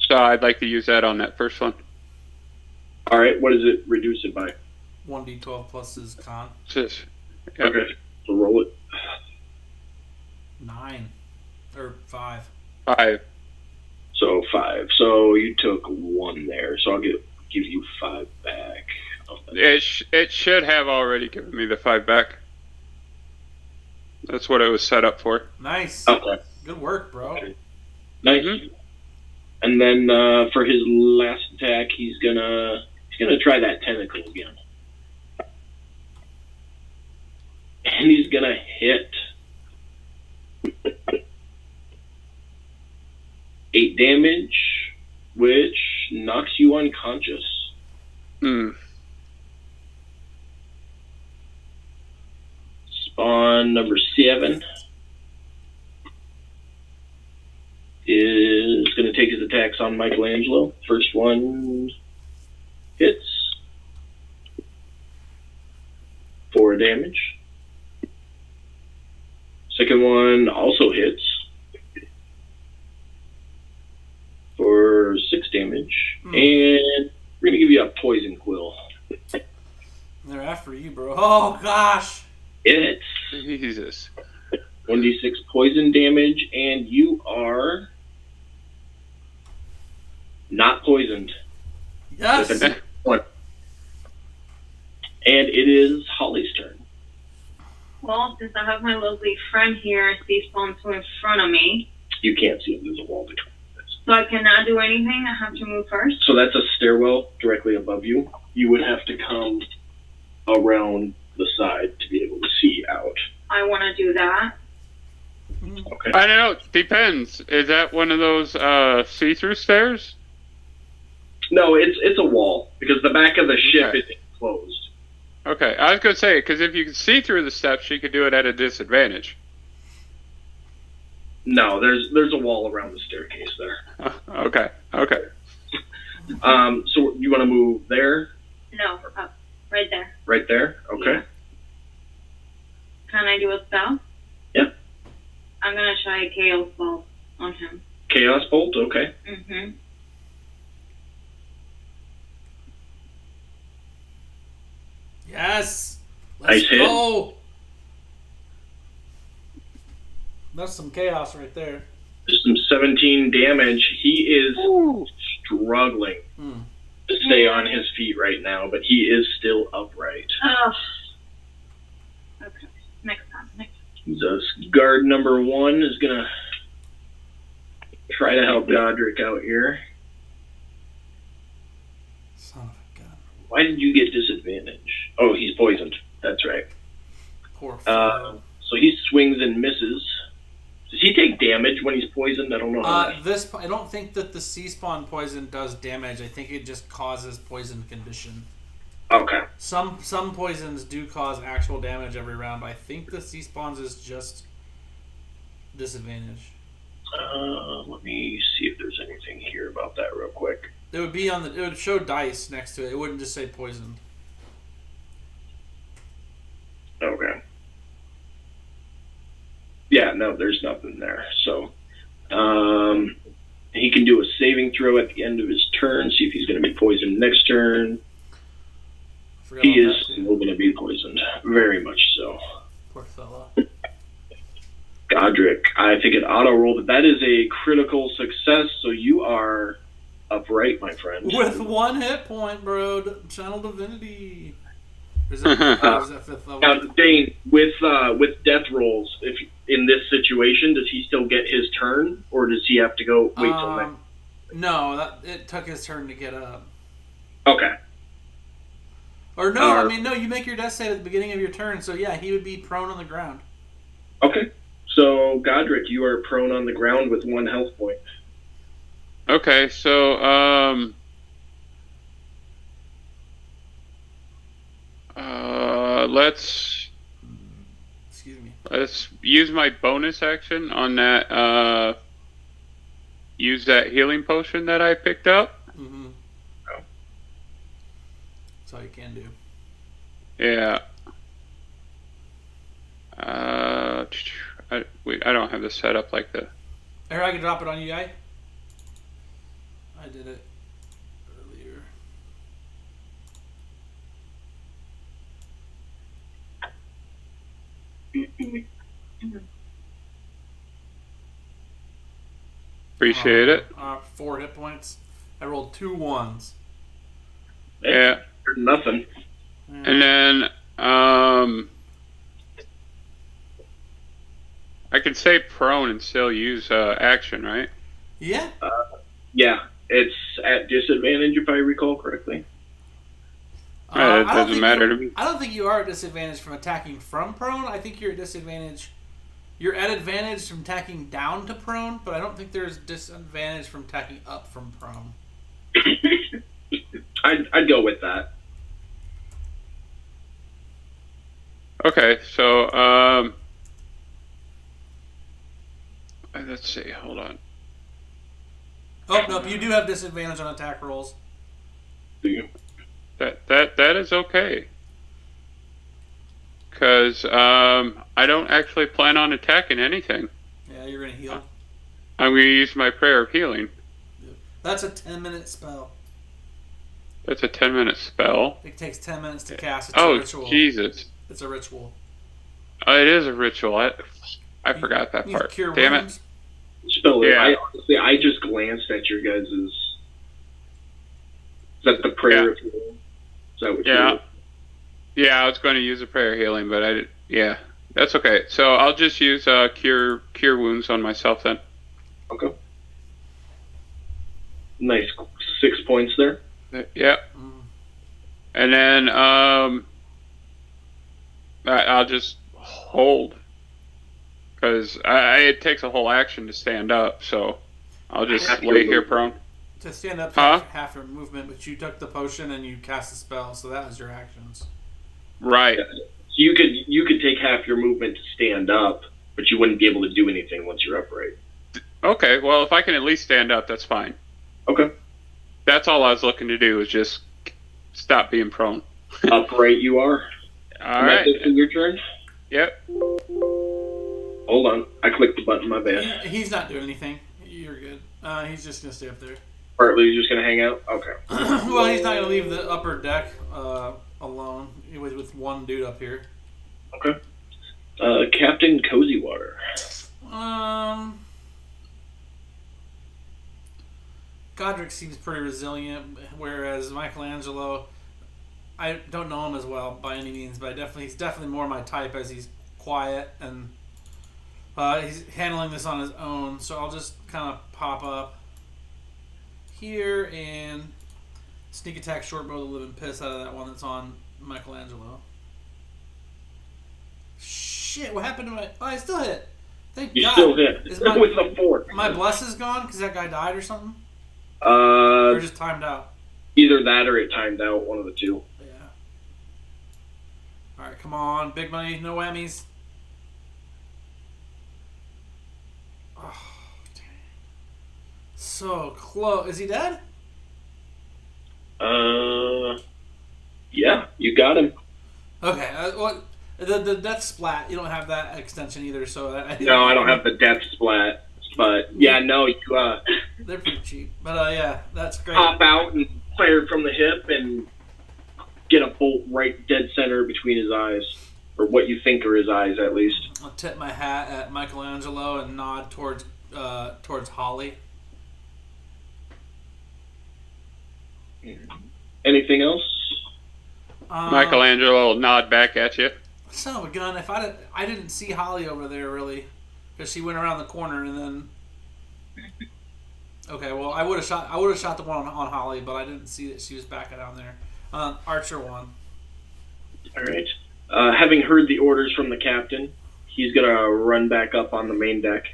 So I'd like to use that on that first one. All right. What does it reduce it by? 1d12 plus his con. Yep. Okay. So roll it. 9. Or 5. 5. So 5. So you took 1 there. So I'll give you 5 back. It should have already given me the 5 back. That's what it was set up for. Nice. Okay. Good work, bro. Okay. Nice. Mm-hmm. And then for his last attack, he's gonna try that tentacle again, and he's gonna hit 8 damage, which knocks you unconscious. Spawn number 7 is going to take his attacks on Michelangelo. First one hits. 4 damage. Second one also hits. For 6 damage. And we're going to give you a poison quill. They're after you, bro. Oh, gosh. It's Jesus. 1d6 poison damage, and you are not poisoned. Yes. With a one. And it is Holly's turn. Well, since I have my lovely friend here, C-Spawn in front of me. You can't see him. There's a wall between us. So I cannot do anything? I have to move first? So that's a stairwell directly above you. You would have to come around the side to be able to see out. I want to do that. Okay. I don't know. Depends. Is that one of those see-through stairs? No, it's a wall because the back of the ship is enclosed. Okay, I was going to say, because if you can see through the steps, you could do it at a disadvantage. No, there's a wall around the staircase there. Okay. So you want to move there? No, up. Right there. Right there? Okay. Yeah. Can I do a spell? Yeah. I'm going to try a Chaos Bolt on him. Chaos Bolt? Okay. Mm-hmm. Yes. Let's Nice hit. go. That's some chaos right there. Just some 17 damage. He is struggling to stay on his feet right now, but he is still upright. Oh. Okay. Next time. So guard number 1 is going to try to help Godric out here. Son of a gun. Why did you get disadvantage? Oh, he's poisoned. That's right. Poor fellow. So he swings and misses. Does he take damage when he's poisoned? I don't know. I don't think that the sea spawn poison does damage. I think it just causes poison condition. Okay. Some poisons do cause actual damage every round, but I think the sea spawns is just disadvantage. Let me see if there's anything here about that real quick. It would be it would show dice next to it. It wouldn't just say poisoned. Okay. Yeah, no, there's nothing there. So, he can do a saving throw at the end of his turn, see if he's going to be poisoned next turn. He is still going to be poisoned. Very much so. Poor fella. Godric, I think it auto-rolled. That is a critical success, so you are upright, my friend. With 1 hit point, bro. Channel Divinity. Is that fifth level? Now, Dane, with death rolls, if in this situation, does he still get his turn, or does he have to go wait till next? No, it took his turn to get up. Okay. Or no, no, you make your death save at the beginning of your turn, so yeah, he would be prone on the ground. Okay. So, Godric, you are prone on the ground with 1 health point. Okay, so, let's use my bonus action on that, use that healing potion that I picked up. Mm-hmm. Oh. That's all you can do. Yeah. I don't have this set up like the... Here, I can drop it on you, guy. I did it earlier. Appreciate it. 4 hit points. I rolled 2 1s. Yeah. Nothing. Yeah. And then, I can stay prone and still use action, right? Yeah. Yeah, it's at disadvantage if I recall correctly. It doesn't matter to me. I don't think you are at disadvantage from attacking from prone. I think you're at disadvantage. You're at advantage from attacking down to prone, but I don't think there's disadvantage from attacking up from prone. I'd go with that. Okay, so let's see. Hold on. Oh nope, you do have disadvantage on attack rolls. Do you? That is okay. Because I don't actually plan on attacking anything. Yeah, you're gonna heal. I'm gonna use my prayer of healing. That's a 10-minute spell. That's a 10-minute spell. It takes 10 minutes to cast. It's a ritual. Oh, Jesus. It's a ritual. Oh, it is a ritual. I forgot that part. Cure Damn wounds. it. Spell it. Yeah. I just glanced at your guys'... Is that the prayer of healing? Is that what Yeah. Yeah, I was going to use a prayer healing, but I did. Yeah, that's okay. So I'll just use cure wounds on myself then. Okay. Nice 6 points there. Yeah. And then I'll just hold because it takes a whole action to stand up, so I'll just lay here prone. To stand up, half your movement, but you took the potion and you cast the spell, so that was your actions. Right. So you could take half your movement to stand up, but you wouldn't be able to do anything once you're upright. Okay, well, if I can at least stand up, that's fine. Okay. That's all I was looking to do, is just stop being prone. Upright you are. All right. That's your turn? Yep. Hold on. I clicked the button, my bad. He's not doing anything. You're good. He's just going to stay up there. Partly you're just going to hang out? Okay. Well, he's not going to leave the upper deck alone with one dude up here. Okay. Captain Cozy Water. Godric seems pretty resilient, whereas Michelangelo, I don't know him as well by any means, but he's definitely more my type, as he's quiet and He's handling this on his own, so I'll just kind of pop up here and sneak attack short bow the living piss out of that one that's on Michelangelo. Shit, what happened to my... Oh, I still hit. Thank You God. still hit Is with the 4. my bless is gone because that guy died or something? Or just timed out? Either that or it timed out, one of the two. Yeah. Alright, come on. Big money, no whammies. Oh, dang. So close. Is he dead? Yeah, you got him. Okay. What? The death splat, you don't have that extension either, so... No, I don't have the death splat. But, yeah, no, you They're pretty cheap. But, yeah, that's great. pop out and fire from the hip and get a bolt right dead center between his eyes. Or what you think are his eyes, at least. I'll tip my hat at Michelangelo and nod towards Holly. Anything else? Michelangelo will nod back at you. Son of a gun! If I didn't see Holly over there really, because she went around the corner and then. Okay, well I would have shot the one on Holly, but I didn't see that she was back down there. Archer 1. All right. Having heard the orders from the captain, he's gonna run back up on the main deck.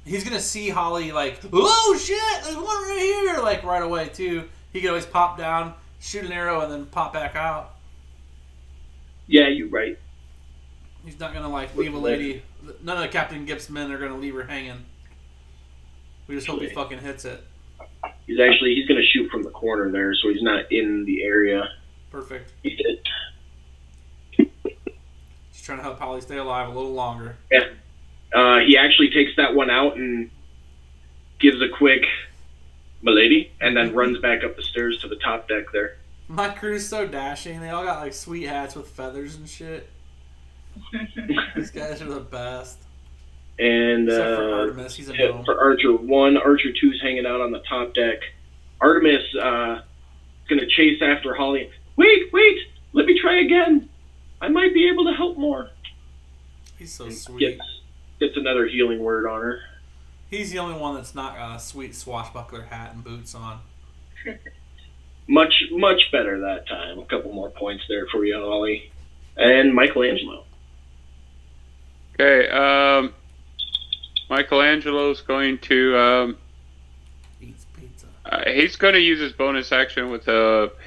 He's gonna see Holly like, oh shit! There's one right here! Like right away too. He could always pop down, shoot an arrow, and then pop back out. Yeah, you're right. He's not gonna like leave a lady. None of the Captain Gibbs men are gonna leave her hanging. We just hope he fucking hits it. He's gonna shoot from the corner there, so he's not in the area. Perfect. He did. Just trying to help Holly stay alive a little longer. Yeah. He actually takes that one out and gives a quick "milady," and then runs back up the stairs to the top deck there. My crew's so dashing. They all got like sweet hats with feathers and shit. These guys are the best. And Except for Artemis, he's a gnome. for Archer 1, Archer 2's hanging out on the top deck. Artemis is gonna chase after Holly. Wait! Let me try again. I might be able to help more. He's so sweet. Gets another healing word on her. He's the only one that's not got a sweet swashbuckler hat and boots on. Much better that time. A couple more points there for you, Holly. And Michelangelo. Okay, Michelangelo's going to, Eats pizza. he's going to use his bonus action with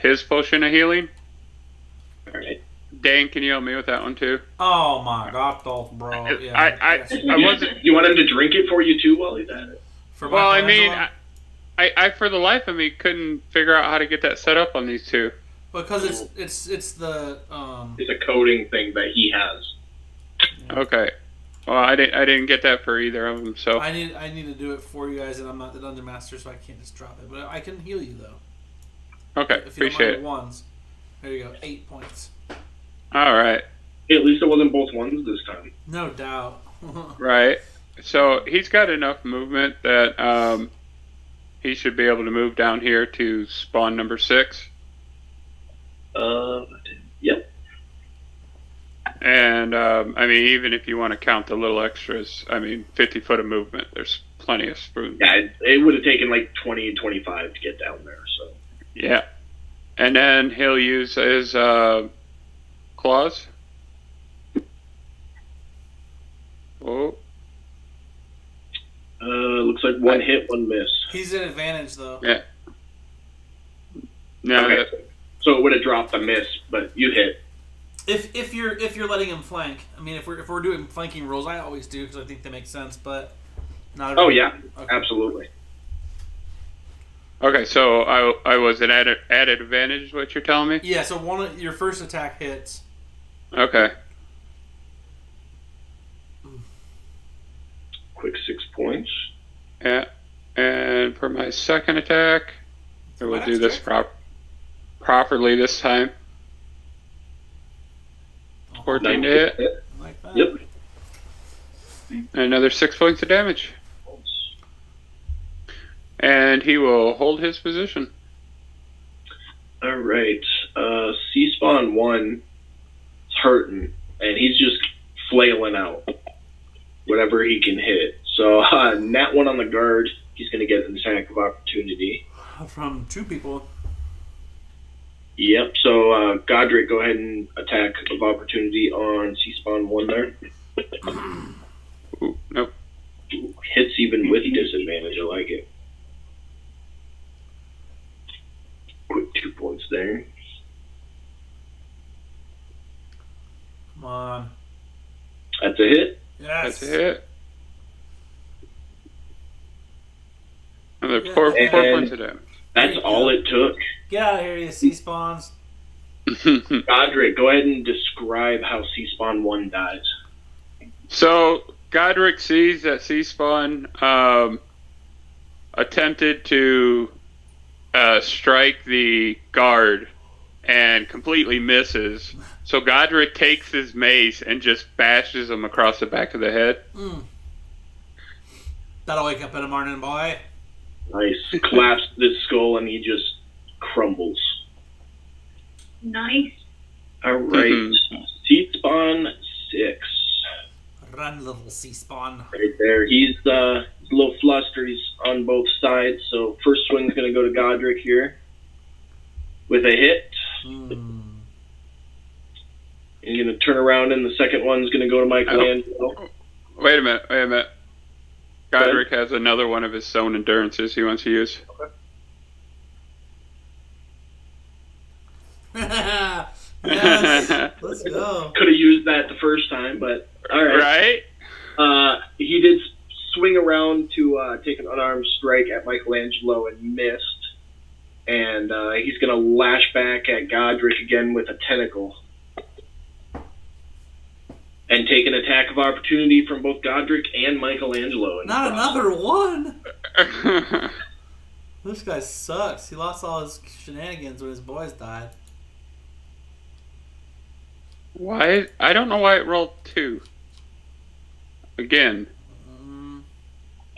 his potion of healing. Alright. Dane, can you help me with that one too? Oh my god, bro. Yeah, I wasn't. You want him to drink it for you too while he's at it? Well, I mean, I for the life of me couldn't figure out how to get that set up on these two. because it's the It's a coding thing that he has. Okay. Well, I didn't get that for either of them, so. I need to do it for you guys, and I'm not the dungeon master, so I can't just drop it. But I can heal you though. Okay, If you appreciate don't it. mind the ones. There you go, 8 points. All right. Hey, at least it wasn't both ones this time. No doubt. Right. So he's got enough movement that he should be able to move down here to spawn number 6. Yep. And I mean, even if you want to count the little extras, I mean, 50 foot of movement. There's plenty of spoons. Yeah, it would have taken like 20 and 25 to get down there. So. Yeah. And then he'll use his claws. Oh. Looks like one hit, one miss. He's at advantage though. Yeah. No. Okay. So it would have dropped the miss, but you hit. If you're letting him flank, I mean, if we're doing flanking rules, I always do because I think they make sense. But not. Oh yeah, Okay. absolutely. Okay, so I was an added advantage, is what you're telling me? Yeah. So your first attack hits. Okay. Quick 6 points. Yeah. And for my second attack, I will do this properly this time. 14 to hit. Like that. Yep. And another 6 points of damage. And he will hold his position. All right. C-Spawn 1 is hurting, and he's just flailing out. whatever he can hit. So nat 1 on the guard. He's going to get an attack of opportunity. From 2 people. Yep. So Godric, go ahead and attack of opportunity on C-Spawn 1 there. Ooh, nope. Ooh, hits even with disadvantage. I like it. Quick 2 points there. Come on. That's a hit. Yes. That's a hit. Another Yeah. 4 And- points of damage. That's all it took. Get out of here, you sea spawns. Godric, go ahead and describe how C-Spawn 1 dies. So Godric sees that C-Spawn attempted to strike the guard and completely misses. So Godric takes his mace and just bashes him across the back of the head. That'll wake up in the morning, boy. Nice. Collapses his skull and he just crumbles. Nice. All right. C-Spawn 6. Run, little sea spawn. Right there. He's a little flustered. He's on both sides. So first swing's going to go to Godric here with a hit. He's going to turn around and the second one's going to go to Michelangelo. Wait a minute. Godric has another one of his zone endurances he wants to use. Yes. Let's go. Could have used that the first time, but all right. Right? He did swing around to take an unarmed strike at Michelangelo and missed. And he's going to lash back at Godric again with a tentacle. And take an attack of opportunity from both Godric and Michelangelo. Not another one. This guy sucks. He lost all his shenanigans when his boys died. Why? I don't know why it rolled 2. Again.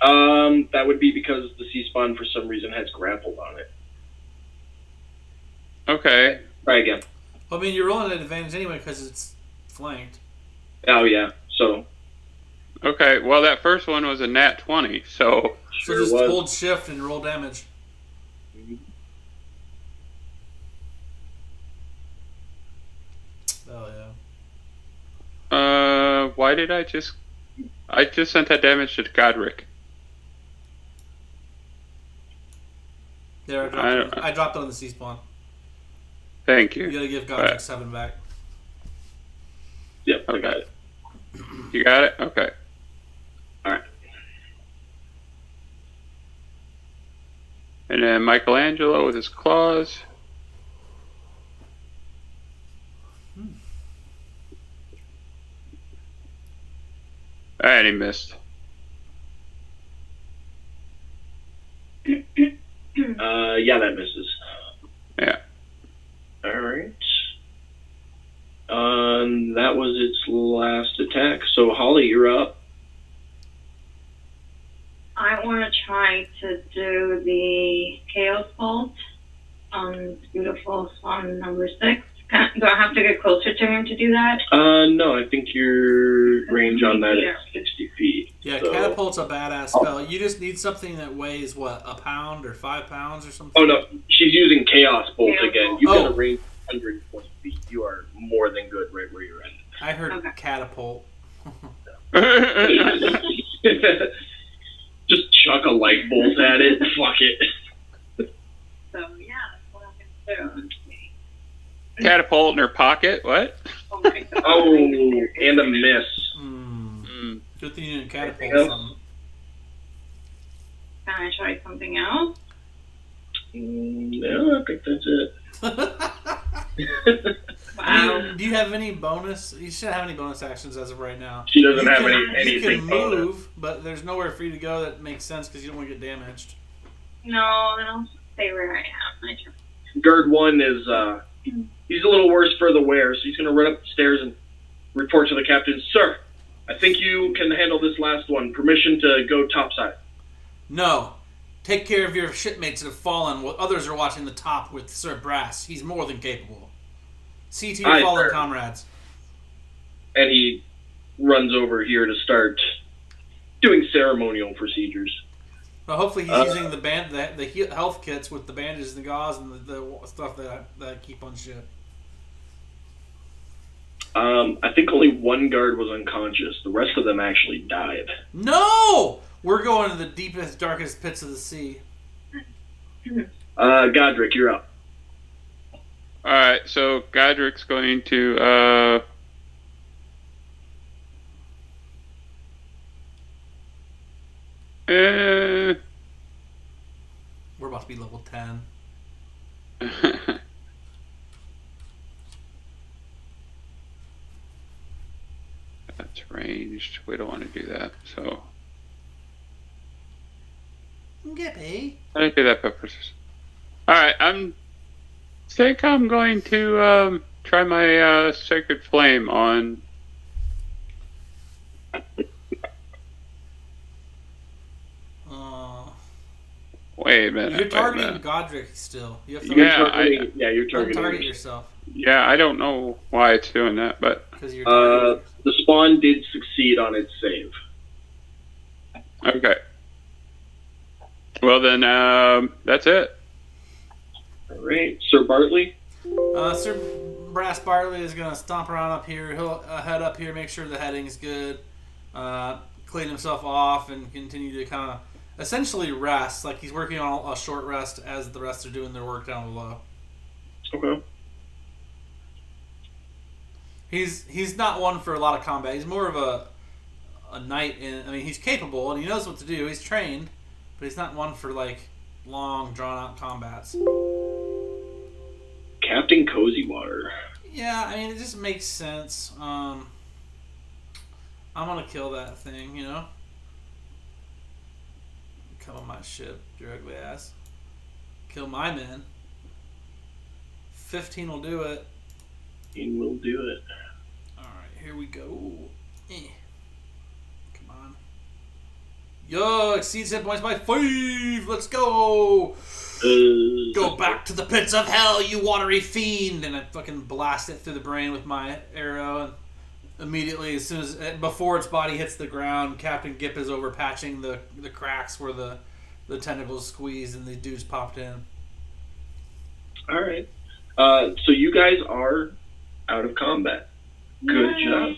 That would be because the C-Spawn for some reason has grappled on it. Okay. Try again. Well, I mean, you're rolling at advantage anyway because it's flanked. Oh, yeah. So. Okay, well, that first one was a nat 20, so... So just hold shift and roll damage. Oh, yeah. Why did I just... I just sent that damage to Godric. There, I dropped it on the C-Spawn. Thank you. You gotta give Godric 7 back. Yep, I got it. You got it? Okay. Alright. And then Michelangelo with his claws. And he missed. Yeah, that misses. Yeah. Alright. That was its last attack. So, Holly, you're up. I want to try to do the Chaos Bolt on beautiful Spawn number 6. Do I have to get closer to him to do that? No, I think your range on that is 60 feet. Yeah, so. Catapult's a badass spell. You just need something that weighs, what, a pound or 5 pounds or something? Oh, no, she's using Chaos Bolt Chaos again. Bolt. You've got a range of 120 feet. You are more than good right where you're at. I heard Okay. catapult. Just chuck a light bolt at it. Fuck it. So, yeah, that's what I'm going to do. Catapult in her pocket? What? Oh, my God. Oh, and a miss. Good thing you didn't catapult Else? something. Can I try something else? No, I think that's it. Wow. Do you have any bonus? You shouldn't have any bonus actions as of right now. She doesn't You have can anything bonus. move, but there's nowhere for you to go that makes sense because you don't want to get damaged. No, then I'll stay where I am. I just... Gerd 1 is, he's a little worse for the wear, so he's going to run up the stairs and report to the captain, Sir, I think you can handle this last one. Permission to go topside. No. Take care of your shipmates that have fallen while others are watching the top with Sir Brass. He's more than capable. See to your Aye, fallen sir. comrades. And he runs over here to start doing ceremonial procedures. Well, hopefully he's using the health kits with the bandages and the gauze and the stuff that keep on ship. I think only one guard was unconscious. The rest of them actually died. No! We're going to the deepest, darkest pits of the sea. Godric, you're up. Alright, so Godric's going to, We're about to be level 10. That's ranged. We don't want to do that, so... Gippy. I didn't do that purposes. Alright, think I'm going to try my Sacred Flame on... Wait a minute. You're targeting Godric still. You have to You're targeting target yourself. Yeah, I don't know why it's doing that, but... The spawn did succeed on its save. Okay. Well then, that's it. Alright, Sir Bartley? Sir Brass Bartley is going to stomp around up here. He'll head up here, make sure the heading's good, clean himself off, and continue to kind of essentially rest. Like he's working on a short rest as the rest are doing their work down below. Okay. He's not one for a lot of combat. He's more of a knight. He's capable and he knows what to do. He's trained, but he's not one for like long, drawn-out combats. Captain Cozywater. Yeah, it just makes sense. I'm gonna kill that thing, you know? Come on my ship, your ugly ass. Kill my men. 15 will do it. 15 will do it. Alright, here we go. Come on. Yo, exceeds hit points by 5! Let's go! Go back to the pits of hell, you watery fiend! And I fucking blast it through the brain with my arrow, and immediately, before its body hits the ground, Captain Gip is over patching the cracks where the tentacles squeezed and the dudes popped in. Alright. So you guys are out of combat. Good job.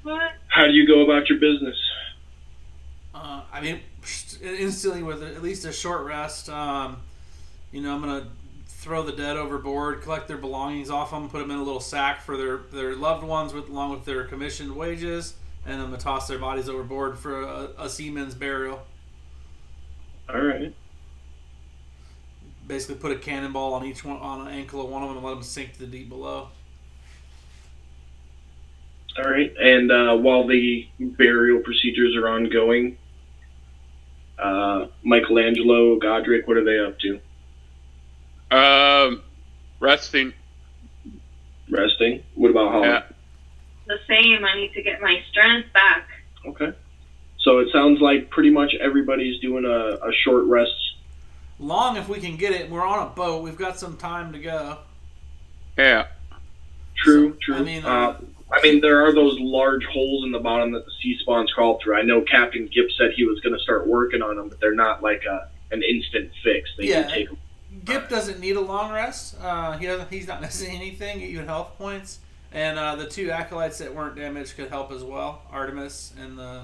What? How do you go about your business? Instantly with at least a short rest, I'm going to throw the dead overboard, collect their belongings off them, put them in a little sack for their loved ones along with their commissioned wages, and I'm going to toss their bodies overboard for a seaman's burial. Alright. Basically put a cannonball on each one, on an ankle of one of them, and let them sink to the deep below. Alright, and while the burial procedures are ongoing, Michelangelo, Godric, what are they up to? Resting. Resting? What about Holly? Yeah. The same. I need to get my strength back. Okay. So it sounds like pretty much everybody's doing a short rest. Long if we can get it. We're on a boat. We've got some time to go. Yeah. True. I mean, there are those large holes in the bottom that the sea spawns crawl through. I know Captain Gipp said he was going to start working on them, but they're not like an instant fix. They do take them. Gipp doesn't need a long rest. He's not missing anything, even health points. And the two acolytes that weren't damaged could help as well. Artemis and the...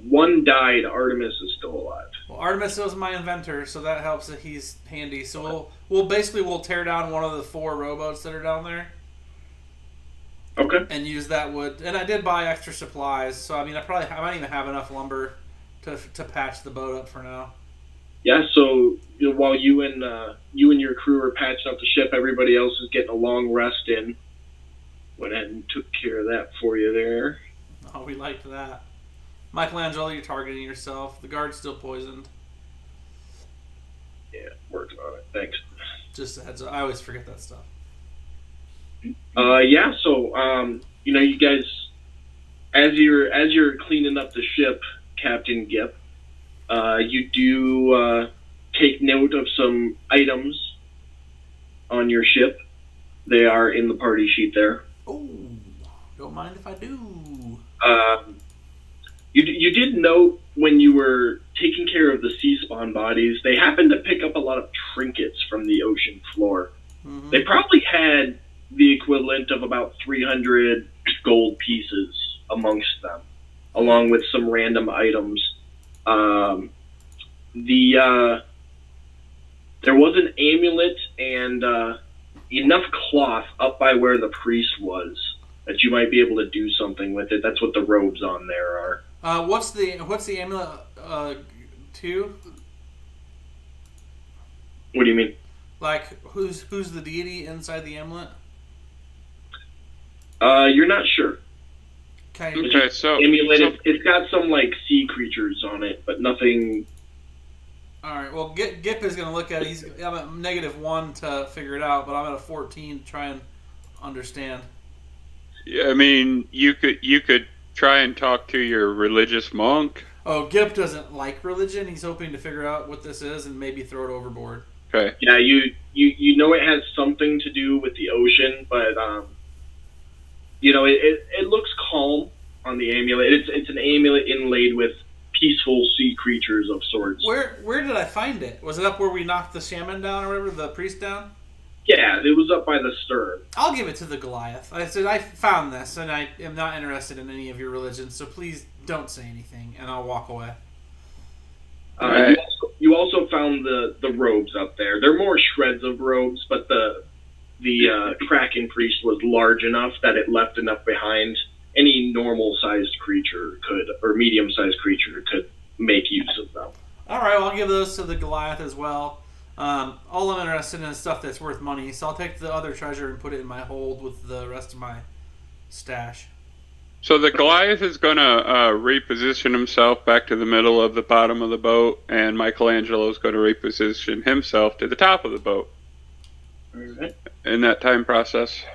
one died. Artemis is still alive. Well, Artemis was my inventor, so that helps that he's handy. So we'll tear down one of the 4 rowboats that are down there. Okay. And use that wood. And I did buy extra supplies, so I might even have enough lumber to patch the boat up for now. Yeah, so while you and your crew are patching up the ship, everybody else is getting a long rest in. Went ahead and took care of that for you there. Oh, we liked that. Michelangelo, you're targeting yourself. The guard's still poisoned. Yeah, working on it. Thanks. Just a heads up. I always forget that stuff. Yeah, so you guys, as you're cleaning up the ship, Captain Gipp, you do take note of some items on your ship. They are in the party sheet there. Oh, don't mind if I do. You did note when you were taking care of the sea spawn bodies, they happened to pick up a lot of trinkets from the ocean floor. Mm-hmm. They probably had the equivalent of about 300 gold pieces amongst them, along with some random items. There was an amulet and enough cloth up by where the priest was that you might be able to do something with it. That's what the robes on there are. What's the amulet to? What do you mean? Like, who's the deity inside the amulet? You're not sure. Okay, so Amulet, it's got some like sea creatures on it, but nothing. All right. Well, Gip is gonna look at it. I'm at -1 to figure it out, but I'm at a 14 to try and understand. I mean, you could try and talk to your religious monk. Oh, Gip doesn't like religion. He's hoping to figure out what this is and maybe throw it overboard. Okay. Yeah, you know it has something to do with the ocean, but it looks calm on the amulet. It's an amulet inlaid with peaceful sea creatures of sorts. Where did I find it? Was it up where we knocked the shaman down or whatever, the priest down? Yeah, it was up by the stern. I'll give it to the Goliath. I said, I found this, and I am not interested in any of your religions, so please don't say anything, and I'll walk away. Right. You also found the robes up there. They're more shreds of robes, but the Kraken priest was large enough that it left enough behind. Any normal-sized creature could, or medium-sized creature could make use of them. All right, well, I'll give those to the Goliath as well. All I'm interested in is stuff that's worth money, so I'll take the other treasure and put it in my hold with the rest of my stash. So the Goliath is going to reposition himself back to the middle of the bottom of the boat, and Michelangelo is going to reposition himself to the top of the boat. All right. In that time process.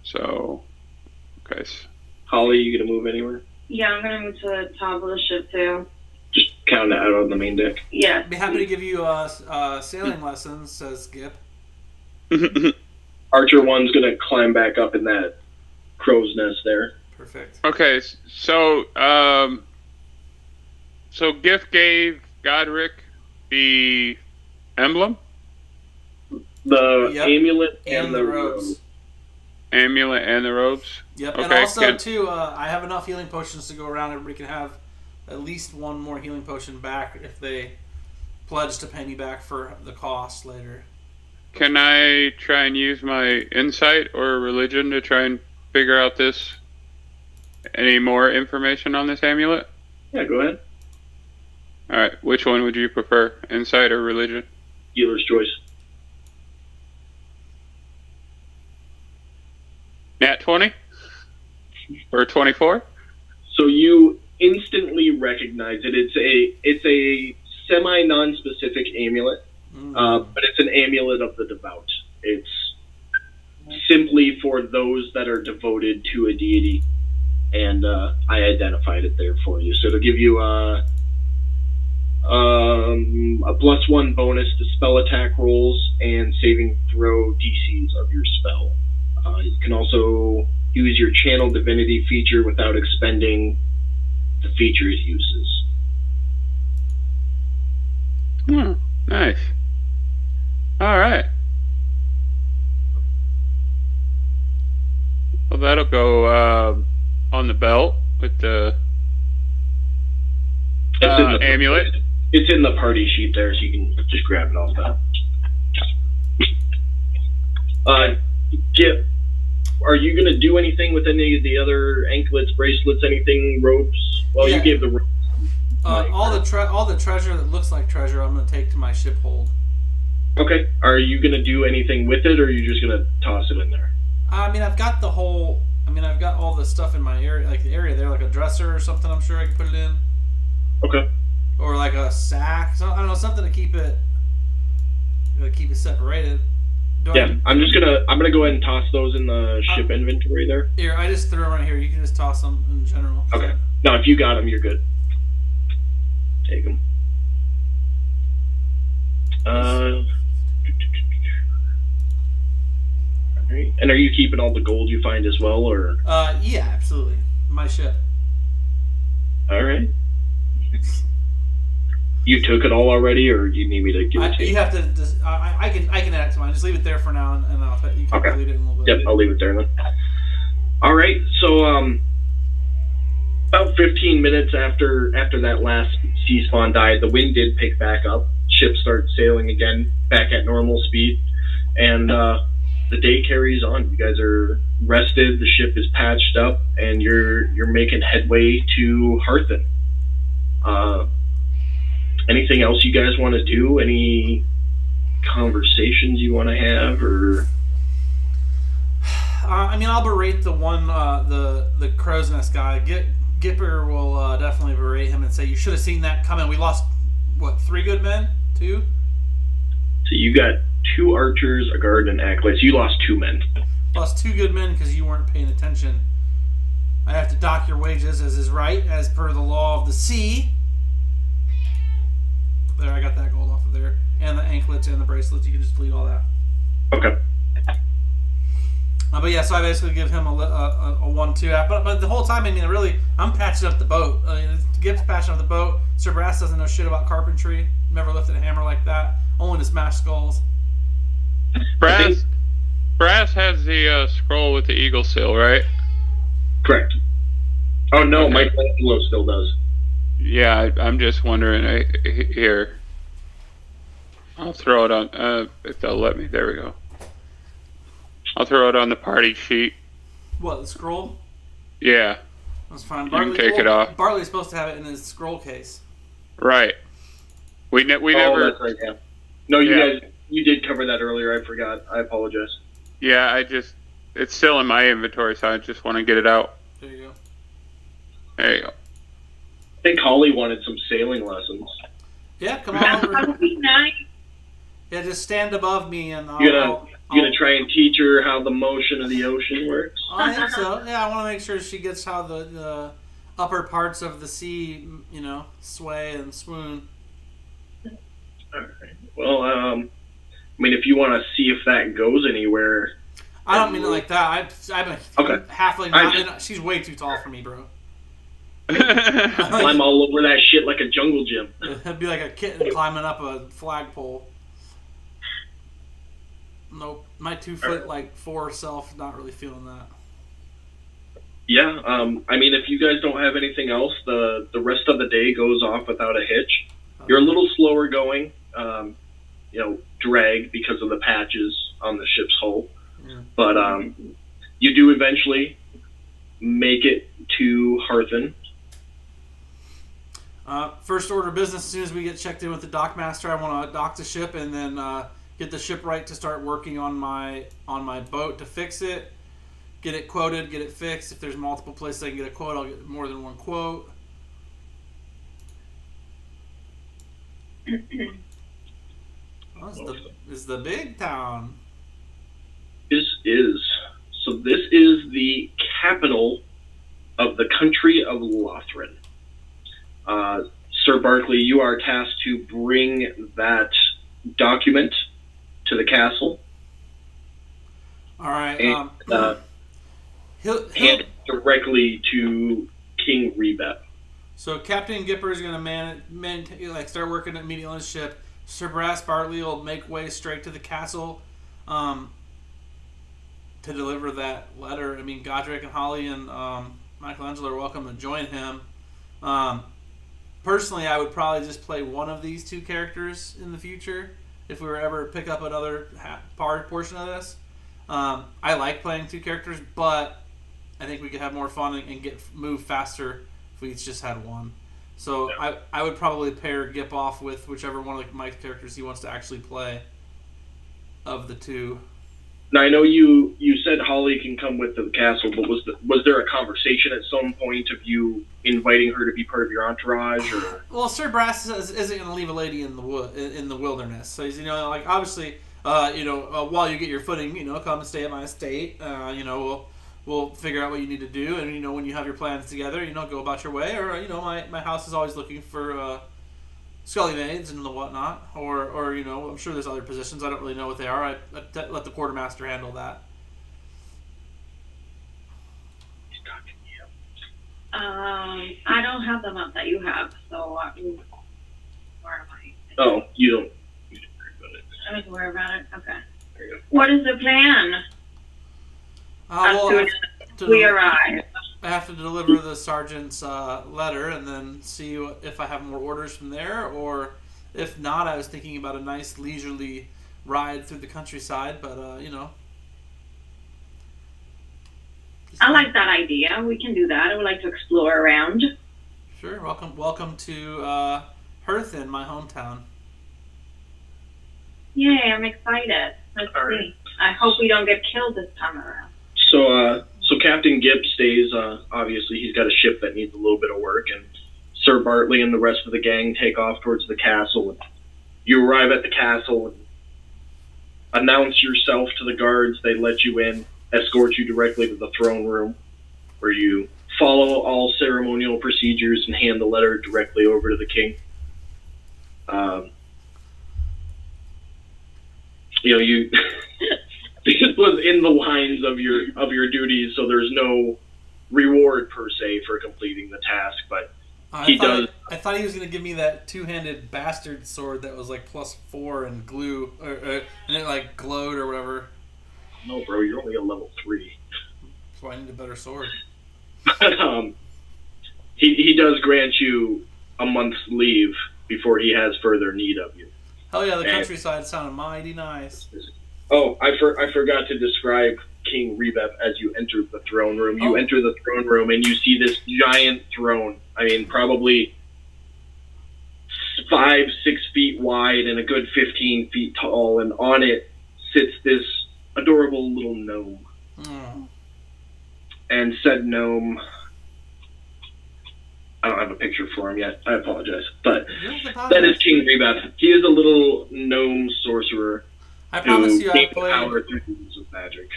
So, okay. Holly, you gonna move anywhere? Yeah, I'm gonna move to the top of the ship too. Just count it out on the main deck. Yeah. I'd be happy to give you sailing lessons, says Gip. Archer 1's gonna climb back up in that crow's nest there. Perfect. Okay, so Gift gave Godric the emblem, The Yep. amulet And the robes. amulet, and the robes. Yep, Okay, and also, good. too, I have enough healing potions to go around. Everybody can have at least one more healing potion back if they pledge to pay me back for the cost later. Can I try and use my insight or religion to try and figure out this? Any more information on this amulet? Yeah, go ahead. All right, which one would you prefer, insight or religion? Dealer's choice. Nat 20 or 24? So you instantly recognize it. It's a semi non-specific amulet, but it's an amulet of the devout. It's simply for those that are devoted to a deity, and I identified it there for you. So it'll give you a +1 bonus to spell attack rolls and saving throw DCs of your spell. You can also use your channel divinity feature without expending the feature's uses. Nice. All right. Well, that'll go on the belt with the amulet. It's in the party sheet there, so you can just grab it off that. Gip, are you going to do anything with any of the other anklets, bracelets, anything, ropes? Well, Yeah. you gave the ropes. All the treasure that looks like treasure, I'm going to take to my ship hold. Okay. Are you going to do anything with it, or are you just going to toss it in there? I mean, I've got all the stuff in my area, like the area there, like a dresser or something. I'm sure I can put it in, Okay. or like a sack. So I don't know, something to keep it separated. I'm gonna go ahead and toss those in the ship inventory there. Here, I just threw them right here. You can just toss them in general. Okay. No, if you got them, you're good. Take them. Alright, And are you keeping all the gold you find as well, or? Yeah, absolutely. My ship. All right. You took it all already, or you need me to give it to you? You have to. Just, I can add it to mine. Just leave it there for now, and you can delete it in a little bit. Yep, I'll leave it there then. All right. So about 15 minutes after that last sea spawn died, the wind did pick back up. Ships start sailing again, back at normal speed, and the day carries on. You guys are rested. The ship is patched up, and you're making headway to Hearthen. Anything else you guys want to do? Any conversations you want to have, or? I mean, I'll berate the one, the crow's nest guy. Gipper will definitely berate him and say, "You should have seen that coming. We lost, what, 3 good men? 2? So you got 2 archers, a guard, and an acolyte. So you lost 2 men. Lost 2 good men because you weren't paying attention. I have to dock your wages as is right, as per the law of the sea." There, I got that gold off of there. And the anklets and the bracelets. You can just delete all that. Okay. But yeah, so I basically give him a 1-2. But the whole time, I mean, really, I'm patching up the boat. I mean, Gip's patching up the boat. Sir Brass doesn't know shit about carpentry. Never lifted a hammer like that. Only to smash skulls. Brass has the scroll with the eagle seal, right? Correct. Oh no, Okay. Michelangelo still does. Yeah, I'm just wondering. Here, I'll throw it on. If they'll let me. There we go. I'll throw it on the party sheet. What, the scroll? Yeah. That's fine. You can take it off. Bartley's supposed to have it in his scroll case. Right. We never. That's right. Yeah. No, you Yeah. guys, you did cover that earlier. I forgot. I apologize. Yeah, it's still in my inventory, so I just want to get it out. There you go. There you go. I think Holly wanted some sailing lessons. Yeah, come on over. That would be nice. Yeah, just stand above me and You gonna try and teach her how the motion of the ocean works? I think so. Yeah, I want to make sure she gets how the upper parts of the sea, sway and swoon. All right. Well, I mean, if you want to see if that goes anywhere. I don't mean it like that. I'm a Okay. halfling. She's way too tall for me, bro. Climb all over that shit like a jungle gym. It'd be like a kitten climbing up a flagpole. Nope. My 2 foot, 4 self, not really feeling that. Yeah, I mean, if you guys don't have anything else, the rest of the day goes off without a hitch. You're a little slower going, drag because of the patches on the ship's hull. Yeah. But you do eventually make it to Hearthen. First order of business, as soon as we get checked in with the dockmaster, I want to dock the ship and then get the shipwright to start working on my boat to fix it. Get it quoted, get it fixed. If there's multiple places I can get a quote, I'll get more than one quote. This is the big town. This is the capital of the country of Lothrin. Sir Barkley, you are tasked to bring that document to the castle. All right. And He'll hand it directly to King Rebep. So Captain Gipper is going to start working immediately on his ship. Sir Brass Bartley will make way straight to the castle to deliver that letter. I mean, Godric and Holly and Michelangelo are welcome to join him. Personally, I would probably just play one of these 2 characters in the future if we were ever to pick up another portion of this. I like playing 2 characters, but I think we could have more fun and move faster if we each just had one. So I would probably pair Gip off with whichever one of Mike's characters he wants to actually play of the 2. Now, I know you said Holly can come with to the castle, but was there a conversation at some point of you inviting her to be part of your entourage? Or? Well, Sir Brass isn't going to leave a lady in the wilderness. So he's obviously while you get your footing, come and stay at my estate. We'll figure out what you need to do, and when you have your plans together, go about your way. Or my house is always looking for scully maids and the whatnot, or I'm sure there's other positions. I don't really know what they are. I let the quartermaster handle that. I don't have the map that you have, so where am I? Oh, you don't worry about it. I don't worry about it. Okay. There you go. What is the plan? Well, We arrive. I have to deliver the sergeant's letter and then see if I have more orders from there, or if not, I was thinking about a nice leisurely ride through the countryside, but I like that idea. We can do that. I would like to explore around. Sure. Welcome to Herthin, my hometown. Yay, I'm excited. Let's All right. see. I hope we don't get killed this time around. So Captain Gibb stays. Obviously, he's got a ship that needs a little bit of work, and Sir Bartley and the rest of the gang take off towards the castle. And you arrive at the castle and announce yourself to the guards. They let you in, escort you directly to the throne room, where you follow all ceremonial procedures and hand the letter directly over to the king. You this was in the lines of your duties, so there's no reward per se for completing the task, but I thought he was going to give me that two-handed bastard sword that was like +4 and glue, and it like glowed or whatever. No, bro, you're only a level 3. So I need a better sword. But he does grant you a month's leave before he has further need of you. Hell yeah, the countryside sounded mighty nice. Oh, I forgot to describe King Rebeth as you enter the throne room. You enter the throne room and you see this giant throne. I mean, probably 5-6 feet wide and a good 15 feet tall, and on it sits this adorable little gnome. Mm. And said gnome, I don't have a picture for him yet. I apologize. But that is King Rebeth. He is a little gnome sorcerer. I promise you I've gains played... power through the use of magic.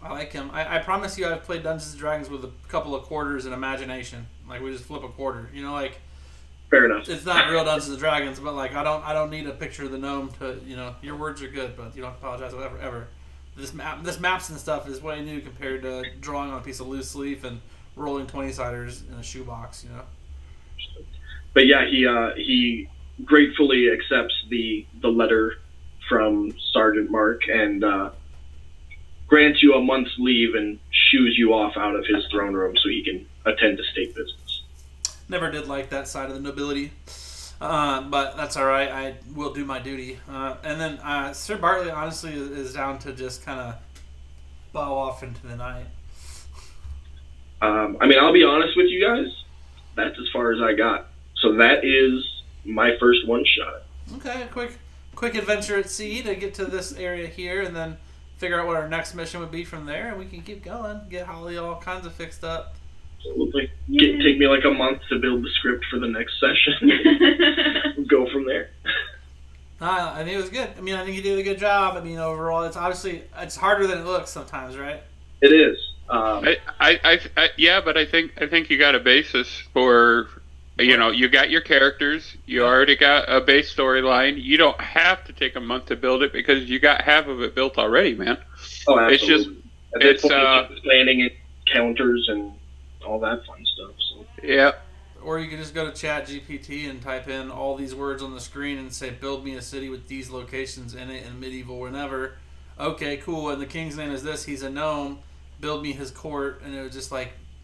I like him. I promise you I've played Dungeons & Dragons with a couple of quarters and imagination. Like, we just flip a quarter. Fair enough. It's not real Dungeons & Dragons, but, like, I don't need a picture of the gnome to, your words are good, but you don't apologize ever. This maps and stuff is way new compared to drawing on a piece of loose leaf and rolling 20-siders in a shoebox, But yeah, he gratefully accepts the letter from Sergeant Mark and grants you a month's leave and shoos you off out of his throne room so he can attend to state business. Never did like that side of the nobility, but that's all right. I will do my duty. And then Sir Bartley honestly is down to just kind of bow off into the night. I'll be honest with you guys. That's as far as I got. So that is my first one shot. Okay, quick adventure at sea to get to this area here, and then figure out what our next mission would be from there, and we can keep going. Get Holly all kinds of fixed up. Absolutely. Take me like a month to build the script for the next session. Go from there. I think it was good. I think you did a good job. Overall, it's harder than it looks sometimes, right? It is. Yeah, but I think you got a basis for, you got your characters, you already got a base storyline. You don't have to take a month to build it because you got half of it built already, man. Oh, absolutely. It's just planning encounters and all that fun stuff. So. Yeah. Or you can just go to ChatGPT and type in all these words on the screen and say, build me a city with these locations in it in medieval whenever. Okay, cool. And the king's name is this. He's a gnome. Build me his court. And it would just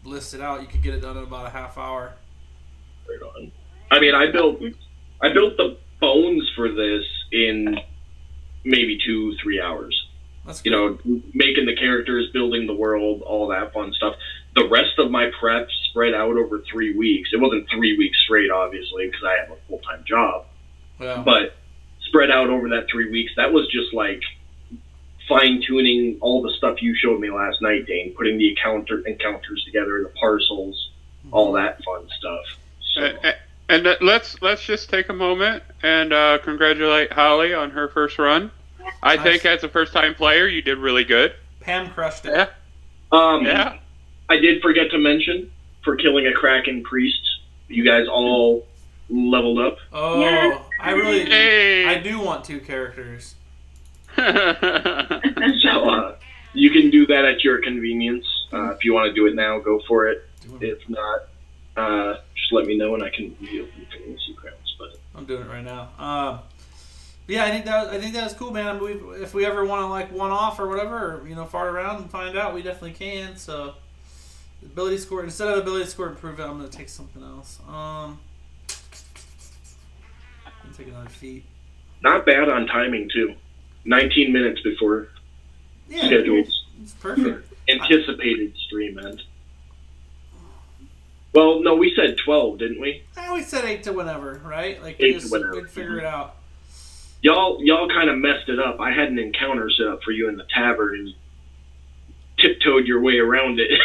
list it out. You could get it done in about a half hour. Right on. I built the bones for this in maybe 2-3 hours. That's cool. Making the characters, building the world, all that fun stuff. The rest of my prep spread out over 3 weeks. It wasn't 3 weeks straight, obviously, because I have a full-time job. Yeah. But spread out over that 3 weeks, that was just fine-tuning all the stuff you showed me last night, Dane. Putting the encounters together, the parcels, all that fun stuff. So. And let's just take a moment and congratulate Holly on her first run. I think as a first-time player, you did really good. Pam crushed it. Yeah. Yeah. I did forget to mention, for killing a Kraken priest, you guys all leveled up. Oh, Yes. I do want 2 characters. So you can do that at your convenience. If you want to do it now, go for it. If not, just let me know and I can reveal the secrets. But I'm doing it right now. Yeah, I think that was cool, man. I mean, if we ever want to like one off or whatever, or fart around and find out, we definitely can. So, ability score instead of ability score improvement, I'm gonna take something else. I'm gonna take another feat. not bad on timing too. 19 minutes before scheduled. It's perfect. Anticipated stream end. Well, no, we said 12, didn't we? We said 8 to whenever, right? Like 8 to whenever. We'd figure it out. Y'all kind of messed it up. I had an encounter set up for you in the tavern, and you tiptoed your way around it.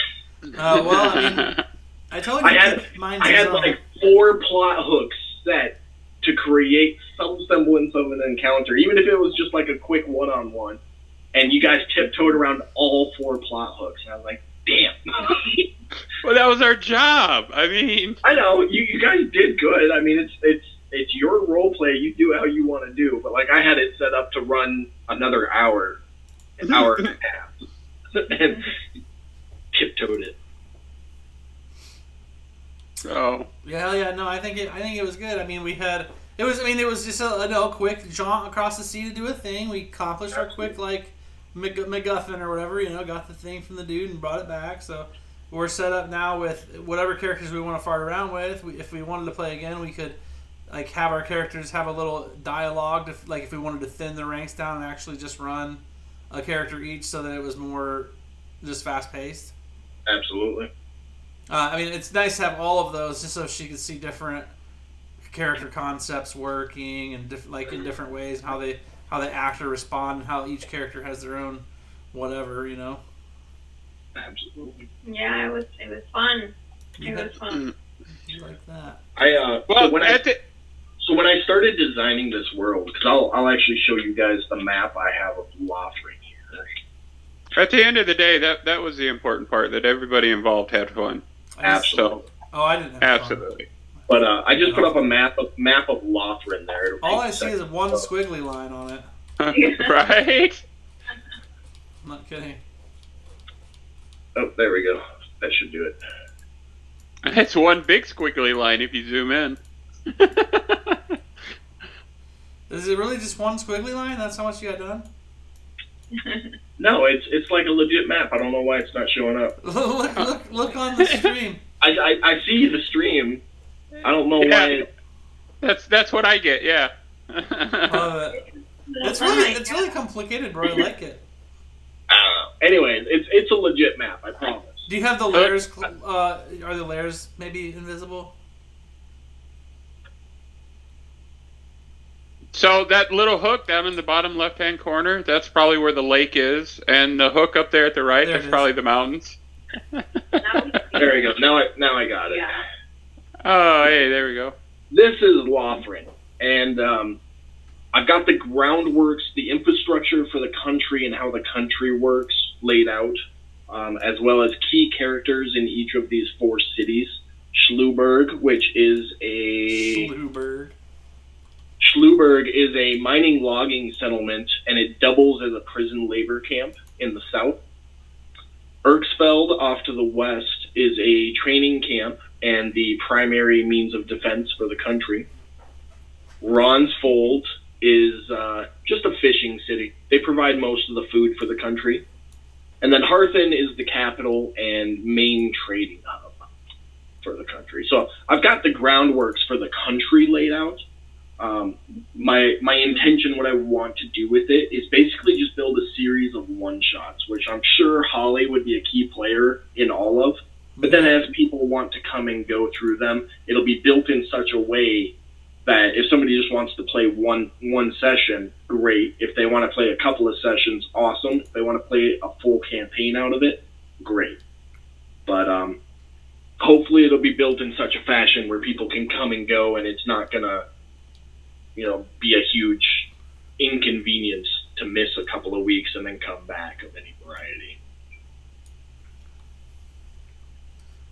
Well, I mean, I told you. I had like 4 plot hooks set to create some semblance of an encounter, even if it was just like a quick one-on-one. And you guys tiptoed around all 4 plot hooks. And I was like, damn. Well, that was our job. I mean, I know you guys did good. I mean, it's your role play. You do how you want to do. But like, I had it set up to run another hour, an hour and a half, and tiptoed it. oh, Yeah. No, I think it was good. I mean, it was just a quick jaunt across the sea to do a thing. We accomplished our quick like MacGuffin or whatever. Got the thing from the dude and brought it back. So we're set up now with whatever characters we want to fart around with. If we wanted to play again, we could like have our characters have a little dialogue. Like if we wanted to thin the ranks down and actually just run a character each, so that it was more just fast paced. Absolutely. I mean, it's nice to have all of those just so she could see different character concepts working and in different ways, and how they act or respond, and how each character has their own whatever. Absolutely. Yeah, it was fun. It was fun. You like that? So when I started designing this world, because I'll actually show you guys the map I have of Lothring here. at the end of the day, that was the important part. That everybody involved had fun. Absolutely. I didn't have Absolutely. fun. But I just put up a map of Lothrin there. All I see is one squiggly line on it. Right? I'm not kidding. Oh, there we go. That should do it. It's one big squiggly line if you zoom in. Is it really just one squiggly line? That's how much you got done? No, it's like a legit map. I don't know why it's not showing up. look on the stream. I see the stream. I don't know why. That's what I get. Yeah. It's really complicated, bro. I like it. Anyway, it's a legit map. I promise. Do you have the layers? Are the layers maybe invisible? So that little hook down in the bottom left-hand corner, that's probably where the lake is, and the hook up there at the right, that's probably the mountains. There we go. Now I got it. Yeah. Oh, hey, there we go. This is Lothrin, and I've got the groundworks, the infrastructure for the country and how the country works laid out, as well as key characters in each of these 4 cities. Schluberg, which is Schluberg is a mining logging settlement, and it doubles as a prison labor camp in the south. Erksfeld, off to the west, is a training camp and the primary means of defense for the country. Ronsfold is just a fishing city. They provide most of the food for the country. And then Harthen is the capital and main trading hub for the country. So I've got the groundworks for the country laid out. My intention, what I want to do with it, is basically just build a series of one-shots, which I'm sure Holly would be a key player in all of. But then as people want to come and go through them, it'll be built in such a way that if somebody just wants to play one session, great. If they want to play a couple of sessions, awesome. If they want to play a full campaign out of it, great. But hopefully it'll be built in such a fashion where people can come and go, and it's not going to be a huge inconvenience to miss a couple of weeks and then come back of any variety.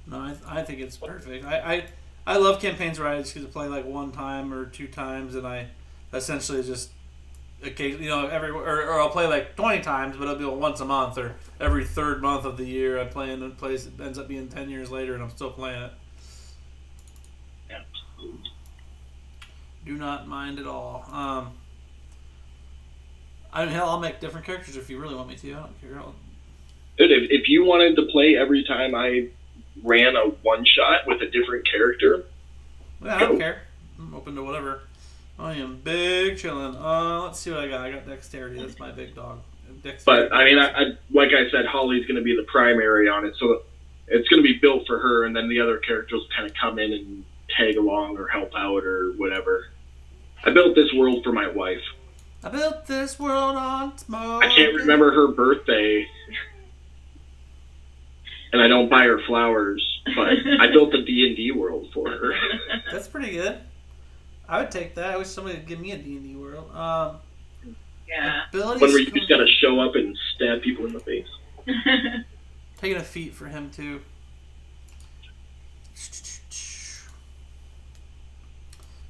No, I think it's perfect. I love campaigns where I just get to play like 1 time or 2 times, and I essentially just occasionally, or I'll play like 20 times, but it'll be once a month or every 3rd month of the year I play, and it ends up being 10 years later, and I'm still playing it. Absolutely. Do not mind at all. I mean, hell, I'll make different characters if you really want me to. I don't care. Dude, if you wanted to play every time I ran a one-shot with a different character, Yeah, I don't care. I'm open to whatever. I am big chillin'. Let's see what I got. I got dexterity. That's my big dog. Dexterity. but I mean, I like I said, Holly's going to be the primary on it, so it's going to be built for her, and then the other characters kind of come in and tag along or help out or whatever. I built this world for my wife. I built this world on smoke. I can't remember her birthday, and I don't buy her flowers, but I built the D&D world for her. That's pretty good. I would take that. I wish somebody would give me a D&D world. Yeah. Abilities. One where you just got to show up and stab people in the face. Taking a feat for him too.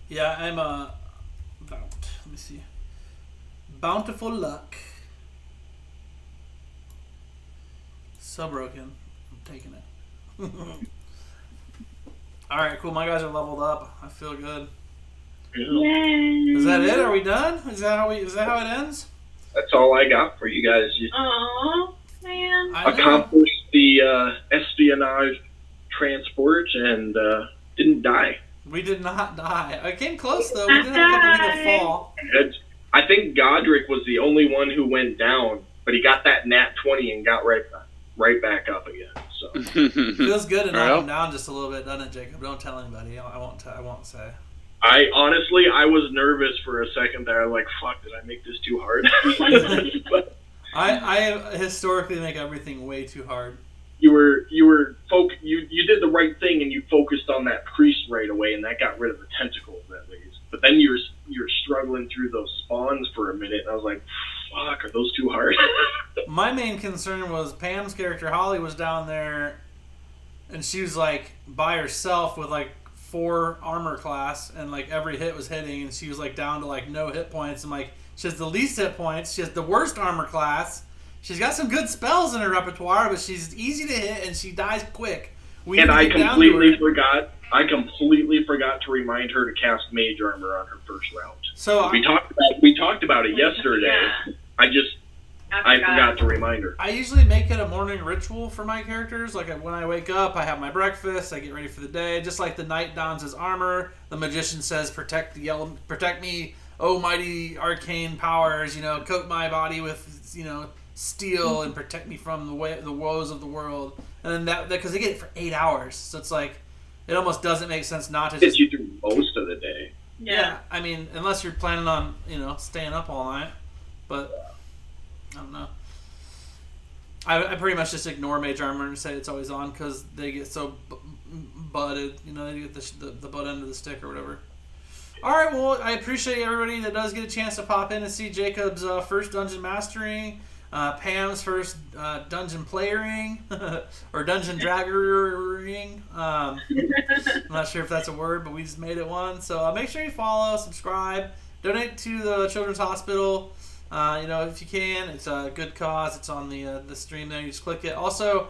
Yeah, I'm let me see. Bountiful luck. So broken. I'm taking it. All right, cool. My guys are leveled up. I feel good. Yay. Is that it? Are we done? Is that how it ends? That's all I got for you guys. You Oh man. I know. accomplished the espionage transport and didn't die. We did not die. I came close though. We did have a couple people fall. I think Godric was the only one who went down, but he got that nat 20 and got right back up again. So Feels good to knock Well. him down just a little bit, doesn't it, Jacob? Don't tell anybody. I won't say. I honestly, I was nervous for a second there. I was like, fuck, did I make this too hard? But I historically make everything way too hard. you did the right thing and you focused on that priest right away, and that got rid of the tentacles at least. But then you're struggling through those spawns for a minute, and I was like, fuck, are those too hard? My main concern was Pam's character Holly was down there, and she was like by herself with like 4 armor class, and like every hit was hitting, and she was like down to like no hit points. And like she has the least hit points, she has the worst armor class. She's got some good spells in her repertoire, but she's easy to hit and she dies quick. We And need to I get down to completely her. forgot. I completely forgot to remind her to cast mage armor on her first round. So We talked about it yesterday. Yeah. I forgot to remind her. I usually make it a morning ritual for my characters. Like when I wake up, I have my breakfast, I get ready for the day. Just like the knight dons his armor, the magician says, "Protect me, oh mighty arcane powers. Coat my body with steel and protect me from the woes of the world." And then that because they get it for 8 hours, so it's like it almost doesn't make sense not to Gets just. you through most of the day. Yeah, I mean, unless you're planning on staying up all night, but. I don't know. I pretty much just ignore mage armor and say it's always on because they get so butted. They get the butt end of the stick or whatever. All right, well, I appreciate everybody that does get a chance to pop in and see Jacob's first dungeon mastering, Pam's first dungeon playering, or dungeon draggering. I'm not sure if that's a word, but we just made it one. So make sure you follow, subscribe, donate to the Children's Hospital. If you can, it's a good cause. It's on the stream there. You just click it. Also,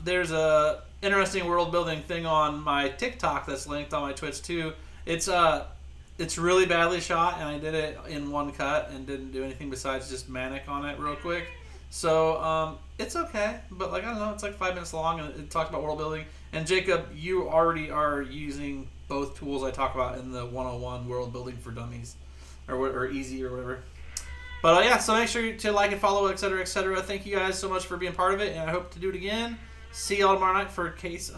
there's a interesting world building thing on my TikTok that's linked on my Twitch too. It's really badly shot, and I did it in one cut and didn't do anything besides just manic on it real quick. So it's okay, but I don't know, it's like 5 minutes long, and it talks about world building. And Jacob, you already are using both tools I talk about in the 101 world building for dummies, or easy or whatever. But so make sure to like and follow, etc., etc. Thank you guys so much for being part of it, and I hope to do it again. See y'all tomorrow night for a case of